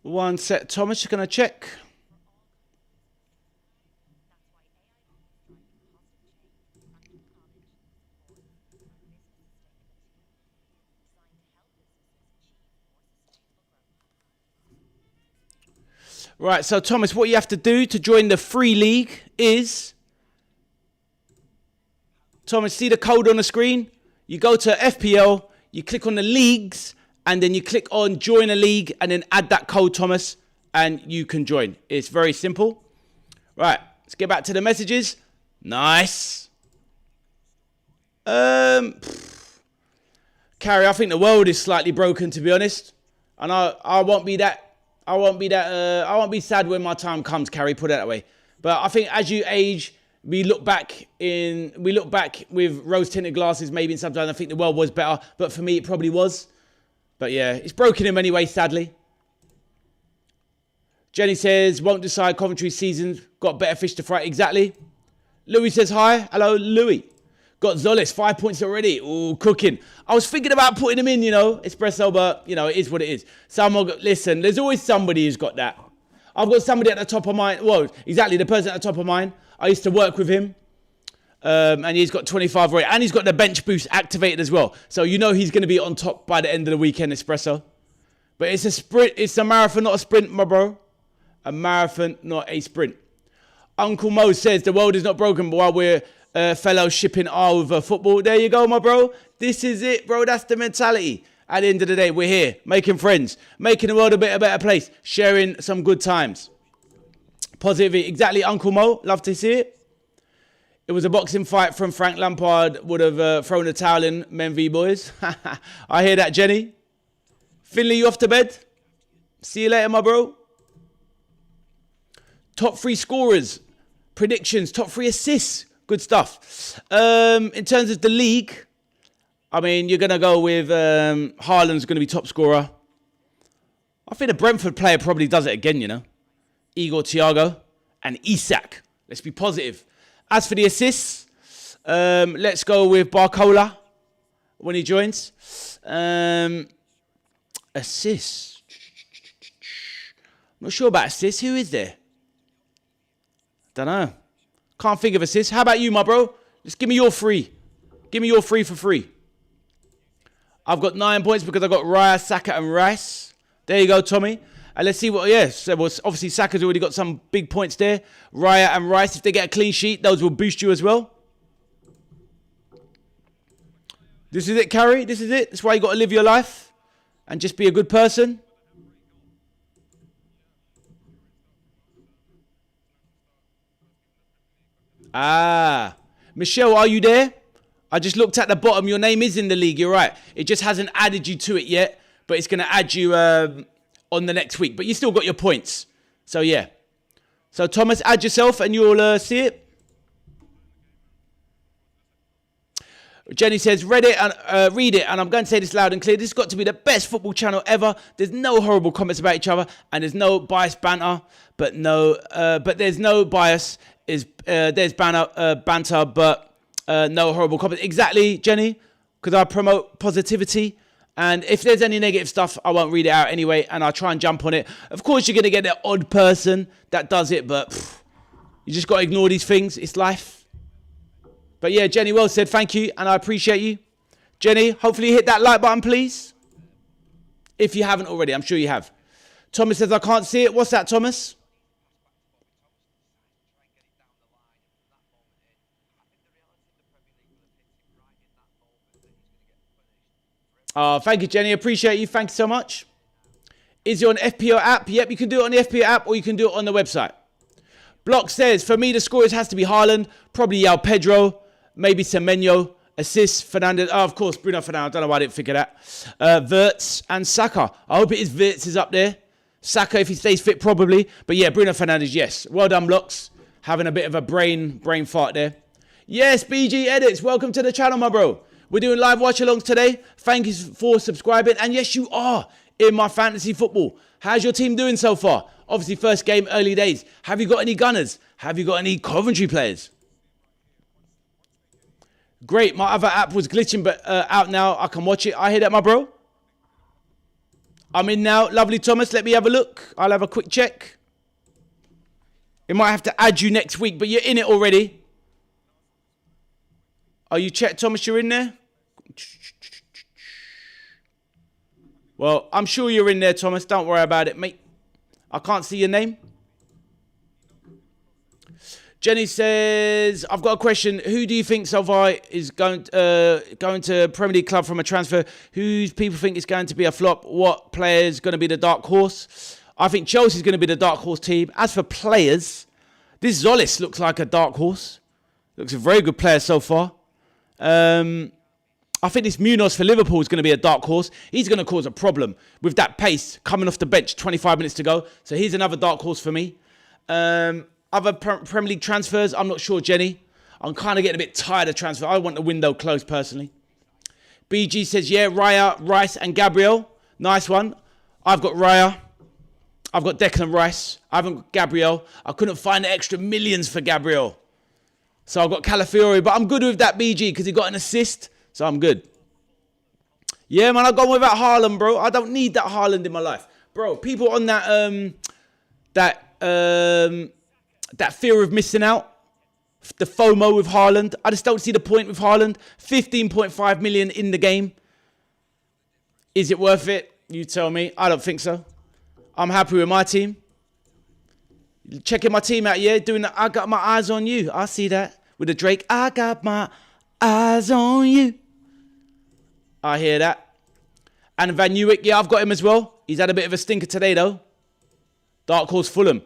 One sec, Thomas. Just going to check. Right, so Thomas, what you have to do to join the free league is... Thomas, see the code on the screen? You go to FPL, you click on the leagues, and then you click on join a league, and then add that code, Thomas, and you can join. It's very simple. Right, let's get back to the messages. Nice. Carrie, I think the world is slightly broken, to be honest. And I won't be sad when my time comes, Carrie, put it that way. But I think as you age, we look back with rose-tinted glasses, maybe, and sometimes I think the world was better. But for me, it probably was. But yeah, it's broken him anyway, sadly. Jenny says, won't decide Coventry season. Got better fish to fry. Exactly. Louis says hi. Hello, Louis. Got Zolis, 5 points already. Ooh, cooking. I was thinking about putting him in, espresso, but, it is what it is. Listen, there's always somebody who's got that. I've got somebody at the top of mine. Well, exactly, the person at the top of mine. I used to work with him. And he's got 25 already. And he's got the bench boost activated as well. So you know he's going to be on top by the end of the weekend, Espresso. But it's a sprint. It's a marathon, not a sprint, my bro. A marathon, not a sprint. Uncle Mo says the world is not broken while we're fellowshipping over football. There you go, my bro. This is it, bro. That's the mentality. At the end of the day, we're here, making friends, making the world a better place, sharing some good times. Positivity. Exactly, Uncle Mo. Love to see it. It was a boxing fight from Frank Lampard. Would have thrown a towel in, men v boys. I hear that, Jenny. Finley, you off to bed? See you later, my bro. Top 3 scorers. Predictions. Top 3 assists. Good stuff. In terms of the league, I mean, you're going to go with Haaland's going to be top scorer. I think the Brentford player probably does it again, you know. Igor Thiago and Isak. Let's be positive. As for the assists, let's go with Barcola when he joins. Assists. Not sure about assists. Who is there? Don't know. Can't think of assists. How about you, my bro? Just give me your 3. Give me your 3 for free. I've got 9 points because I've got Raya, Saka and Rice. There you go, Tommy. And let's see what, yes. Well, obviously, Saka's already got some big points there. Raya and Rice, if they get a clean sheet, those will boost you as well. This is it, Carrie. This is it. That's why you got to live your life and just be a good person. Michelle, are you there? I just looked at the bottom. Your name is in the league. You're right. It just hasn't added you to it yet, but it's going to add you on the next week. But you still got your points. So, yeah. So, Thomas, add yourself and you'll see it. Jenny says, read it, and I'm going to say this loud and clear. This has got to be the best football channel ever. There's no horrible comments about each other, and there's no biased banter, but there's no bias. There's banter, but no horrible comments. Exactly, Jenny, because I promote positivity. And if there's any negative stuff, I won't read it out anyway, and I'll try and jump on it. Of course, you're going to get that odd person that does it, but you just got to ignore these things. It's life. But yeah, Jenny, well said. Thank you, and I appreciate you. Jenny, hopefully hit that like button, please. If you haven't already, I'm sure you have. Thomas says, I can't see it. What's that, Thomas? Oh, thank you, Jenny. Appreciate you. Thank you so much. Is it on FPO app? Yep, you can do it on the FPO app or you can do it on the website. Block says, for me, the scorers has to be Haaland, probably Yao Pedro, maybe Semenyo, assists, Fernandez. Oh, of course, Bruno Fernandes. I don't know why I didn't figure that. Wirtz and Saka. I hope it is Wirtz is up there. Saka, if he stays fit, probably. But yeah, Bruno Fernandes, yes. Well done, Blocks. Having a bit of a brain fart there. Yes, BG Edits. Welcome to the channel, my bro. We're doing live watch-alongs today. Thank you for subscribing. And yes, you are in my fantasy football. How's your team doing so far? Obviously, first game, early days. Have you got any Gunners? Have you got any Coventry players? Great. My other app was glitching, but out now. I can watch it. I hear that, my bro. I'm in now. Lovely, Thomas. Let me have a look. I'll have a quick check. It might have to add you next week, but you're in it already. Are you checked, Thomas? You're in there? Well, I'm sure you're in there, Thomas. Don't worry about it, mate. I can't see your name. Jenny says, I've got a question. Who do you think so far is going to Premier League club from a transfer? Who people think is going to be a flop? What player is going to be the dark horse? I think Chelsea's going to be the dark horse team. As for players, this Zolis looks like a dark horse. Looks a very good player so far. I think this Munoz for Liverpool is going to be a dark horse. He's going to cause a problem with that pace coming off the bench, 25 minutes to go. So he's another dark horse for me. Other Premier League transfers, I'm not sure, Jenny. I'm kind of getting a bit tired of transfer. I want the window closed personally. BG says, yeah, Raya, Rice and Gabriel. Nice one. I've got Raya. I've got Declan Rice. I haven't got Gabriel. I couldn't find the extra millions for Gabriel. So I've got Calafiori, but I'm good with that BG because he got an assist, so I'm good. Yeah, man, I've gone without Haaland, bro. I don't need that Haaland in my life. Bro, people on that fear of missing out, the FOMO with Haaland. I just don't see the point with Haaland. 15.5 million in the game. Is it worth it? You tell me. I don't think so. I'm happy with my team. Checking my team out, yeah? I got my eyes on you. I see that. With the Drake, I got my eyes on you. I hear that. And Van Nieuwijk, yeah, I've got him as well. He's had a bit of a stinker today, though. Dark horse Fulham.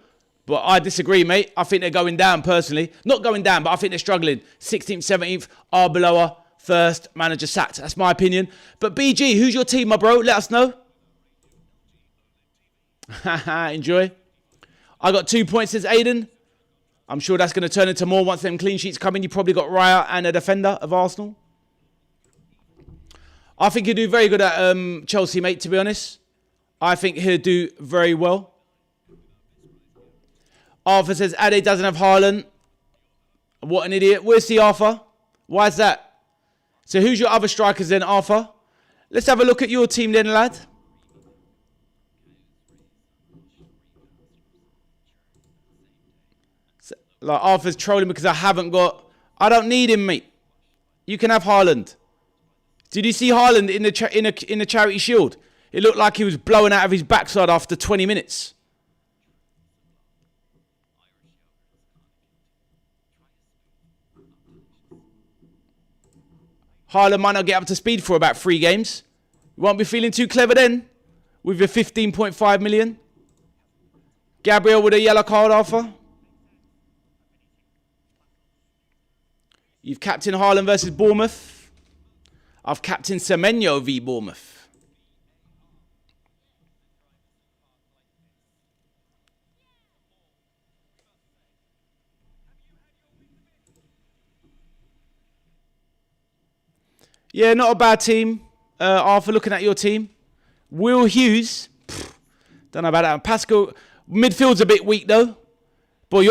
But I disagree, mate. I think they're going down, personally. Not going down, but I think they're struggling. 16th, 17th, Arbeloa, first, manager sacked. That's my opinion. But BG, who's your team, my bro? Let us know. Enjoy. I got 2 points, says Aiden. I'm sure that's going to turn into more once them clean sheets come in. You probably got Raya and a defender of Arsenal. I think he'll do very good at Chelsea, mate, to be honest. I think he'll do very well. Arthur says, Ade doesn't have Haaland. What an idiot. Where's the Arthur? Why is that? So who's your other strikers then, Arthur? Let's have a look at your team then, lad. So, like, Arthur's trolling because I don't need him, mate. You can have Haaland. Did you see Haaland in the Charity Shield? It looked like he was blowing out of his backside after 20 minutes. Haaland might not get up to speed for about 3 games. You won't be feeling too clever then with your 15.5 million. Gabriel with a yellow card, Arthur. You've captained Haaland versus Bournemouth. I've captained Semenyo v Bournemouth. Yeah, not a bad team. Arthur, looking at your team. Will Hughes. Don't know about that. Pascal. Midfield's a bit weak, though. Boy,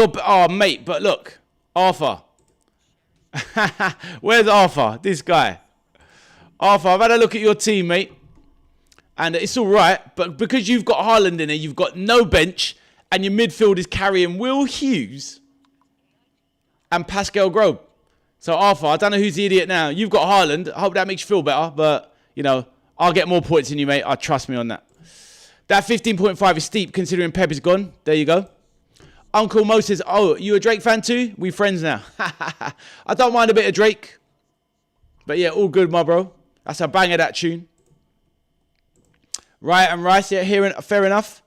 mate. But look. Arthur. Where's Arthur? This guy. Arthur, I've had a look at your team, mate. And it's all right. But because you've got Haaland in there, you've got no bench. And your midfield is carrying Will Hughes and Pascal Gross. So, Arthur, I don't know who's the idiot now. You've got Haaland. I hope that makes you feel better. But, you know, I'll get more points than you, mate. Trust me on that. That 15.5 is steep considering Pep is gone. There you go. Uncle Mo says, oh, you a Drake fan too? We friends now. I don't mind a bit of Drake. But, yeah, all good, my bro. That's a banger, that tune. Riot and Rice, yeah, fair enough.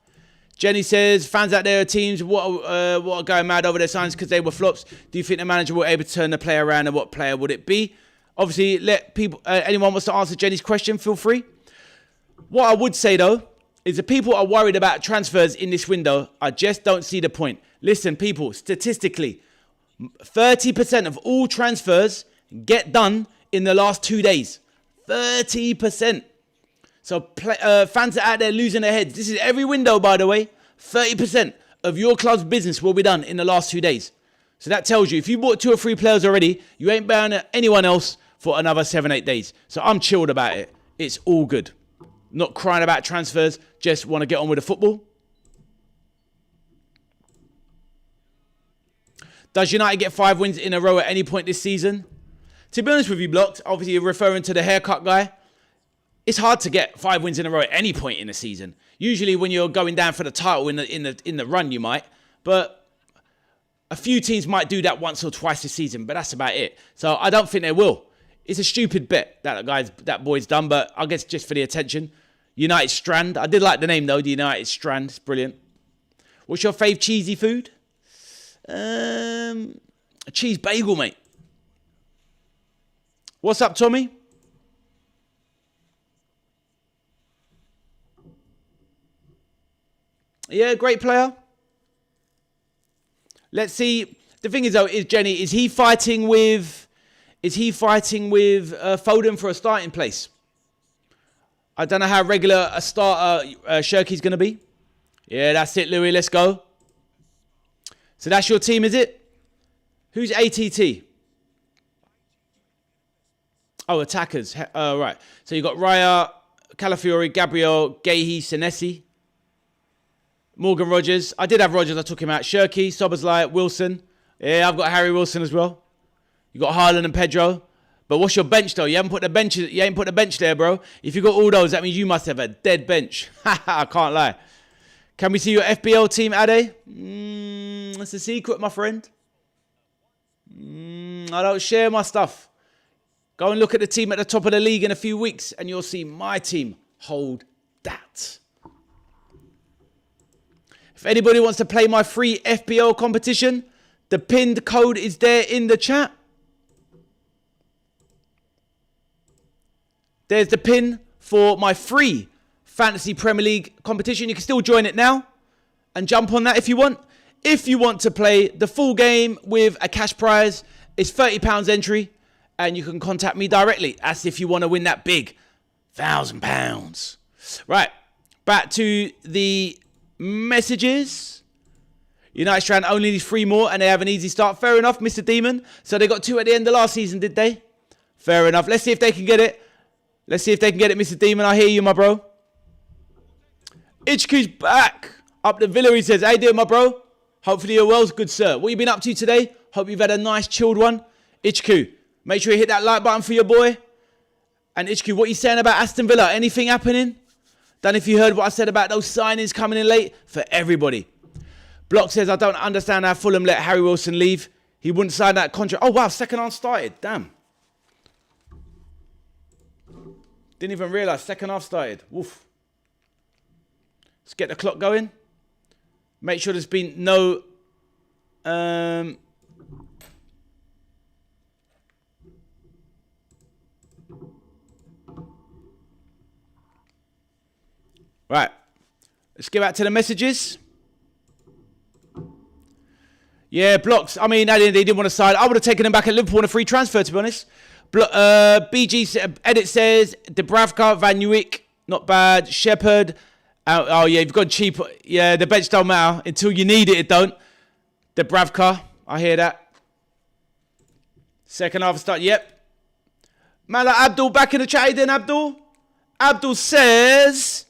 Jenny says, fans out there are teams, what are going mad over their signs because they were flops. Do you think the manager will be able to turn the player around, and what player would it be? Obviously, let people, anyone wants to answer Jenny's question, feel free. What I would say, though, is that people are worried about transfers in this window. I just don't see the point. Listen, people, statistically, 30% of all transfers get done in the last 2 days. 30%. So fans are out there losing their heads. This is every window, by the way. 30% of your club's business will be done in the last 2 days. So that tells you if you bought 2 or 3 players already, you ain't buying anyone else for another 7-8 days. So I'm chilled about it. It's all good. Not crying about transfers. Just want to get on with the football. Does United get 5 wins in a row at any point this season? To be honest with you, Blocked, obviously you're referring to the haircut guy. It's hard to get 5 wins in a row at any point in the season. Usually when you're going down for the title in the run, you might. But a few teams might do that once or twice this season, but that's about it. So I don't think they will. It's a stupid bet that boy's done, but I guess just for the attention. United Strand. I did like the name, though, the United Strand. It's brilliant. What's your fave cheesy food? A cheese bagel, mate. What's up, Tommy? Yeah, great player. Let's see. The thing is, though, is he fighting with Foden for a starting place? I don't know how regular a starter Shirky's going to be. Yeah, that's it, Louis. Let's go. So that's your team, is it? Who's ATT? Oh, attackers. Right. So you got Raya, Calafiori, Gabriel, Gahey, Senesi. Morgan Rogers. I did have Rogers. I took him out. Shirky, Soberslai, Wilson. Yeah, I've got Harry Wilson as well. You got Haaland and Pedro. But what's your bench though? You ain't put the bench there, bro. If you got all those, that means you must have a dead bench. I can't lie. Can we see your FBL team, Ade? It's a secret, my friend. I don't share my stuff. Go and look at the team at the top of the league in a few weeks, and you'll see my team hold that. If anybody wants to play my free FBL competition, the pinned code is there in the chat. There's the pin for my free Fantasy Premier League competition. You can still join it now and jump on that if you want. If you want to play the full game with a cash prize, it's £30 entry, and you can contact me directly as if you want to win that big £1,000. Right, back to the messages. United's trying only need 3 more, and they have an easy start. Fair enough, Mr. Demon. So they got 2 at the end of last season, did they? Fair enough. Let's see if they can get it. Let's see if they can get it, Mr. Demon. I hear you, my bro. Ichku's back. Up the Villa, he says. How you doing, my bro? Hopefully you're well, good sir. What you been up to today? Hope you've had a nice chilled one. Ichku, make sure you hit that like button for your boy. And Ichku, what you saying about Aston Villa? Anything happening? Don't know if you heard what I said about those signings coming in late for everybody. Block says, I don't understand how Fulham let Harry Wilson leave. He wouldn't sign that contract. Oh, wow, second half started. Damn. Didn't even realise second half started. Woof. Let's get the clock going. Make sure there's been no... Right. Let's get back to the messages. Yeah, Blocks. I mean, they didn't want to sign. I would have taken him back at Liverpool on a free transfer, to be honest. BG Edit says, Dubravka, Van Uyck, not bad. Shepherd. Oh, yeah, you've gone cheap. Yeah, the bench don't matter. Until you need it, it don't. Dubravka, I hear that. Second half start, yep. Mala Abdul back in the chat then, Abdul. Abdul says,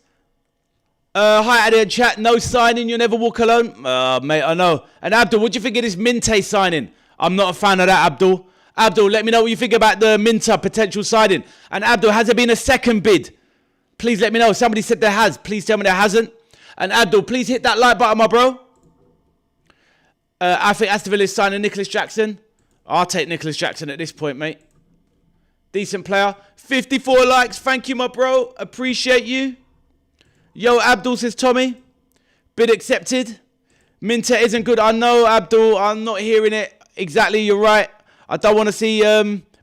hi, Adi in chat. No signing, you'll never walk alone. Mate, I know. And Abdul, what do you think of this Minte signing? I'm not a fan of that, Abdul. Abdul, let me know what you think about the Minter potential signing. And Abdul, has there been a second bid? Please let me know. Somebody said there has. Please tell me there hasn't. And Abdul, please hit that like button, my bro. I think Aston Villa is signing Nicholas Jackson. I'll take Nicholas Jackson at this point, mate. Decent player. 54 likes. Thank you, my bro. Appreciate you. Yo, Abdul, says Tommy. Bid accepted. Minter isn't good. I know, Abdul. I'm not hearing it. Exactly, you're right. I don't want to see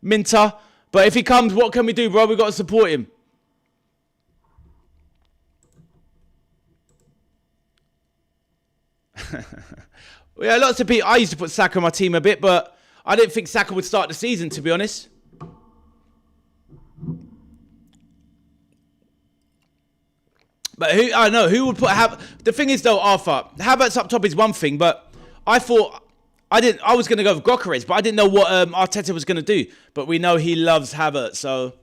Minter. But if he comes, what can we do, bro? We've got to support him. Yeah, lots of people. I used to put Saka on my team a bit, but I didn't think Saka would start the season, to be honest. But I know who would put the thing is though, Arthur, Havertz up top is one thing, but I thought I was going to go with Gyökeres, but I didn't know what Arteta was going to do. But we know he loves Havertz, so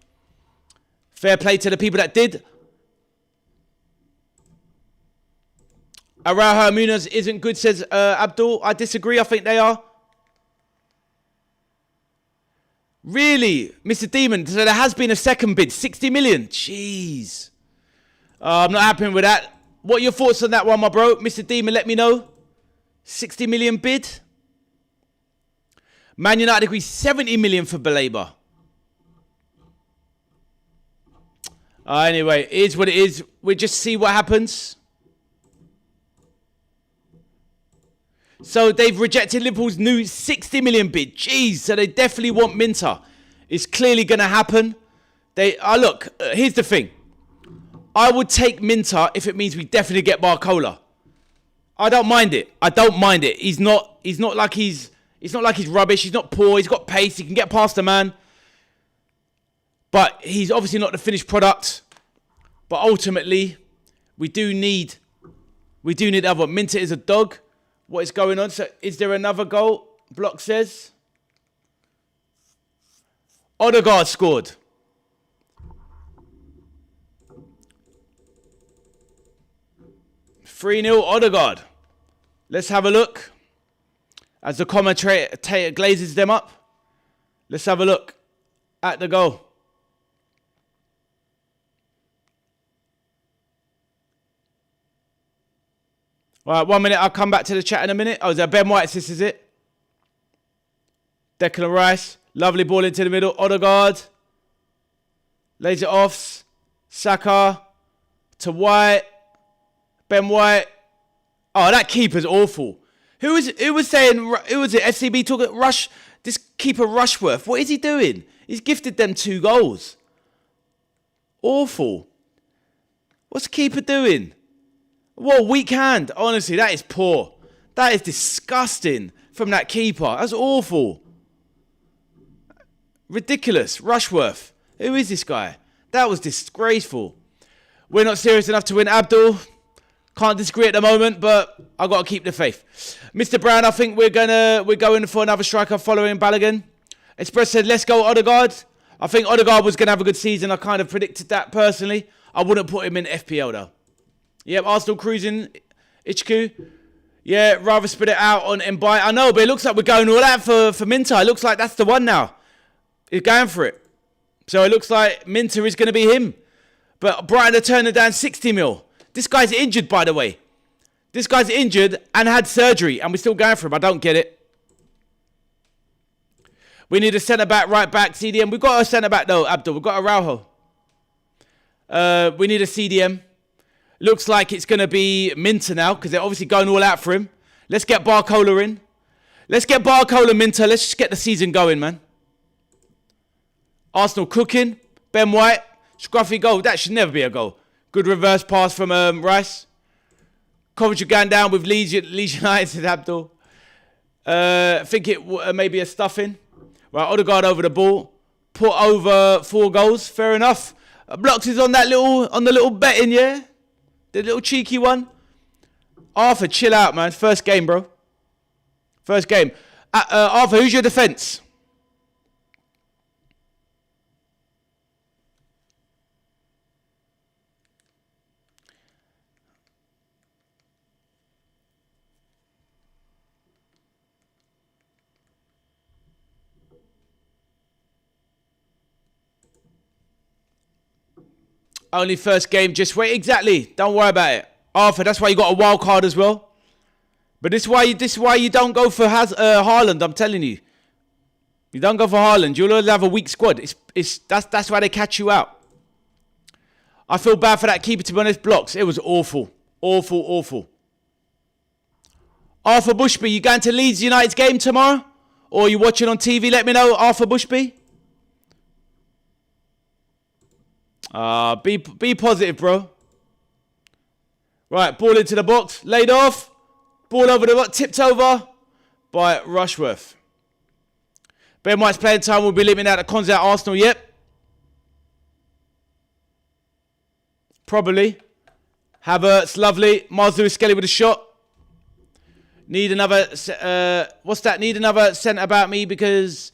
fair play to the people that did. Araujo Munoz isn't good, says Abdul. I disagree. I think they are. Really? Mr. Demon, so there has been a second bid. 60 million. Jeez. I'm not happy with that. What are your thoughts on that one, my bro? Mr. Demon, let me know. 60 million bid. Man United agrees 70 million for Baleba. Anyway, it is what it is. We'll just see what happens. So they've rejected Liverpool's new 60 million bid. Jeez, so they definitely want Minter. It's clearly going to happen. Look, here's the thing. I would take Minter if it means we definitely get Barcola. I don't mind it. I don't mind it. It's not like he's rubbish. He's not poor. He's got pace. He can get past the man. But he's obviously not the finished product. But ultimately, we do need other. Minter is a dog. What is going on? So is there another goal? Block says. Odegaard scored. $3-0 Odegaard. Let's have a look. as the commentator glazes them up. Let's have a look at the goal. All right, 1 minute. I'll come back to the chat in a minute. Oh, is that Ben White's? This is it. Declan Rice. Lovely ball into the middle. Odegaard. Lays it off. Saka. To White. Ben White. Oh, that keeper's awful. Who was it? SCB took it. Rush. This keeper Rushworth. What is he doing? He's gifted them 2 goals. Awful. What's the keeper doing? What, weak hand. Honestly, that is poor. That is disgusting from that keeper. That's awful. Ridiculous. Rushworth. Who is this guy? That was disgraceful. We're not serious enough to win, Abdul. Can't disagree at the moment, but I've got to keep the faith. Mr. Brown, I think we're going for another striker following Balogun. Express said, let's go Odegaard. I think Odegaard was going to have a good season. I kind of predicted that personally. I wouldn't put him in FPL though. Yep, Arsenal cruising. Ichku. Yeah, rather spread it out on Mbai. I know, but it looks like we're going all out for Minter. It looks like that's the one now. He's going for it. So it looks like Minter is going to be him. But Brighton are turning down 60 mil. This guy's injured, by the way. This guy's injured and had surgery, and we're still going for him. I don't get it. We need a centre-back, right-back, CDM. We've got a centre-back, though, Abdul. We've got a Araujo. We need a CDM. Looks like it's going to be Minter now, because they're obviously going all out for him. Let's get Barcola in. Let's get Barcola, Minter. Let's just get the season going, man. Arsenal cooking. Ben White. Scruffy goal. That should never be a goal. Good reverse pass from Rice. Coventry going down with Leeds United, said Abdul. I think it may be a stuffing. Right, Odegaard over the ball. Put over 4 goals. Fair enough. Blocks is on the little betting, yeah? The little cheeky one. Arthur, chill out, man. First game, bro. First game. Arthur, who's your defence? Only first game, just wait. Exactly. Don't worry about it. Arthur, that's why you got a wild card as well. But this is why you don't go for Haaland, I'm telling you. You don't go for Haaland. You'll always have a weak squad. That's why they catch you out. I feel bad for that keeper, to be honest. Blocks. It was awful. Awful, awful. Arthur Bushby, you going to Leeds United's game tomorrow? Or are you watching on TV? Let me know, Arthur Bushby. Be positive, bro. Right, ball into the box. Laid off. Ball over the box. Tipped over by Rushworth. Ben White's playing time will be leaving out at Conza at Arsenal. Yep. Probably. Havertz, lovely. Mars Lewis Skelly with a shot. Need another... what's that? Need another centre about me because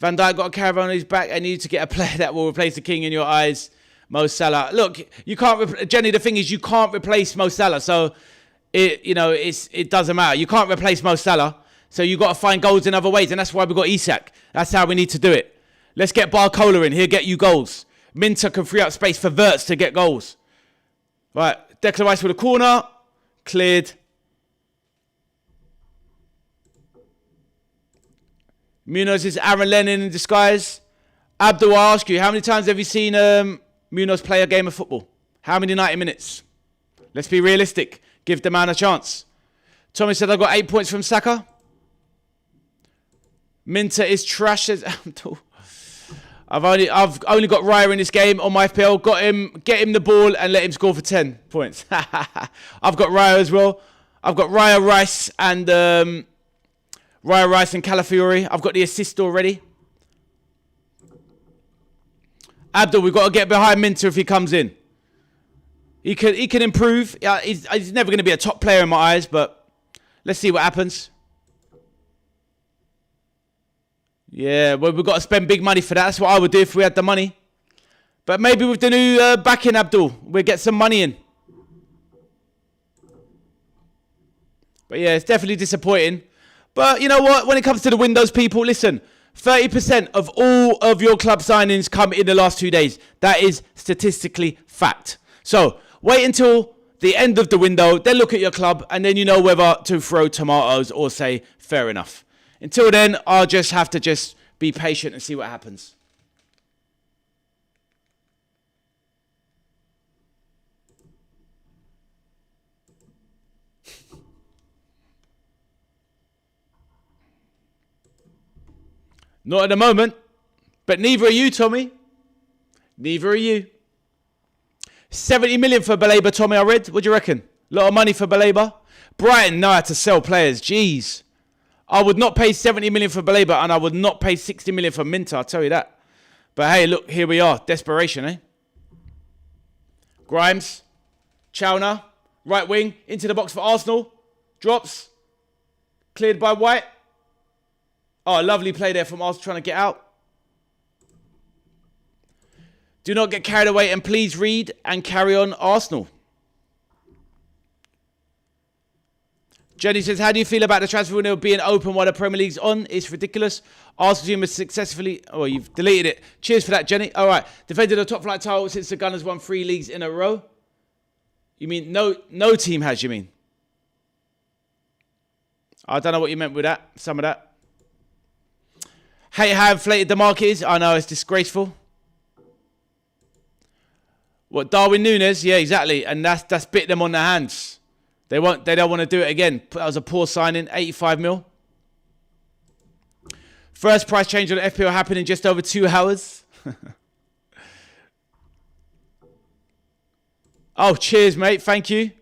Van Dijk got a caravan on his back. I need to get a player that will replace the king in your eyes. Mo Salah. Look, you can't... Jenny, the thing is you can't replace Mo Salah. So, it doesn't matter. You can't replace Mo Salah. So you got to find goals in other ways. And that's why we got Isak. That's how we need to do it. Let's get Barcola in. He'll get you goals. Minter can free up space for Wirtz to get goals. Right. Declan Rice with a corner. Cleared. Munoz is Aaron Lennon in disguise. Abdul, I ask you, how many times have you seen Munoz play a game of football? How many 90 minutes? Let's be realistic. Give the man a chance. Tommy said I got 8 points from Saka. Minter is trash, says Abdul. I've only got Raya in this game on my FPL. Get him the ball and let him score for 10 points. I've got Raya as well. I've got Raya, Rice and Calafiori. I've got the assist already. Abdul, we've got to get behind Minter if he comes in. He can improve. He's never going to be a top player in my eyes, but let's see what happens. Yeah, well, we've got to spend big money for that. That's what I would do if we had the money. But maybe with the new backing, Abdul, we'll get some money in. But yeah, it's definitely disappointing. But you know what? When it comes to the windows, people, listen. 30% of all of your club signings come in the last 2 days. That is statistically fact. So wait until the end of the window, then look at your club, and then you know whether to throw tomatoes or say, fair enough. Until then, I'll just have to just be patient and see what happens. Not at the moment, but neither are you, Tommy. Neither are you. 70 million for Baleba, Tommy, I read. What do you reckon? A lot of money for Baleba. Brighton know how to sell players. Jeez. I would not pay 70 million for Baleba, and I would not pay 60 million for Minter, I'll tell you that. But hey, look, here we are. Desperation, eh? Grimes. Chowner. Right wing. Into the box for Arsenal. Drops. Cleared by White. Oh, lovely play there from Arsenal trying to get out. Do not get carried away and please read and carry on Arsenal. Jenny says, how do you feel about the transfer window being open while the Premier League's on? It's ridiculous. Arsenal team has successfully... Oh, you've deleted it. Cheers for that, Jenny. All right. Defended a top flight title since the Gunners won 3 leagues in a row. You mean no team has, you mean? I don't know what you meant with that. Some of that. Hate how inflated the market is. I know, it's disgraceful. What, Darwin Núñez? Yeah, exactly. And that's bit them on their hands. They don't want to do it again. That was a poor signing. 85 mil. First price change on the FPL happened in just over 2 hours. Oh, cheers, mate. Thank you.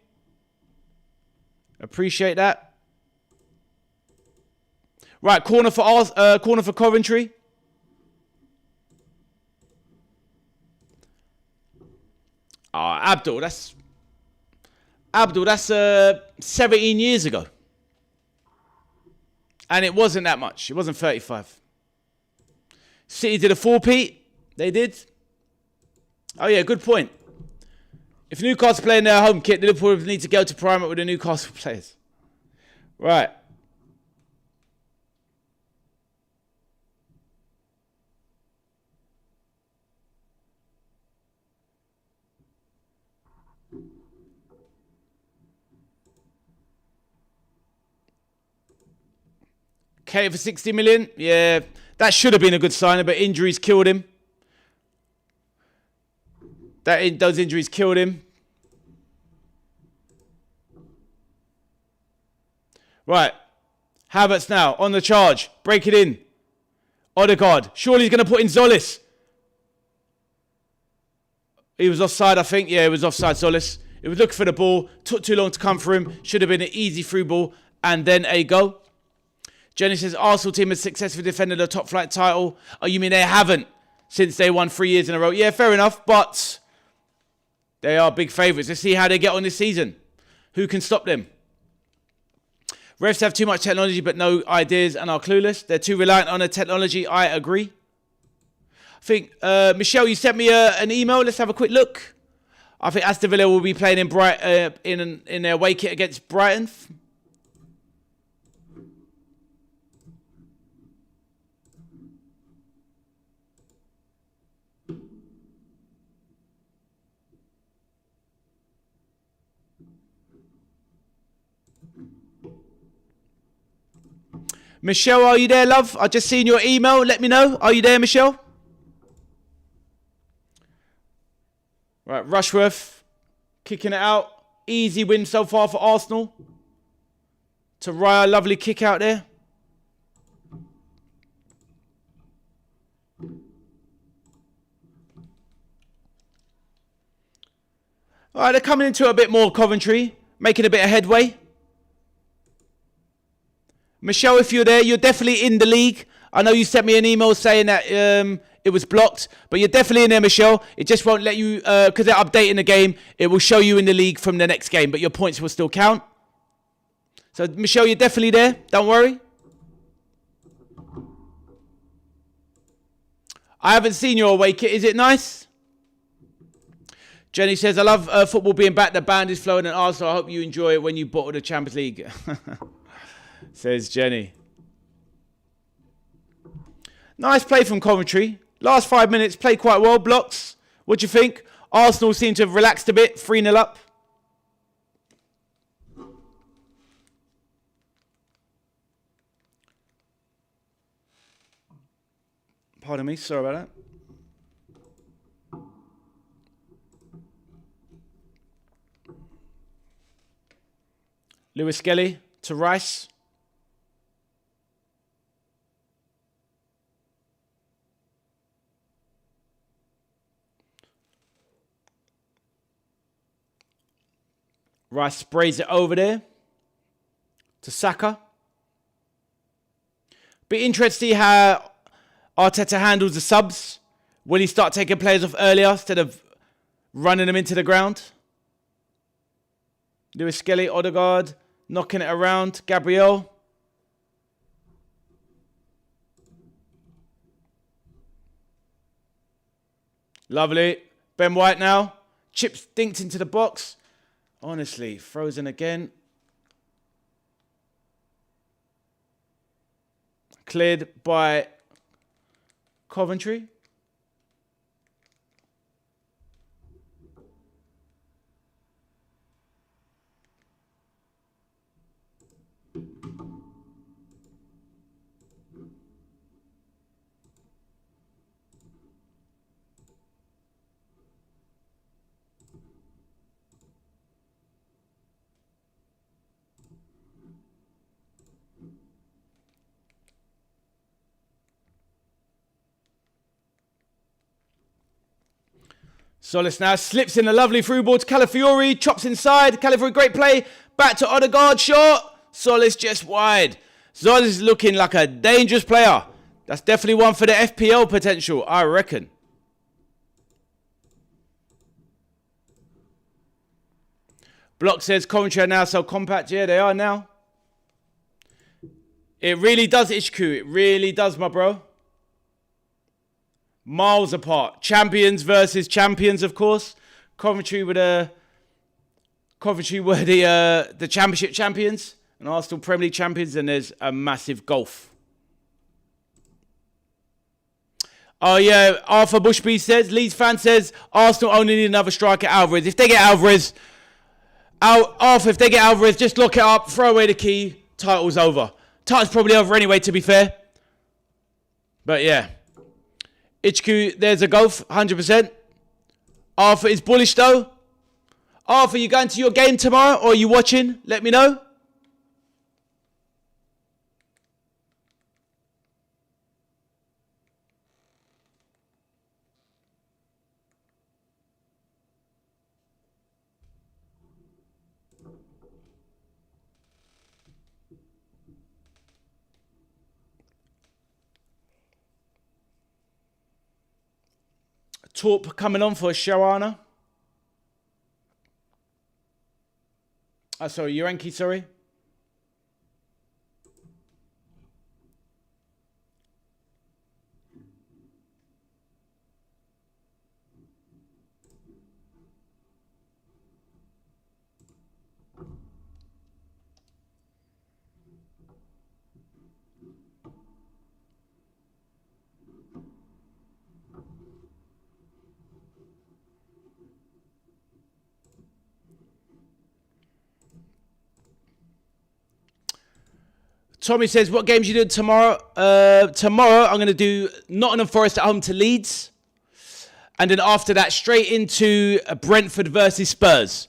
Appreciate that. Right, corner for Coventry. Abdul, that's 17 years ago. And it wasn't that much. It wasn't 35. City did a 4-peat. They did. Oh, yeah, good point. If Newcastle play in their home kit, Liverpool need to go to prime it with the Newcastle players. Right. Okay, for 60 million. Yeah, that should have been a good signing, but injuries killed him. Those injuries killed him. Right. Havertz now on the charge. Break it in. Odegaard. Surely he's going to put in Zolis. He was offside, I think. Yeah, he was offside, Zolis. He was looking for the ball. Took too long to come for him. Should have been an easy through ball. And then a goal. Jenny says, Arsenal team has successfully defended a top flight title. Oh, you mean they haven't since they won 3 years in a row? Yeah, fair enough. But they are big favourites. Let's see how they get on this season. Who can stop them? Refs have too much technology but no ideas and are clueless. They're too reliant on the technology. I agree. I think, Michelle, you sent me an email. Let's have a quick look. I think Aston Villa will be playing in their away kit against Brighton. Michelle, are you there, love? I just seen your email. Let me know. Are you there, Michelle? Right, Rushworth kicking it out. Easy win so far for Arsenal. To Raya, lovely kick out there. All right, they're coming into it a bit more, Coventry. Making a bit of headway. Michelle, if you're there, you're definitely in the league. I know you sent me an email saying that it was blocked, but you're definitely in there, Michelle. It just won't let you, because they're updating the game, it will show you in the league from the next game, but your points will still count. So, Michelle, you're definitely there. Don't worry. I haven't seen your away kit. Is it nice? Jenny says, I love football being back. The band is flowing and Arsenal. I hope you enjoy it when you bottle the Champions League. Says Jenny. Nice play from Coventry. Last 5 minutes, played quite well. Blocks. What do you think? Arsenal seem to have relaxed a bit. 3-0 up. Pardon me, sorry about that. Lewis Skelly to Rice. Rice sprays it over there to Saka. Be interested to see how Arteta handles the subs. Will he start taking players off earlier instead of running them into the ground? Lewis Skelly, Odegaard, knocking it around. Gabriel. Lovely. Ben White now. Chips dinked into the box. Honestly, frozen again. Cleared by Coventry. Solis now slips in a lovely through ball to Calafiori. Chops inside. Calafiori, great play. Back to Odegaard. Shot. Solis just wide. Solis is looking like a dangerous player. That's definitely one for the FPL potential, I reckon. Block says Coventry are now so compact. Yeah, they are now. It really does, HQ. It really does, my bro. Miles apart. Champions versus champions, of course. Coventry were the championship champions, and Arsenal Premier League champions, and there's a massive gulf. Oh yeah, Arthur Bushby says, Leeds fan says, Arsenal only need another striker, Alvarez. If they get Alvarez, Arthur, if they get Alvarez, just lock it up, throw away the key, title's over. Title's probably over anyway, to be fair. But yeah. HQ, there's a golf, 100%. Arthur is bullish though. Arthur, you going to your game tomorrow or are you watching? Let me know. Torp coming on for Shawana. Oh, sorry, Urenki, sorry. Tommy says, what games you doing tomorrow? Tomorrow, I'm going to do Nottingham Forest at home to Leeds. And then after that, straight into Brentford versus Spurs.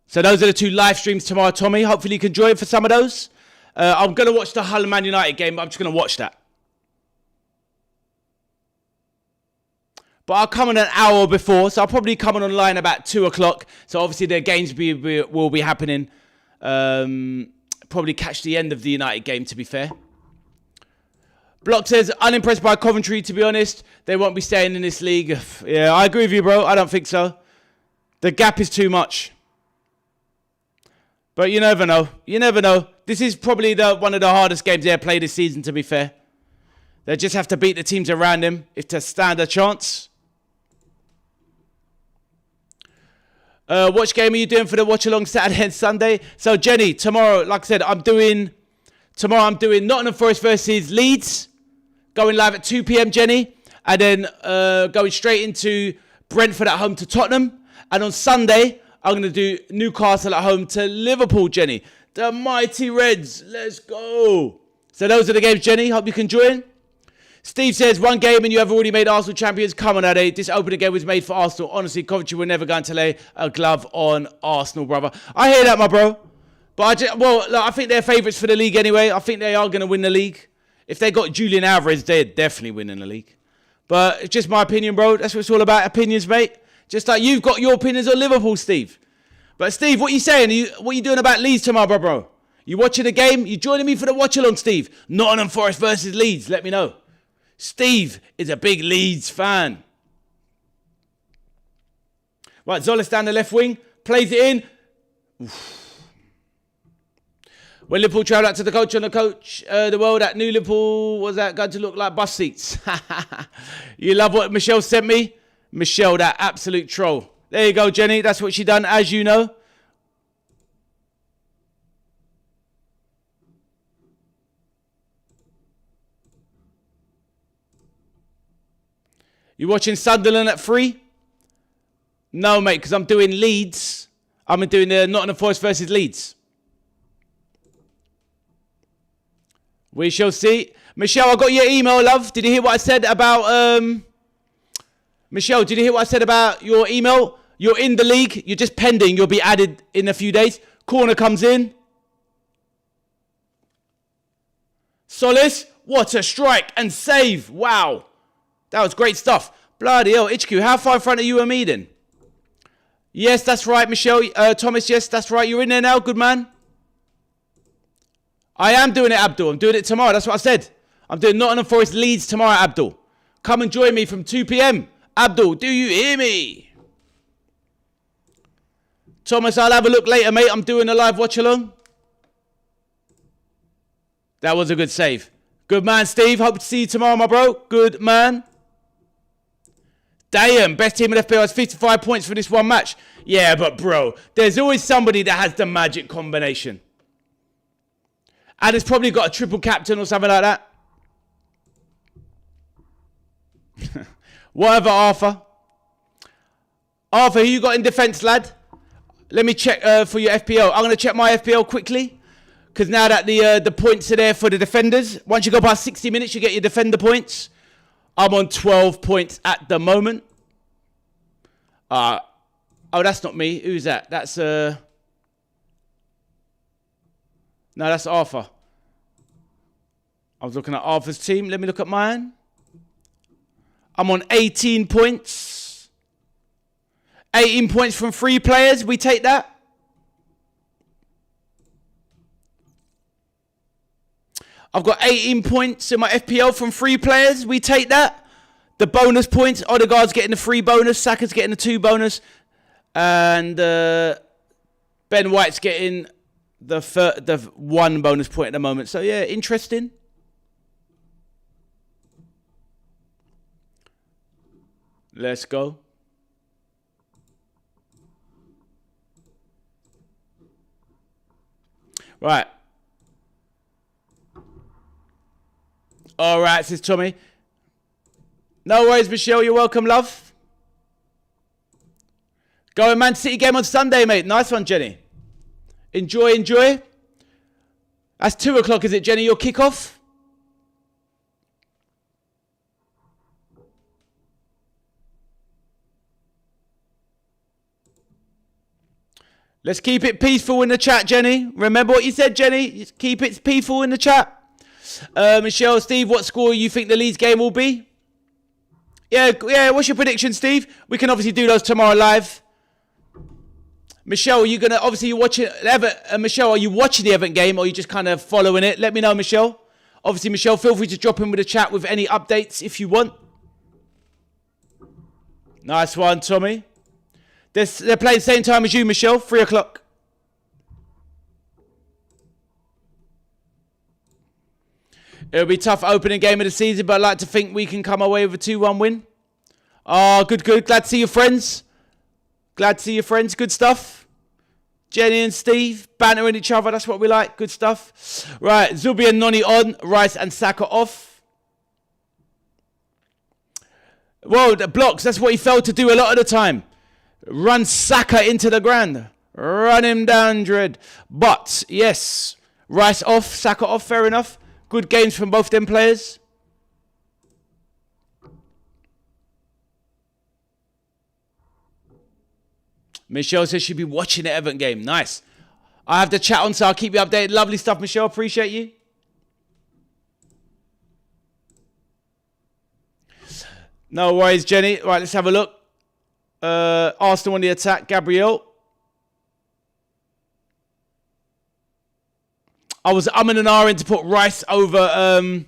So those are the two live streams tomorrow, Tommy. Hopefully you can join for some of those. I'm going to watch the Hull Man United game, but I'm just going to watch that. But I'll come on an hour before, so I'll probably come on online about 2 o'clock. So obviously the games will be happening. Probably catch the end of the United game, to be fair. Block says, unimpressed by Coventry, to be honest. They won't be staying in this league. Yeah, I agree with you, bro. I don't think so. The gap is too much. But you never know. You never know. This is probably one of the hardest games they've played this season, to be fair. They just have to beat the teams around them if to stand a chance. What game are you doing for the watch along Saturday and Sunday? So Jenny, tomorrow, like I said, I'm doing Nottingham Forest versus Leeds. going live at 2 p.m, Jenny. And then going straight into Brentford at home to Tottenham. And on Sunday, I'm going to do Newcastle at home to Liverpool, Jenny. The mighty Reds. Let's go. So those are the games, Jenny. Hope you can join. Steve says, one game and you have already made Arsenal champions. Come on, Ade. This opening game was made for Arsenal. Honestly, Coventry were never going to lay a glove on Arsenal, brother. I hear that, my bro. But I think they're favourites for the league anyway. I think they are going to win the league. If they got Julian Alvarez, they're definitely winning the league. But it's just my opinion, bro. That's what it's all about, opinions, mate. Just like you've got your opinions on Liverpool, Steve. But Steve, what are you saying? What are you doing about Leeds tomorrow, bro? You watching the game? You joining me for the watch-along, Steve? Nottingham Forest versus Leeds. Let me know. Steve is a big Leeds fan. Right, Zolis down the left wing. Plays it in. Oof. When Liverpool travel out to the coach on the world at New Liverpool, was that going to look like bus seats? You love what Michelle sent me? Michelle, that absolute troll. There you go, Jenny. That's what she done, as you know. You watching Sunderland at 3? No, mate, because I'm doing Leeds. I'm doing the Nottingham Forest versus Leeds. We shall see. Michelle, I got your email, love. Did you hear what I said about... Michelle, did you hear what I said about your email? You're in the league. You're just pending. You'll be added in a few days. Corner comes in. Solis, what a strike and save. Wow. That was great stuff. Bloody hell, HQ, how far in front of you and me then? Yes, that's right, Michelle. Thomas, yes, that's right. You're in there now. Good man. I am doing it, Abdul. I'm doing it tomorrow. That's what I said. I'm doing Nottingham Forest Leeds tomorrow, Abdul. Come and join me from 2 p.m. Abdul, do you hear me? Thomas, I'll have a look later, mate. I'm doing a live watch-along. That was a good save. Good man, Steve. Hope to see you tomorrow, my bro. Good man. Damn, best team in FPL has 55 points for this one match. Yeah, but bro, there's always somebody that has the magic combination. And it's probably got a triple captain or something like that. Whatever, Arthur. Arthur, who you got in defence, lad? Let me check for your FPL. I'm going to check my FPL quickly. Because now that the points are there for the defenders. Once you go past 60 minutes, you get your defender points. I'm on 12 points at the moment. Oh, that's not me. Who's that? That's... No, that's Arthur. I was looking at Arthur's team. Let me look at mine. I'm on 18 points. 18 points from 3 players. We take that. I've got 18 points in my FPL from 3 players. We take that. The bonus points. Odegaard's getting the 3 bonus. Saka's getting the 2 bonus. And Ben White's getting the 1 bonus point at the moment. So, yeah, interesting. Let's go. Right. All right, says Tommy. No worries, Michelle. You're welcome, love. Going Man City game on Sunday, mate. Nice one, Jenny. Enjoy, enjoy. That's 2 o'clock, is it, Jenny? Your kickoff? Let's keep it peaceful in the chat, Jenny. Remember what you said, Jenny? Just keep it peaceful in the chat. Michelle, Steve, what score you think the Leeds game will be? Yeah. What's your prediction, Steve? We can obviously do those tomorrow live. Michelle, are you gonna obviously you're watching Michelle? Are you watching the Everton game or are you just kind of following it? Let me know, Michelle. Obviously, Michelle, feel free to drop in with the chat with any updates if you want. Nice one, Tommy. They're playing the same time as you, Michelle. 3 o'clock. It'll be a tough opening game of the season, but I'd like to think we can come away with a 2-1 win. Oh, good. Glad to see your friends. Good stuff. Jenny and Steve bantering each other. That's what we like. Good stuff. Right, Zubi and Noni on. Rice and Saka off. Well, the blocks, that's what he failed to do a lot of the time. Run Saka into the ground. Run him down, Dread. But, yes, Rice off, Saka off, fair enough. Good games from both them players. Michelle says she'll be watching the Everton game. Nice. I have the chat on, so I'll keep you updated. Lovely stuff, Michelle. Appreciate you. No worries, Jenny. Right, let's have a look. Arsenal on the attack. Gabriel. I was umming and ahhing to put Rice over...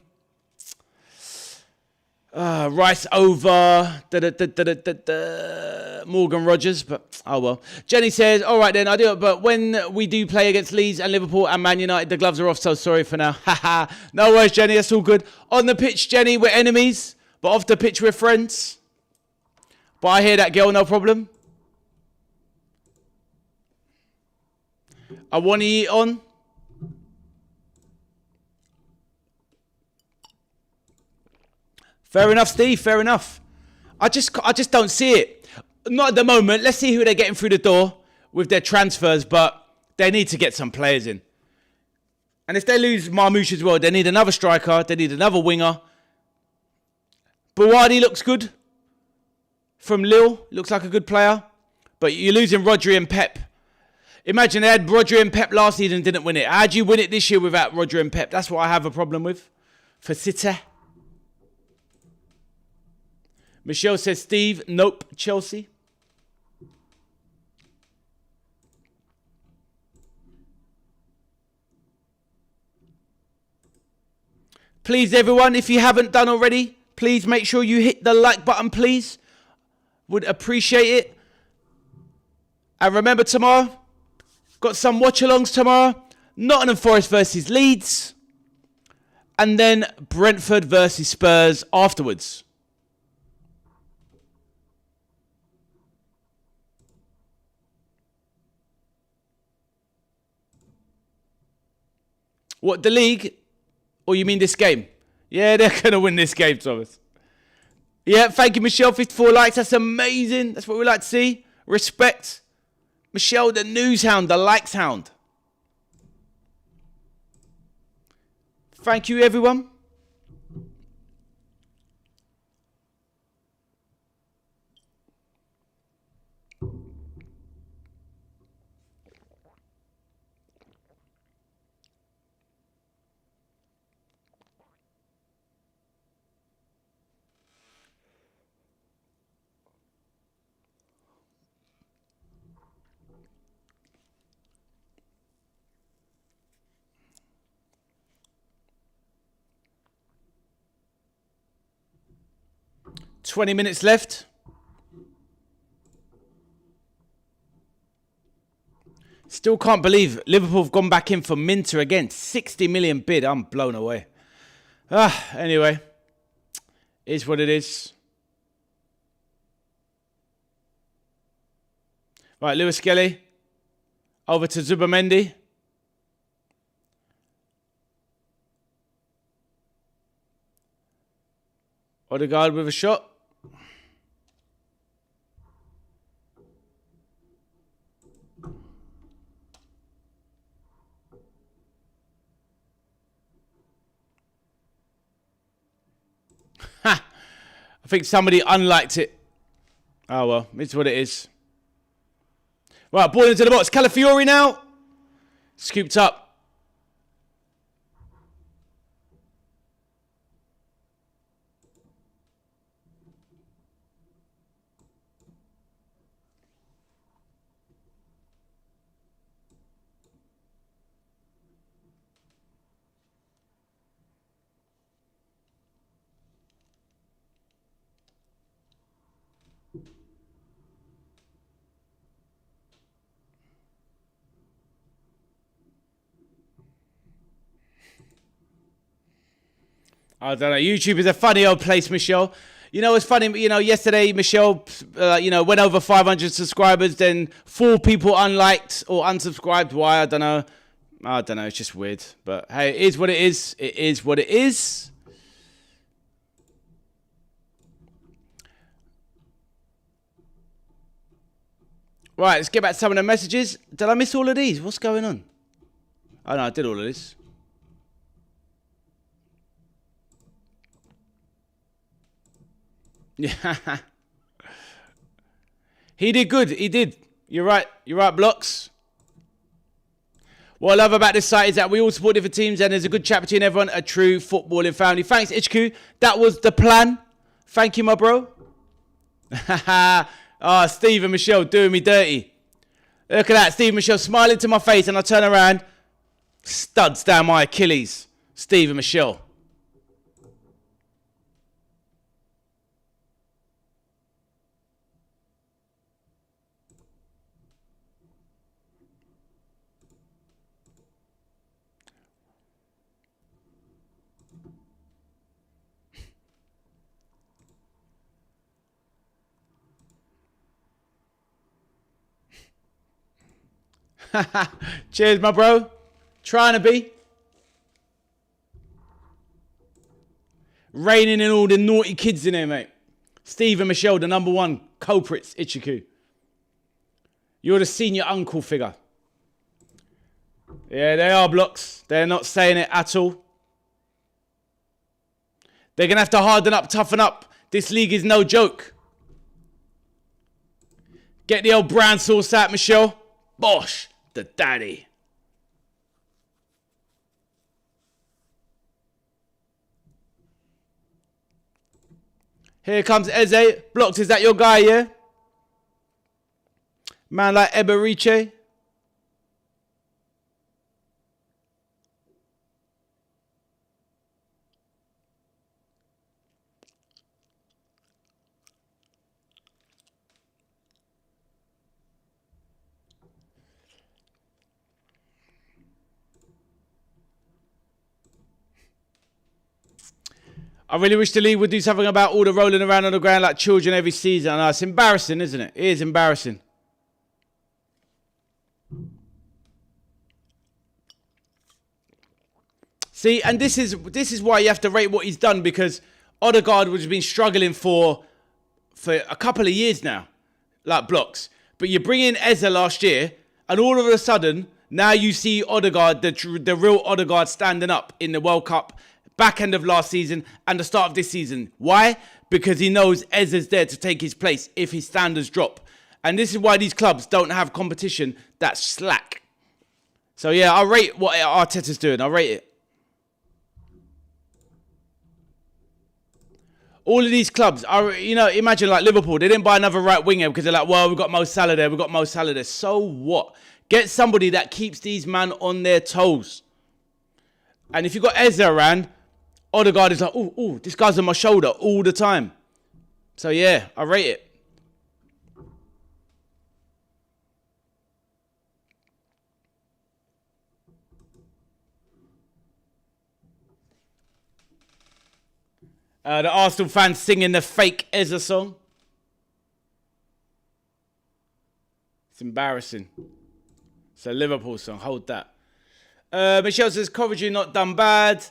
Morgan Rogers, but oh well. Jenny says, all right then, I do it, but when we do play against Leeds and Liverpool and Man United, the gloves are off, so sorry for now. Haha. No worries, Jenny, that's all good. On the pitch, Jenny, we're enemies, but off the pitch, we're friends. But I hear that, girl, no problem. I want to eat on. Fair enough, Steve, fair enough. I just don't see it. Not at the moment. Let's see who they're getting through the door with their transfers, but they need to get some players in. And if they lose Marmoush as well, they need another striker, they need another winger. Buwadi looks good from Lille, looks like a good player. But you're losing Rodri and Pep. Imagine they had Rodri and Pep last season and didn't win it. How do you win it this year without Rodri and Pep? That's what I have a problem with for City. Michelle says, Steve, nope, Chelsea. Please, everyone, if you haven't done already, please make sure you hit the like button, please. Would appreciate it. And remember tomorrow, got some watch-alongs tomorrow. Nottingham Forest versus Leeds. And then Brentford versus Spurs afterwards. What, the league? Or you mean this game? Yeah, they're going to win this game, Thomas. Yeah, thank you, Michelle. 54 likes. That's amazing. That's what we like to see. Respect. Michelle, the news hound, the likes hound. Thank you, everyone. $20 minutes left. Still can't believe Liverpool have gone back in for Minter again. 60 million bid. I'm blown away. Anyway. Is what it is. Right, Lewis Kelly. Over to Zubamendi. Odegaard with a shot. Ha! I think somebody unliked it. Oh well, it's what it is. Right, ball into the box. Calafiori now. Scooped up. I don't know. YouTube is a funny old place, Michelle. You know, it's funny. You know, yesterday, Michelle, went over 500 subscribers. Then 4 people unliked or unsubscribed. Why? I don't know. I don't know. It's just weird. But hey, it is what it is. It is what it is. Right, let's get back to some of the messages. Did I miss all of these? What's going on? Oh, no, I did all of this. Yeah. He did good. He did. You're right. You're right, Blocks. What I love about this site is that we all support different teams and there's a good chat between everyone, a true footballing family. Thanks, HQ. That was the plan. Thank you, my bro. Steve and Michelle doing me dirty. Look at that. Steve and Michelle smiling to my face and I turn around. Studs down my Achilles. Steve and Michelle. Cheers, my bro. Trying to be. Raining in all the naughty kids in here, mate. Steve and Michelle, the number one culprits, Ichiku. You're the senior uncle figure. Yeah, they are, Blocks. They're not saying it at all. They're going to have to harden up, toughen up. This league is no joke. Get the old brown sauce out, Michelle. Bosh, the daddy. Here comes Eze. Blocks, is that your guy, yeah? Man like Eberiche. I really wish the league would do something about all the rolling around on the ground like children every season. I know, it's embarrassing, isn't it? It is embarrassing. See, and this is why you have to rate what he's done, because Odegaard has been struggling for a couple of years now, like Blocks. But you bring in Eze last year, and all of a sudden, now you see Odegaard, the real Odegaard standing up in the World Cup, back end of last season and the start of this season. Why? Because he knows Eze's there to take his place if his standards drop. And this is why these clubs don't have competition that's slack. So yeah, I rate what Arteta's doing. I rate it. All of these clubs, imagine like Liverpool, they didn't buy another right winger because they're like, well, we've got Mo Salah there, we've got Mo Salah there. So what? Get somebody that keeps these men on their toes. And if you've got Eze around, Odegaard is like, oh, this guy's on my shoulder all the time. So yeah, I rate it. The Arsenal fans singing the fake Eze song. It's embarrassing. It's a Liverpool song. Hold that. Michelle says, Coventry not done bad.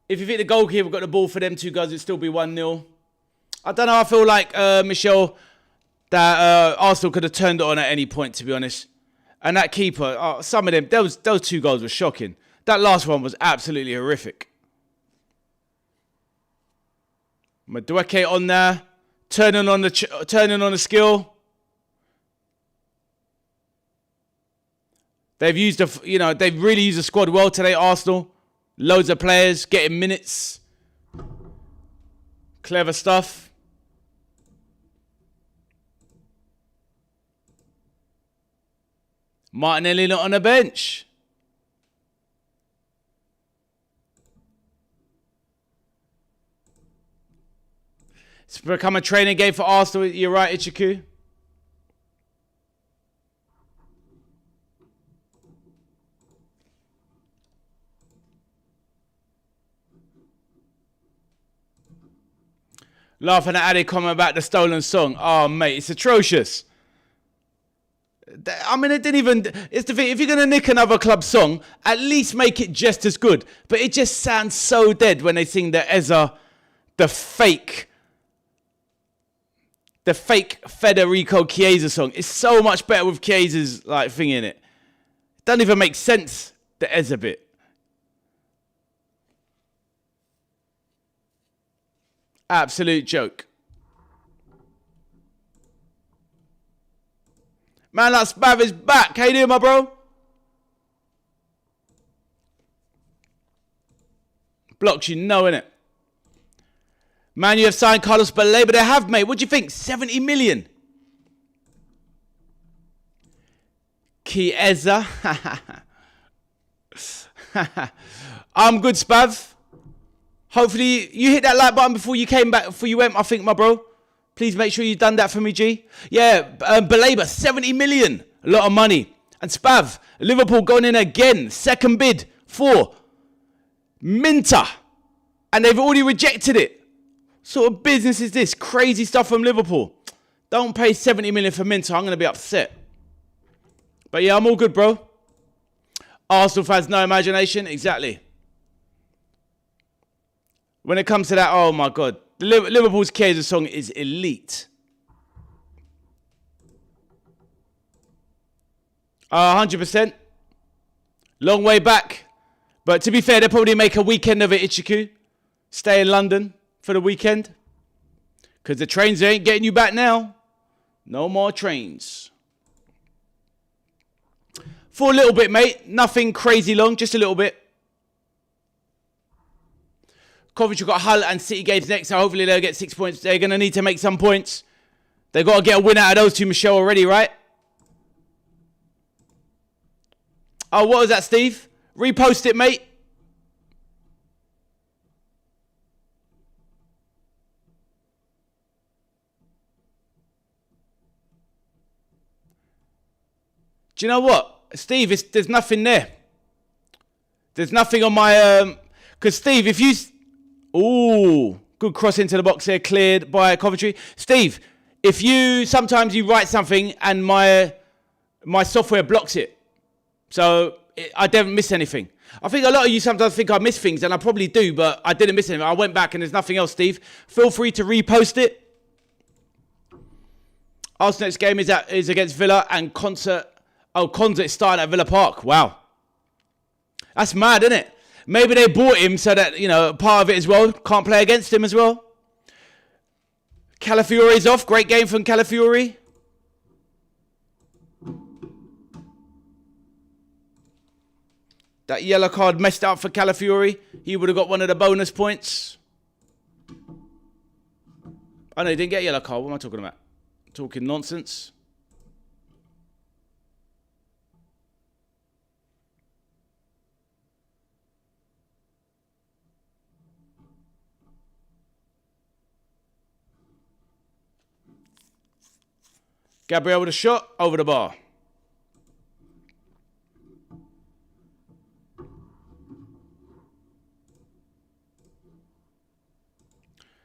If you think the goalkeeper got the ball for them two guys, it'd still be 1-0. I don't know. I feel like, Michelle, that Arsenal could have turned it on at any point, to be honest. And that keeper, some of them, those two goals were shocking. That last one was absolutely horrific. Madueke on there, turning on the skill. They've really used the squad well today, Arsenal. Loads of players getting minutes. Clever stuff. Martinelli not on the bench. It's become a training game for Arsenal. You're right, Ichiku. Laughing at Addy comment about the stolen song. Oh, mate, it's atrocious. I mean, it didn't even... It's the thing, if you're going to nick another club song, at least make it just as good. But it just sounds so dead when they sing the Eze, the fake the fake Federico Chiesa song. It's so much better with Chiesa's like thing in it. It doesn't even make sense, the Ezza bit. Absolute joke. Man, that Spav is back. How you doing, my bro? Blocks, you know, innit? Man, you have signed Carlos Ballet, but they have, mate. What do you think? 70 million. Chiesa. I'm good, Spav. Hopefully, you hit that like button before you came back, before you went, I think, my bro. Please make sure you've done that for me, G. Yeah, Baleba, 70 million. A lot of money. And Spav, Liverpool going in again. Second bid for Minter. And they've already rejected it. What sort of business is this? Crazy stuff from Liverpool. Don't pay 70 million for Minter. I'm going to be upset. But yeah, I'm all good, bro. Arsenal fans, no imagination. Exactly. When it comes to that, oh my God. The Liverpool's Chiesa song is elite. 100%. Long way back. But to be fair, they'll probably make a weekend of it, Ichiku. Stay in London for the weekend. Because the trains ain't getting you back now. No more trains. For a little bit, mate. Nothing crazy long, just a little bit. Coventry got Hull and City games next, so hopefully they'll get 6 points. They're going to need to make some points. They've got to get a win out of those two, Michelle, already, right? Oh, what was that, Steve? Repost it, mate. Do you know what? Steve, there's nothing there. There's nothing on my... Because, Steve, if you... Ooh, good cross into the box here, cleared by Coventry. Steve, if you... Sometimes you write something and my software blocks it. So I didn't miss anything. I think a lot of you sometimes think I miss things, and I probably do, but I didn't miss anything. I went back and there's nothing else, Steve. Feel free to repost it. Arsenal next game is against Villa and Concert... Oh, Concert started at Villa Park. Wow. That's mad, isn't it? Maybe they bought him so that, you know, part of it as well. Can't play against him as well. Calafiori's off. Great game from Calafiori. That yellow card messed up for Calafiori. He would have got one of the bonus points. Oh, no, he didn't get a yellow card. What am I talking about? Talking nonsense. Gabriel with a shot over the bar.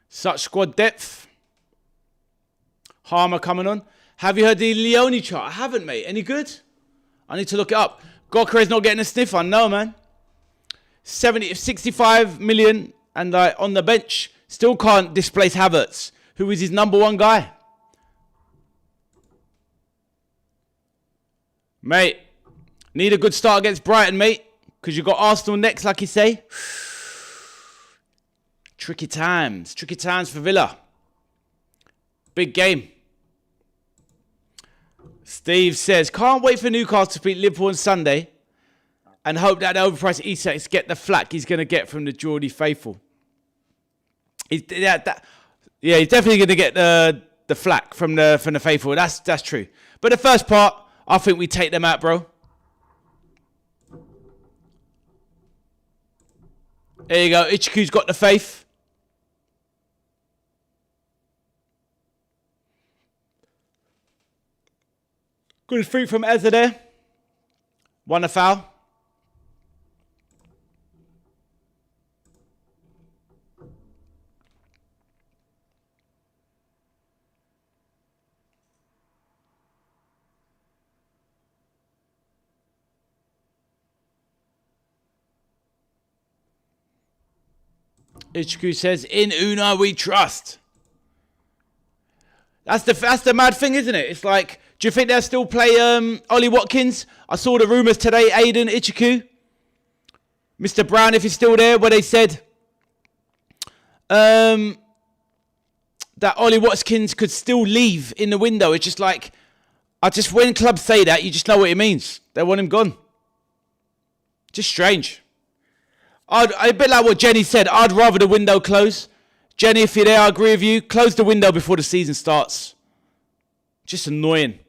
Such squad depth. Harmer coming on. Have you heard the Leone chart? I haven't, mate. Any good? I need to look it up. Gokre's not getting a sniff. I know, man. 65 million and on the bench. Still can't displace Havertz, who is his number one guy. Mate, need a good start against Brighton, mate. Because you've got Arsenal next, like you say. Tricky times. Tricky times for Villa. Big game. Steve says, can't wait for Newcastle to beat Liverpool on Sunday and hope that the overpriced Essex get the flack he's going to get from the Geordie faithful. He's definitely going to get the flack from the faithful. That's true. But the first part, I think we take them out, bro. There you go. Ichiku's got the faith. Good feet from Ezra there. Won a foul. Ichiku says, in Una we trust. That's the mad thing, isn't it? It's like, do you think they'll still play Ollie Watkins? I saw the rumours today, Aiden Ichiku, Mr. Brown, if he's still there, where they said that Ollie Watkins could still leave in the window. It's just like, when clubs say that, you just know what it means. They want him gone. Just strange. A bit like what Jenny said, I'd rather the window close. Jenny, if you're there, I agree with you. Close the window before the season starts. Just annoying.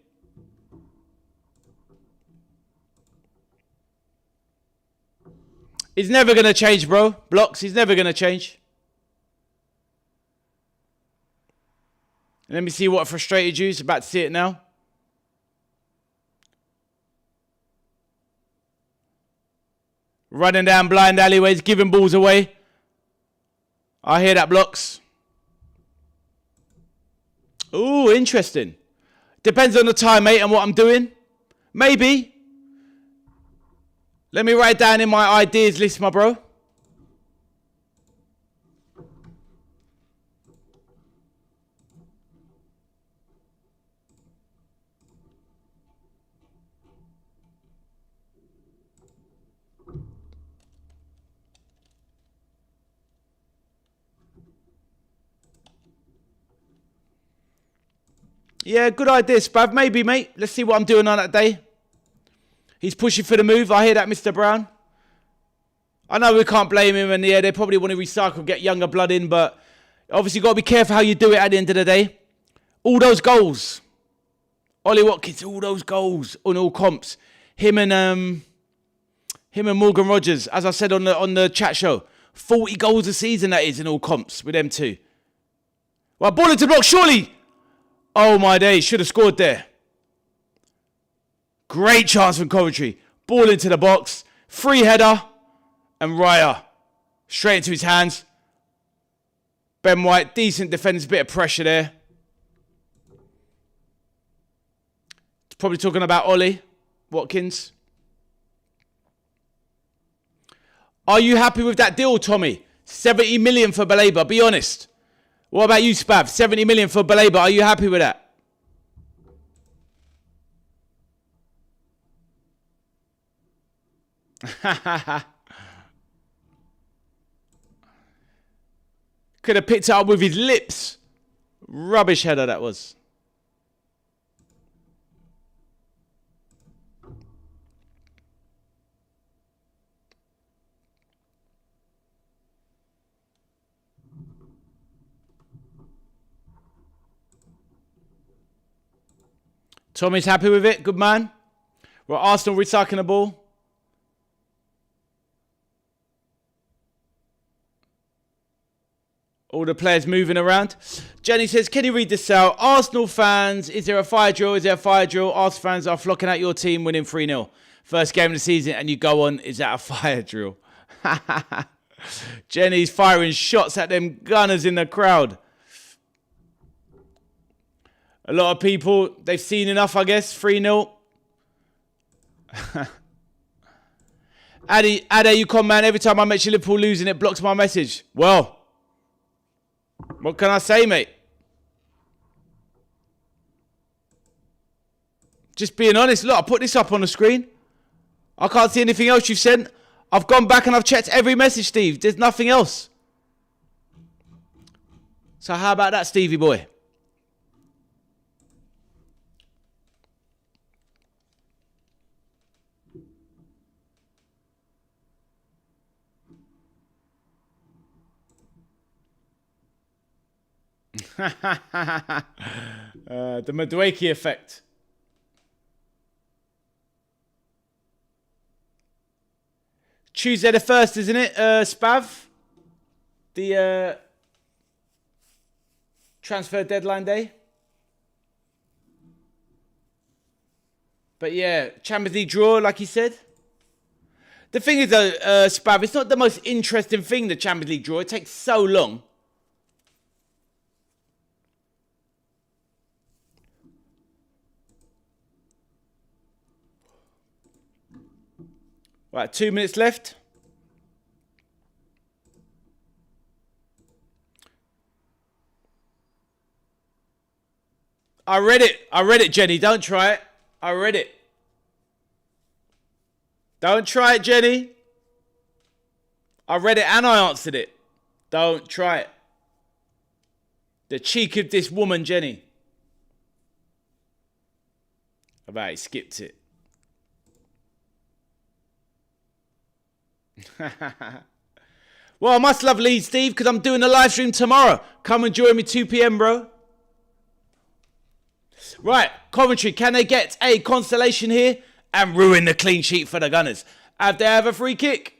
He's never going to change, bro. Blocks, he's never going to change. Let me see what frustrated you. It's about to see it now. Running down blind alleyways, giving balls away. I hear that, Blocks. Ooh, interesting. Depends on the time, mate, and what I'm doing. Maybe. Let me write down in my ideas list, my bro. Yeah, good idea, Spav. Maybe, mate. Let's see what I'm doing on that day. He's pushing for the move. I hear that, Mr. Brown. I know we can't blame him, and yeah, they probably want to recycle, get younger blood in, but obviously you've got to be careful how you do it at the end of the day. All those goals. Ollie Watkins, all those goals on all comps. Him and Morgan Rogers, as I said on the chat show, 40 goals a season that is in all comps with them two. Well, ball into the block, surely. Oh my days, should have scored there. Great chance from Coventry. Ball into the box. Free header. And Raya. Straight into his hands. Ben White, decent defence, bit of pressure there. Probably talking about Ollie Watkins. Are you happy with that deal, Tommy? 70 million for Baleba, be honest. What about you, Spav? 70 million for Baleba. Are you happy with that? Could have picked it up with his lips. Rubbish header that was. Tommy's happy with it. Good man. Well, Arsenal recycling the ball. All the players moving around. Jenny says, can you read this out? Arsenal fans, is there a fire drill? Is there a fire drill? Arsenal fans are flocking out your team, winning 3-0. First game of the season, and you go on, is that a fire drill? Jenny's firing shots at them gunners in the crowd. A lot of people, they've seen enough, I guess. 3-0. Addy, you come, man. Every time I mention Liverpool losing, it blocks my message. Well, what can I say, mate? Just being honest. Look, I put this up on the screen. I can't see anything else you've sent. I've gone back and I've checked every message, Steve. There's nothing else. So how about that, Stevie boy? The Madueke effect. Tuesday the 1st, isn't it, Spav? The transfer deadline day. But yeah, Champions League draw, like he said. The thing is, though, Spav, it's not the most interesting thing, the Champions League draw. It takes so long. Right, 2 minutes left. I read it. I read it, Jenny. Don't try it. I read it. Don't try it, Jenny. I read it and I answered it. Don't try it. The cheek of this woman, Jenny. About he skipped it. Well, I must love Leeds, Steve, because I'm doing a live stream tomorrow. Come and join me 2 p.m, bro. Right, Coventry, can they get a consolation here and ruin the clean sheet for the Gunners? Have they have a free kick?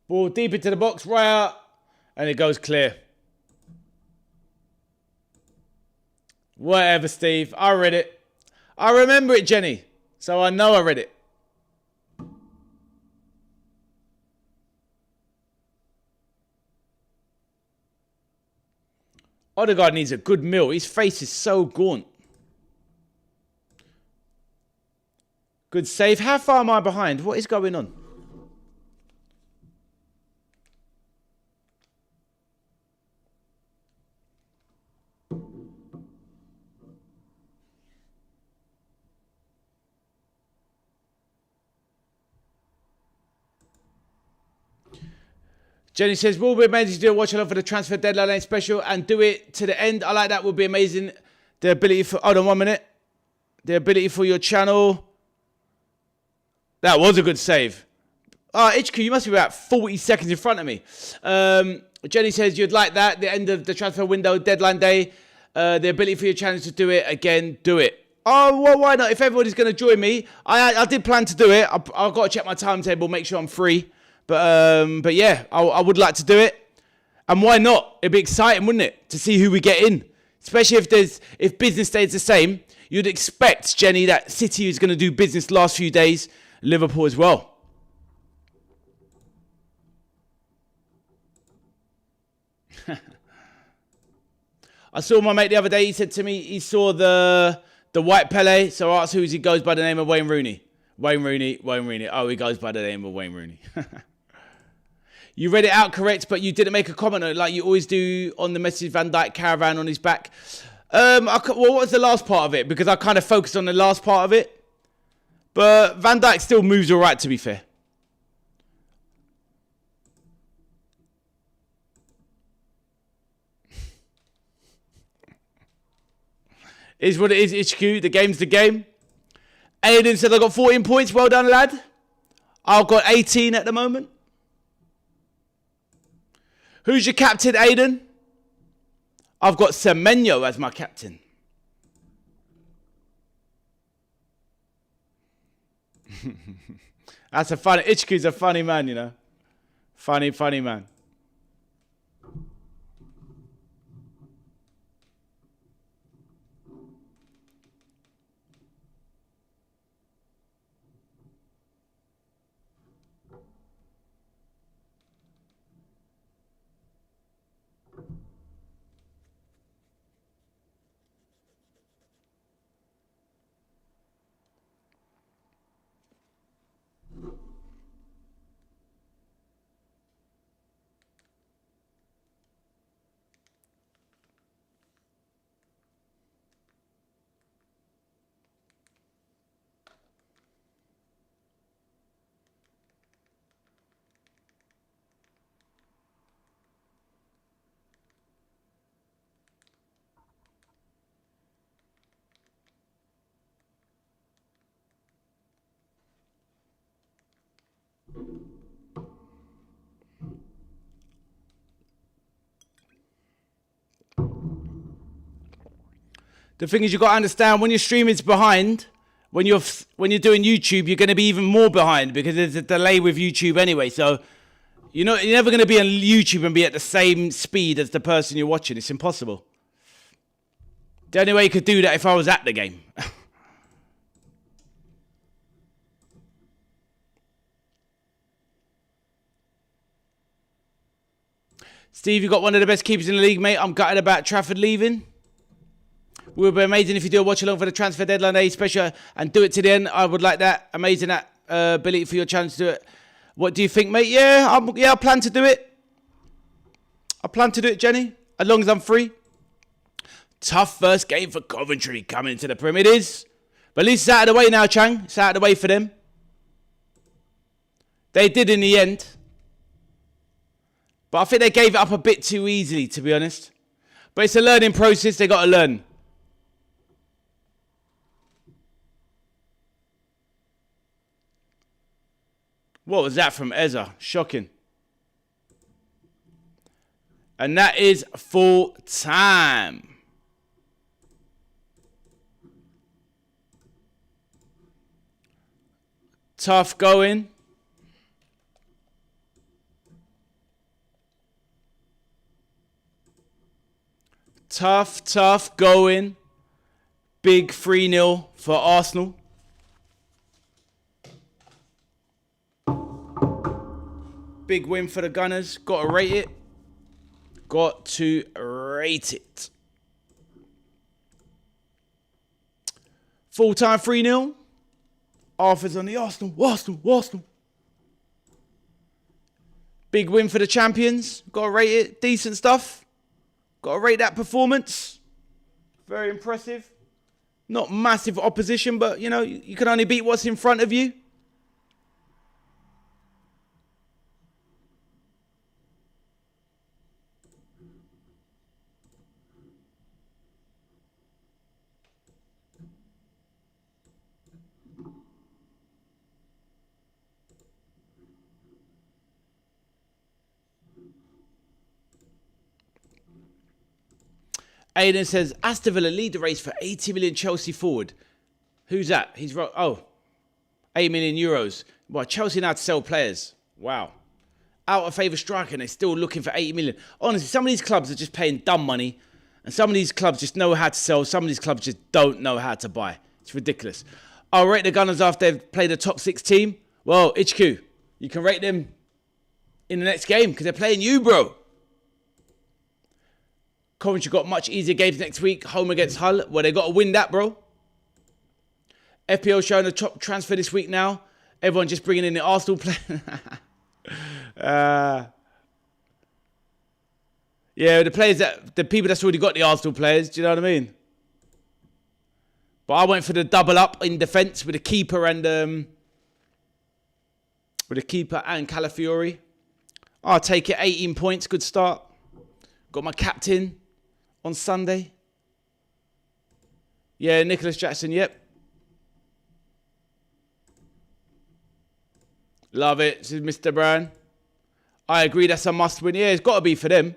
Ball deep into the box, right out, and it goes clear. Whatever, Steve. I read it. I remember it, Jenny. So I know I read it. Odegaard needs a good meal. His face is so gaunt. Good save. How far am I behind? What is going on? Jenny says, will be amazing to do a watch along for the transfer deadline special and do it to the end. I like that. Would be amazing. The ability for, hold on 1 minute. The ability for your channel. That was a good save. HQ, you must be about 40 seconds in front of me. Jenny says, you'd like that. The end of the transfer window, deadline day. The ability for your channel to do it again. Do it. Oh, well, why not? If everybody's going to join me, I did plan to do it. I've got to check my timetable, make sure I'm free. But yeah, I would like to do it. And why not? It'd be exciting, wouldn't it? To see who we get in. Especially if business stays the same. You'd expect, Jenny, that City is going to do business last few days. Liverpool as well. I saw my mate the other day. He said to me he saw the white Pele. So I asked who he goes by the name of Wayne Rooney. Wayne Rooney. Oh, he goes by the name of Wayne Rooney. You read it out correct, but you didn't make a comment on it like you always do on the message Van Dijk caravan on his back. Well, what was the last part of it? Because I kind of focused on the last part of it. But Van Dijk still moves all right, to be fair. Is what it is, HQ. The game's the game. Aiden said I got 14 points. Well done, lad. I've got 18 at the moment. Who's your captain, Aiden? I've got Semenyo as my captain. That's a funny... Ichiku's a funny man, you know. Funny man. The thing is, you got to understand, when your streaming's behind, when you're doing YouTube, you're going to be even more behind because there's a delay with YouTube anyway. So you're never going to be on YouTube and be at the same speed as the person you're watching. It's impossible. The only way you could do that if I was at the game. Steve, you got one of the best keepers in the league, mate. I'm gutted about Trafford leaving. It would be amazing if you do a watch along for the transfer deadline day special and do it to the end. I would like that. Amazing that ability for your chance to do it. What do you think, mate? Yeah, I plan to do it. I plan to do it, Jenny, as long as I'm free. Tough first game for Coventry coming into the Premier. It is. But at least it's out of the way now, Chang. It's out of the way for them. They did in the end. But I think they gave it up a bit too easily, to be honest. But it's a learning process. They got to learn. What was that from Eza? Shocking. And that is full time. Tough going. Tough going. Big 3-0 for Arsenal. Big win for the Gunners. Got to rate it. Got to rate it. Full time 3-0. Arthur's on the Arsenal. Big win for the champions. Got to rate it. Decent stuff. Got to rate that performance. Very impressive. Not massive opposition, but, you know, you can only beat what's in front of you. Aiden says, Aston Villa lead the race for 80 million Chelsea forward. Who's that? He's 8 million euros. Well, Chelsea now to sell players. Wow. Out of favour striker and they're still looking for 80 million. Honestly, some of these clubs are just paying dumb money. And some of these clubs just know how to sell. Some of these clubs just don't know how to buy. It's ridiculous. I'll rate the Gunners after they've played a top 6 team. Well, HQ, you can rate them in the next game because they're playing you, bro. Coventry got much easier games next week. Home against Hull. Well, they got to win that, bro. FPL showing a top transfer this week now. Everyone just bringing in the Arsenal player. Yeah, the people that's already got the Arsenal players. Do you know what I mean? But I went for the double up in defence with the keeper and Calafiori. I'll take it. 18 points. Good start. Got my captain on Sunday. Yeah, Nicholas Jackson, yep. Love it. This is Mr. Brown. I agree that's a must win. Yeah, it's got to be for them.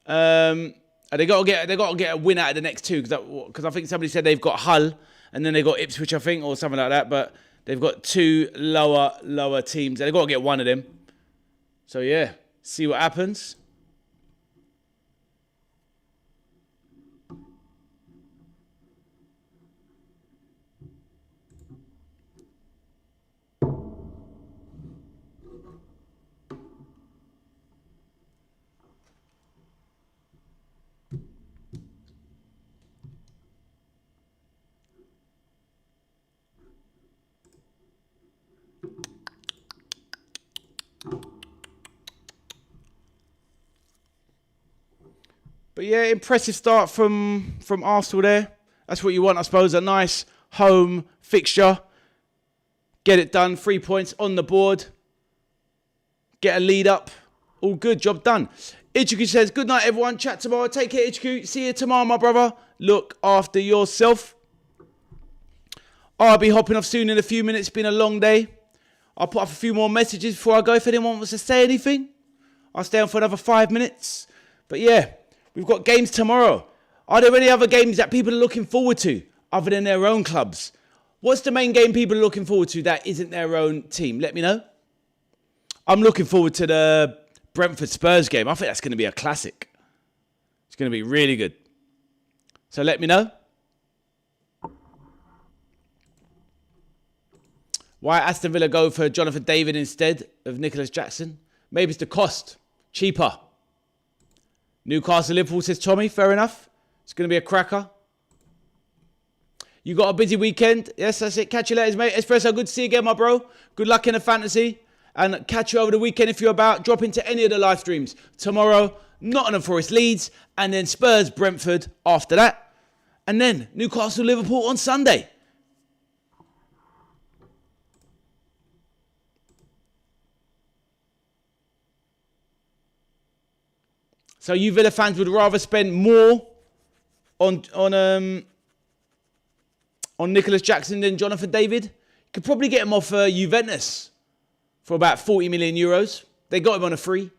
And they got to get a win out of the next two because I think somebody said they've got Hull and then they got Ipswich, I think, or something like that. But they've got two lower teams. They've got to get one of them. So yeah, see what happens. But yeah, impressive start from Arsenal there. That's what you want, I suppose. A nice home fixture. Get it done. 3 points on the board. Get a lead up. All good. Job done. Ichiku says, good night, everyone. Chat tomorrow. Take care, Ichiku. See you tomorrow, my brother. Look after yourself. I'll be hopping off soon in a few minutes. It's been a long day. I'll put up a few more messages before I go. If anyone wants to say anything, I'll stay on for another 5 minutes. But yeah, we've got games tomorrow. Are there any other games that people are looking forward to other than their own clubs? What's the main game people are looking forward to that isn't their own team? Let me know. I'm looking forward to the Brentford Spurs game. I think that's going to be a classic. It's going to be really good. So let me know. Why Aston Villa go for Jonathan David instead of Nicholas Jackson? Maybe it's the cost. Cheaper. Newcastle Liverpool, says Tommy. Fair enough. It's going to be a cracker. You got a busy weekend. Yes, that's it. Catch you later, mate. Espresso, good to see you again, my bro. Good luck in the fantasy. And catch you over the weekend if you're about. Drop into any of the live streams. Tomorrow, Nottingham Forest Leeds. And then Spurs Brentford after that. And then Newcastle Liverpool on Sunday. So you Villa fans would rather spend more on Nicholas Jackson than Jonathan David? You could probably get him off Juventus for about 40 million euros. They got him on a free.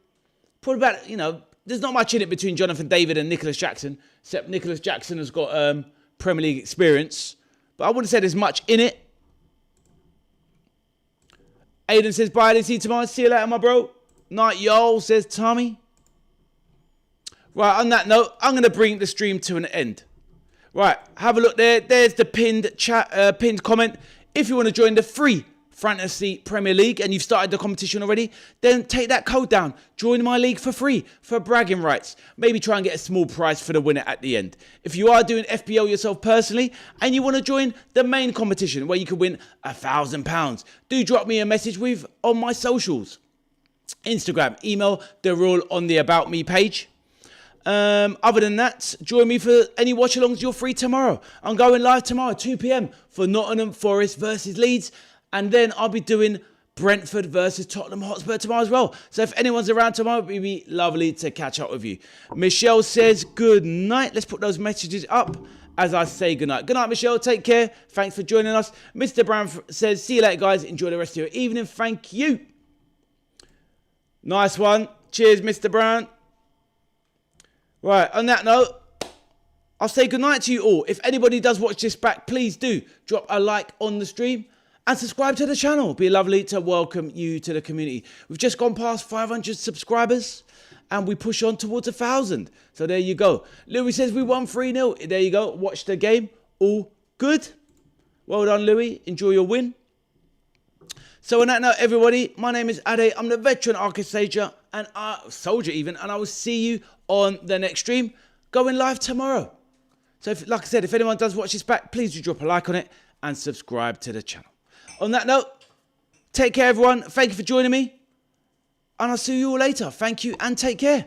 Probably about, there's not much in it between Jonathan David and Nicholas Jackson, except Nicholas Jackson has got Premier League experience. But I wouldn't say there's much in it. Aiden says, bye, see you tomorrow. See you later, my bro. Night, y'all, says Tommy. Right, on that note, I'm going to bring the stream to an end. Right, have a look there. There's the pinned comment. If you want to join the free Fantasy Premier League and you've started the competition already, then take that code down. Join my league for free for bragging rights. Maybe try and get a small prize for the winner at the end. If you are doing FPL yourself personally and you want to join the main competition where you can win £1,000, do drop me a message on my socials. Instagram, email, they're all on the About Me page. Other than that, join me for any watch-alongs. You're free tomorrow. I'm going live tomorrow, 2 p.m. for Nottingham Forest versus Leeds. And then I'll be doing Brentford versus Tottenham Hotspur tomorrow as well. So if anyone's around tomorrow, it would be lovely to catch up with you. Michelle says good night. Let's put those messages up as I say good night. Good night, Michelle. Take care. Thanks for joining us. Mr. Brown says, see you later, guys. Enjoy the rest of your evening. Thank you. Nice one. Cheers, Mr. Brown. Right, on that note, I'll say goodnight to you all. If anybody does watch this back, please do drop a like on the stream and subscribe to the channel. It'd be lovely to welcome you to the community. We've just gone past 500 subscribers and we push on towards 1,000. So there you go. Louis says we won 3-0. There you go. Watch the game. All good. Well done, Louis. Enjoy your win. So on that note, everybody, my name is Ade. I'm the veteran Architecture and soldier even, and I will see you on the next stream, going live tomorrow. So like I said, if anyone does watch this back, please do drop a like on it and subscribe to the channel. On that note, take care, everyone. Thank you for joining me, and I'll see you all later. Thank you and take care.